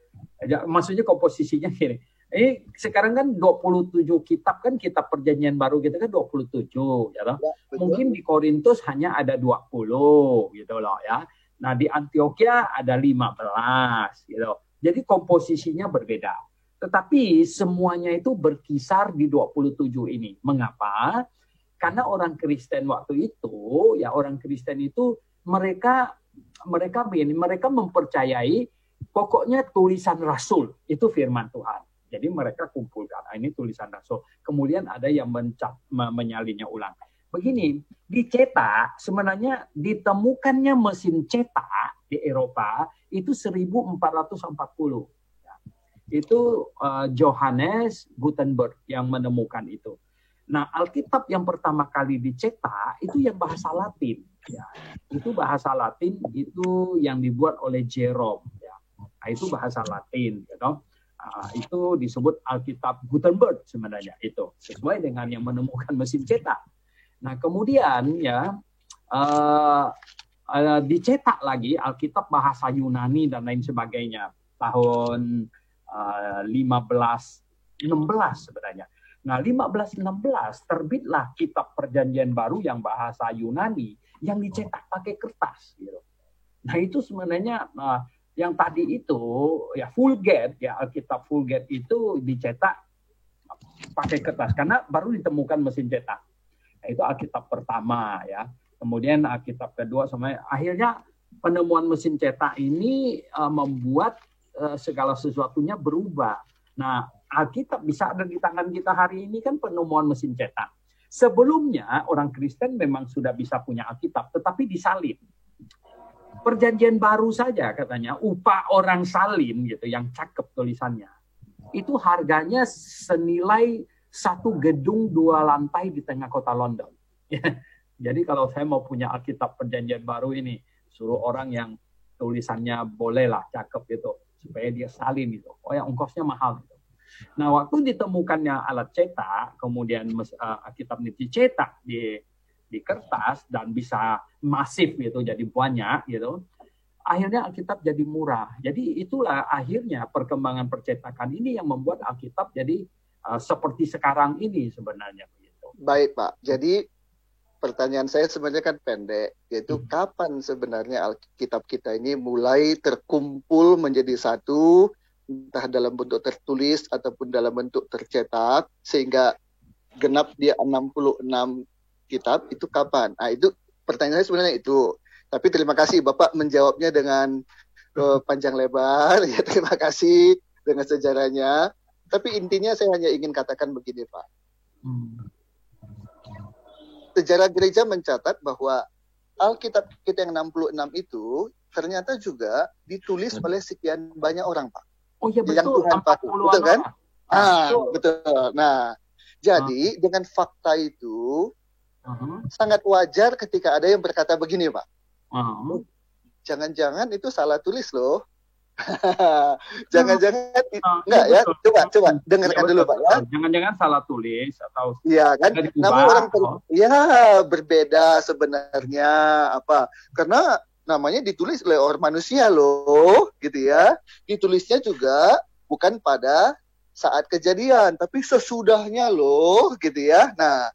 A: Maksudnya komposisinya gini. Ini sekarang kan 27 kitab kan, kitab Perjanjian Baru kita kan 27, ya, mungkin di Korintus hanya ada 20, gitu loh, ya. Nah, di Antioquia ada 15, gitu. Jadi komposisinya berbeda. Tetapi semuanya itu berkisar di 27 ini. Mengapa? Karena orang Kristen waktu itu, ya orang Kristen itu mereka mempercayai pokoknya tulisan Rasul itu firman Tuhan. Jadi mereka kumpulkan, ini tulisan Rasul. Kemudian ada yang menyalinnya ulang. Begini, dicetak sebenarnya ditemukannya mesin cetak di Eropa itu 1440. Itu Johannes Gutenberg yang menemukan itu. Nah, Alkitab yang pertama kali dicetak itu yang bahasa Latin. Ya. Itu bahasa Latin itu yang dibuat oleh Jerome. Ya. Nah, itu bahasa Latin. Gitu. Itu disebut Alkitab Gutenberg sebenarnya. Itu sesuai dengan yang menemukan mesin cetak. Nah, kemudian ya dicetak lagi Alkitab bahasa Yunani dan lain sebagainya. Tahun 1516 sebenarnya. Nah, 1516 terbitlah kitab Perjanjian Baru yang bahasa Yunani yang dicetak pakai kertas gitu. Nah, itu sebenarnya yang tadi itu ya Vulgate ya, Alkitab Vulgate itu dicetak pakai kertas karena baru ditemukan mesin cetak. Nah, itu Alkitab pertama ya. Kemudian Alkitab kedua sampai akhirnya penemuan mesin cetak ini membuat segala sesuatunya berubah. Nah, Alkitab bisa ada di tangan kita hari ini kan penemuan mesin cetak. Sebelumnya orang Kristen memang sudah bisa punya Alkitab, tetapi disalin. Perjanjian baru saja katanya upah orang salin gitu yang cakep tulisannya itu harganya senilai satu gedung 2 lantai di tengah kota London. Jadi kalau saya mau punya Alkitab Perjanjian Baru ini, suruh orang yang tulisannya bolehlah cakep gitu supaya dia salin gitu. Oh ya, ongkosnya mahal gitu. Nah, waktu ditemukannya alat cetak, kemudian Alkitab ini dicetak di kertas dan bisa masif gitu, jadi banyak gitu. Akhirnya Alkitab jadi murah. Jadi itulah akhirnya perkembangan percetakan ini yang membuat Alkitab jadi seperti sekarang ini sebenarnya begitu.
I: Baik, Pak. Jadi pertanyaan saya sebenarnya kan pendek, yaitu kapan sebenarnya Alkitab kita ini mulai terkumpul menjadi satu, entah dalam bentuk tertulis ataupun dalam bentuk tercetak, sehingga genap dia 66 kitab, itu kapan? Nah, itu pertanyaan saya sebenarnya itu. Tapi terima kasih Bapak menjawabnya dengan panjang lebar, ya terima kasih dengan sejarahnya. Tapi intinya saya hanya ingin katakan begini, Pak. Sejarah gereja mencatat bahwa Alkitab kita yang 66 itu ternyata juga ditulis oleh sekian banyak orang, Pak.
A: Oh iya betul,
I: yang Tuhan pakai. Betul kan? Betul. Nah, jadi dengan fakta itu sangat wajar ketika ada yang berkata begini, Pak. Jangan-jangan itu salah tulis loh. Jangan-jangan enggak ya? Coba dengarkan dulu, Pak ya.
A: Jangan-jangan salah tulis atau
I: iya kan? Namun orang berbeda sebenarnya apa? Karena namanya ditulis oleh orang manusia loh, gitu ya. Ditulisnya juga bukan pada saat kejadian, tapi sesudahnya loh, gitu ya. Nah,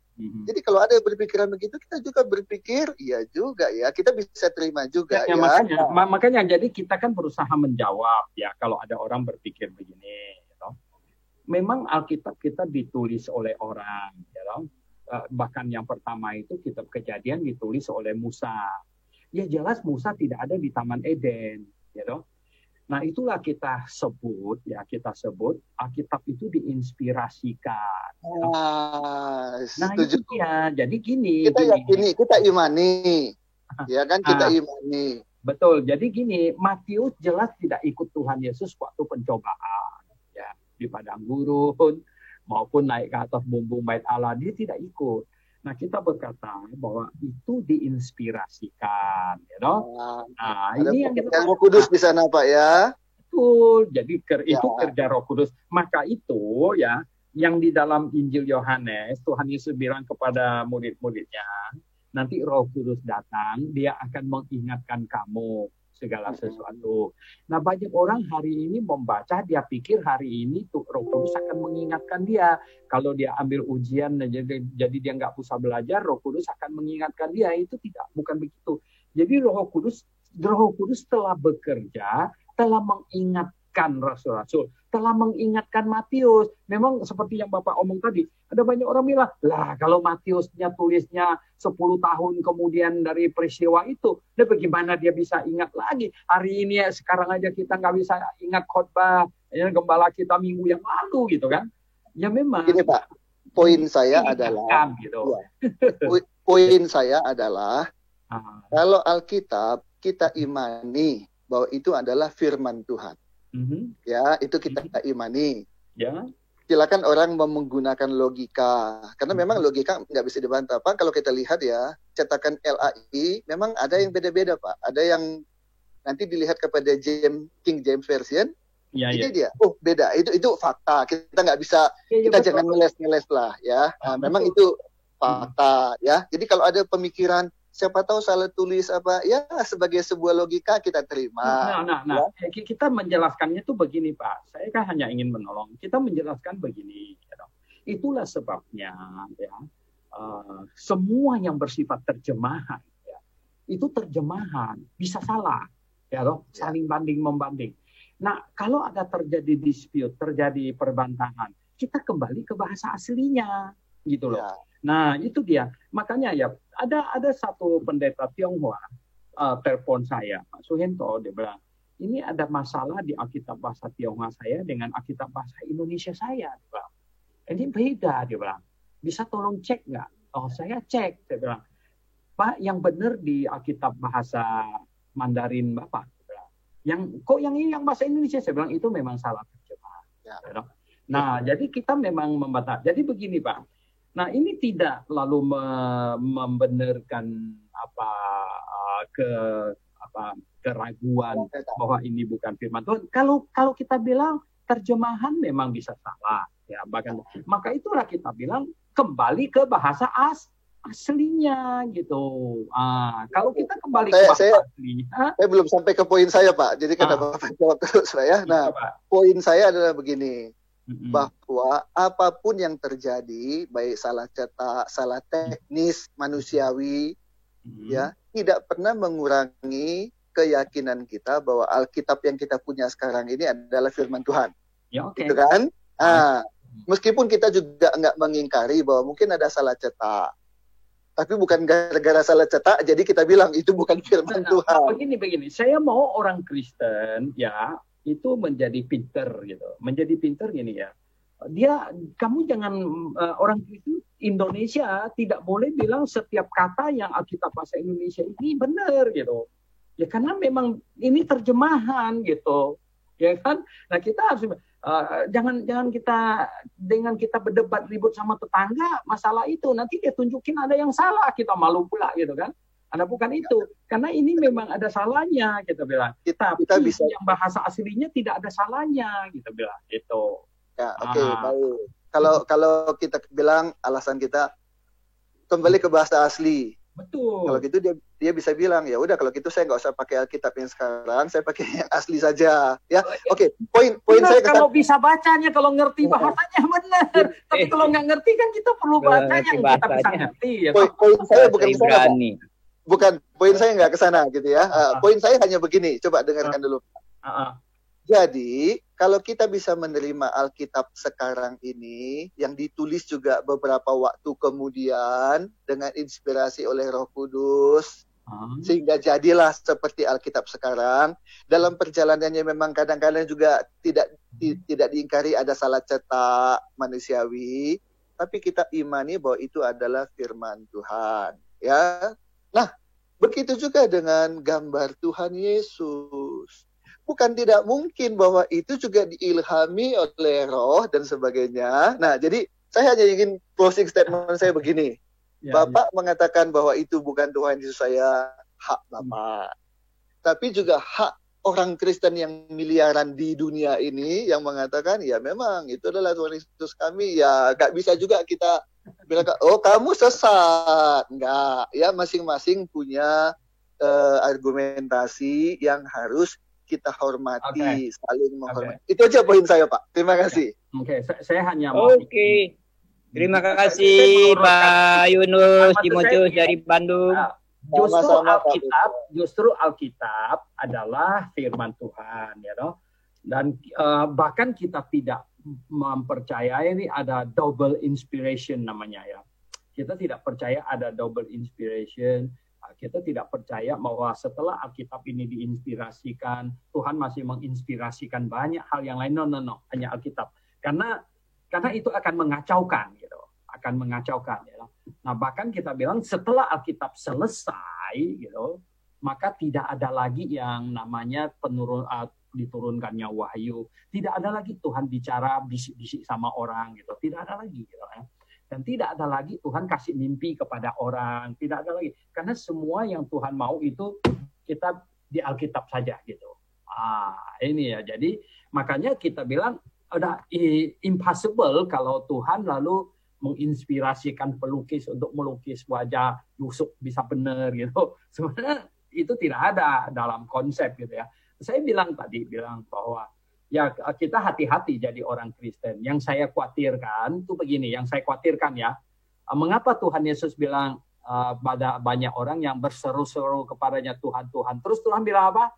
I: jadi kalau ada berpikiran begitu, kita juga berpikir, iya juga ya, kita bisa terima juga ya.
A: Makanya jadi kita kan berusaha menjawab ya kalau ada orang berpikir begini. You know. Memang Alkitab kita ditulis oleh orang. You know. Bahkan yang pertama itu kitab Kejadian ditulis oleh Musa. Ya jelas Musa tidak ada di Taman Eden. You know. Nah itulah kita sebut Alkitab itu diinspirasikan.
I: Nah
A: itu ya, jadi gini.
I: Kita imani, ya kan kita imani.
A: Betul, jadi gini, Matius jelas tidak ikut Tuhan Yesus waktu pencobaan, ya di padang gurun maupun naik ke atas bumbung bait Allah, dia tidak ikut. Nah kita berkata bahwa itu diinspirasikan, you know?
I: Nah ini yang kita Roh Kudus di sana, Pak ya.
A: Betul. Jadi itu kerja Roh Kudus. Maka itu ya yang di dalam Injil Yohanes Tuhan Yesus bilang kepada murid-muridnya, nanti Roh Kudus datang, dia akan mengingatkan kamu segala sesuatu. Nah banyak orang hari ini membaca, dia pikir hari ini tuh Roh Kudus akan mengingatkan dia. Kalau dia ambil ujian jadi dia nggak usah belajar, Roh Kudus akan mengingatkan dia. Itu tidak, bukan begitu. Jadi Roh Kudus telah bekerja, telah mengingatkan rasul-rasul, telah mengingatkan Matius. Memang seperti yang Bapak omong tadi, ada banyak orang bilang, lah kalau Matiusnya tulisnya 10 tahun kemudian dari peristiwa itu, nah bagaimana dia bisa ingat lagi? Hari ini ya, sekarang aja kita nggak bisa ingat khotbah ya, gembala kita minggu yang lalu gitu kan? Ya memang.
I: Ini Pak, poin saya adalah,
A: gitu.
I: poin saya adalah, kalau Alkitab kita imani bahwa itu adalah firman Tuhan. Ya, itu kita imani.
A: Ya.
I: Silakan orang menggunakan logika, karena memang logika nggak bisa dibantah, Pak. Kalau kita lihat ya, cetakan LAI memang ada yang beda-beda, Pak. Ada yang nanti dilihat kepada King James Version, ini dia, beda. Itu fakta. Kita nggak bisa, kita jangan ngeles-ngeles lah, ya. Nah, memang itu fakta, ya. Jadi kalau ada pemikiran siapa tahu salah tulis apa, ya sebagai sebuah logika kita terima.
A: Nah, kita menjelaskannya itu begini, Pak. Saya kan hanya ingin menolong. Kita menjelaskan begini. Ya, itulah sebabnya, ya, semua yang bersifat terjemahan, ya, itu terjemahan bisa salah, ya, saling banding membanding. Nah, kalau ada terjadi dispute, terjadi perbantahan, kita kembali ke bahasa aslinya, gitu loh. Ya. Nah, itu dia. Makanya ya ada satu pendeta Tionghoa telepon saya, Pak Suhento, dia bilang, ini ada masalah di Alkitab bahasa Tionghoa saya dengan Alkitab bahasa Indonesia saya, dia bilang. Ini beda, dia bilang. Bisa tolong cek nggak? Oh, saya cek, saya bilang. Pak, yang benar di Alkitab bahasa Mandarin Bapak. Yang kok yang ini yang bahasa Indonesia, saya bilang itu memang salah terjemahan. Ya. Nah, jadi kita memang membatas. Jadi begini Pak. Nah, ini tidak lalu membenarkan keraguan bahwa ini bukan firman Tuhan. Kalau kita bilang terjemahan memang bisa salah, ya bahkan maka itulah kita bilang kembali ke bahasa aslinya gitu. Kalau kita kembali ke bahasa aslinya,
I: saya belum sampai ke poin saya Pak. Jadi karena Bapak jawab terus saya. Nah, poin saya adalah begini, bahwa apapun yang terjadi, baik salah cetak, salah teknis, manusiawi, ya tidak pernah mengurangi keyakinan kita bahwa Alkitab yang kita punya sekarang ini adalah firman Tuhan.
A: Ya, okay.
I: Gitu kan? Meskipun kita juga nggak mengingkari bahwa mungkin ada salah cetak. Tapi bukan gara-gara salah cetak, jadi kita bilang itu bukan firman Tuhan.
A: Begini. Saya mau orang Kristen, ya, itu menjadi pinter gitu. Menjadi pinter gini ya. Kamu jangan orang Kristen Indonesia tidak boleh bilang setiap kata yang Alkitab bahasa Indonesia ini benar gitu. Ya karena memang ini terjemahan gitu, ya kan? Nah kita harus jangan kita dengan kita berdebat ribut sama tetangga masalah itu, nanti dia tunjukin ada yang salah, kita malu pula gitu kan? Ada bukan itu, karena ini memang ada salahnya kita bilang. Kita bisa yang bahasa aslinya tidak ada salahnya kita bilang itu.
I: Ya oke, baik. Kalau kita bilang alasan kita kembali ke bahasa asli.
A: Betul.
I: Kalau gitu dia bisa bilang ya udah kalau gitu saya nggak usah pakai Alkitab yang sekarang, saya pakai yang asli saja. Ya, oke. Poin saya
A: kalau bisa bacanya, kalau ngerti bahasanya benar. Tapi kalau nggak ngerti kan kita perlu bacanya, kita bisa ngerti. Ya.
I: Poin saya bukan kesana. Bukan poin saya nggak kesana gitu ya. Poin saya hanya begini. Coba dengarkan dulu. Jadi kalau kita bisa menerima Alkitab sekarang ini yang ditulis juga beberapa waktu kemudian dengan inspirasi oleh Roh Kudus, sehingga jadilah seperti Alkitab sekarang. Dalam perjalanannya memang kadang-kadang juga tidak diingkari ada salah cetak manusiawi, tapi kita imani bahwa itu adalah firman Tuhan. Ya, nah begitu juga dengan gambar Tuhan Yesus. Bukan tidak mungkin bahwa itu juga diilhami oleh Roh dan sebagainya. Nah, jadi saya hanya ingin closing statement saya begini. Bapak mengatakan bahwa itu bukan Tuhan Yesus saya, hak Bapak. Tapi juga hak orang Kristen yang miliaran di dunia ini yang mengatakan, ya memang itu adalah Tuhan Yesus kami. Ya gak bisa juga kita bilang, oh kamu sesat. Enggak, ya masing-masing punya argumentasi yang harus kita hormati, saling menghormati. Itu aja poin saya, Pak. Terima kasih.
A: Oke, saya hanya mau.
B: Oke. Terima kasih Pak Yunus Timotius dari Bandung.
A: Justru Alkitab adalah firman Tuhan, ya toh. Dan bahkan kita tidak mempercayai ini ada double inspiration namanya ya. Kita tidak percaya ada double inspiration. Kita tidak percaya bahwa setelah Alkitab ini diinspirasikan, Tuhan masih menginspirasikan banyak hal yang lain. No, hanya Alkitab. Karena itu akan mengacaukan, gitu. Akan mengacaukan, ya. Nah, bahkan kita bilang setelah Alkitab selesai, gitu, maka tidak ada lagi yang namanya diturunkannya wahyu. Tidak ada lagi Tuhan bicara bisik-bisik sama orang, gitu. Tidak ada lagi, gitu ya. Dan tidak ada lagi Tuhan kasih mimpi kepada orang, tidak ada lagi. Karena semua yang Tuhan mau itu kita di Alkitab saja gitu. Ini ya. Jadi makanya kita bilang udah impossible kalau Tuhan lalu menginspirasikan pelukis untuk melukis wajah Yusuf bisa benar gitu. Sebenarnya itu tidak ada dalam konsep gitu ya. Saya bilang bahwa ya kita hati-hati jadi orang Kristen. Yang saya khawatirkan itu begini, yang saya khawatirkan ya, mengapa Tuhan Yesus bilang pada banyak orang yang berseru-seru kepadanya Tuhan, Tuhan. Terus Tuhan bilang apa?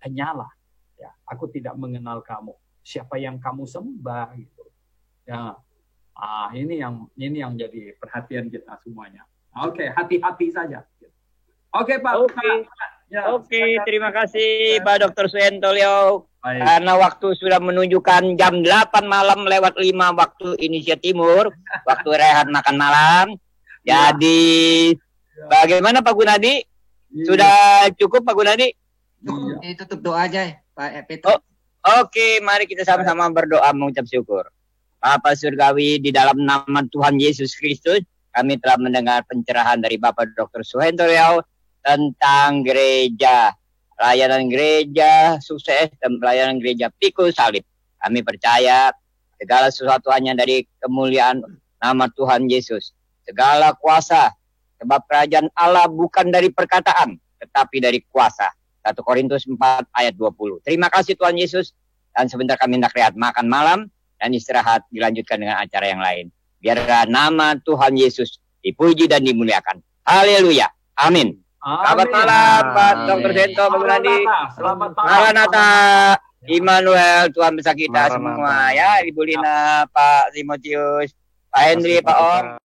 A: Hanyalah, ya, aku tidak mengenal kamu. Siapa yang kamu sembah gitu. Ya, ini yang jadi perhatian kita semuanya. Oke, hati-hati saja. Oke, Pak.
B: Oke, terima kasih Pak Dr. Suhentolio. Karena waktu sudah menunjukkan jam 8 malam lewat 5 waktu Indonesia Timur, waktu rehat makan malam. Jadi bagaimana Pak Gunadi? Sudah cukup Pak Gunadi?
G: Tutup doa aja Pak Petrus.
B: Oke, mari kita sama-sama berdoa mengucap syukur. Bapa Surgawi, di dalam nama Tuhan Yesus Kristus, kami telah mendengar pencerahan dari Bapak Dr. Suhendro Riau tentang gereja, pelayanan gereja sukses dan pelayanan gereja Pikul Salib. Kami percaya segala sesuatu hanya dari kemuliaan nama Tuhan Yesus. Segala kuasa, sebab kerajaan Allah bukan dari perkataan, tetapi dari kuasa. 1 Korintus 4 ayat 20. Terima kasih Tuhan Yesus. Dan sebentar kami hendak rehat makan malam dan istirahat, dilanjutkan dengan acara yang lain. Biarlah nama Tuhan Yesus dipuji dan dimuliakan. Haleluya. Amin. Selamat malam Pak Dr. Sento, Pak Gunadi.
A: Selamat malam.
B: Maranatha. Immanuel, Tuhan bersama kita semua ya. Ibu Lina, Pak Timotius, Pak Henry, Pak Om.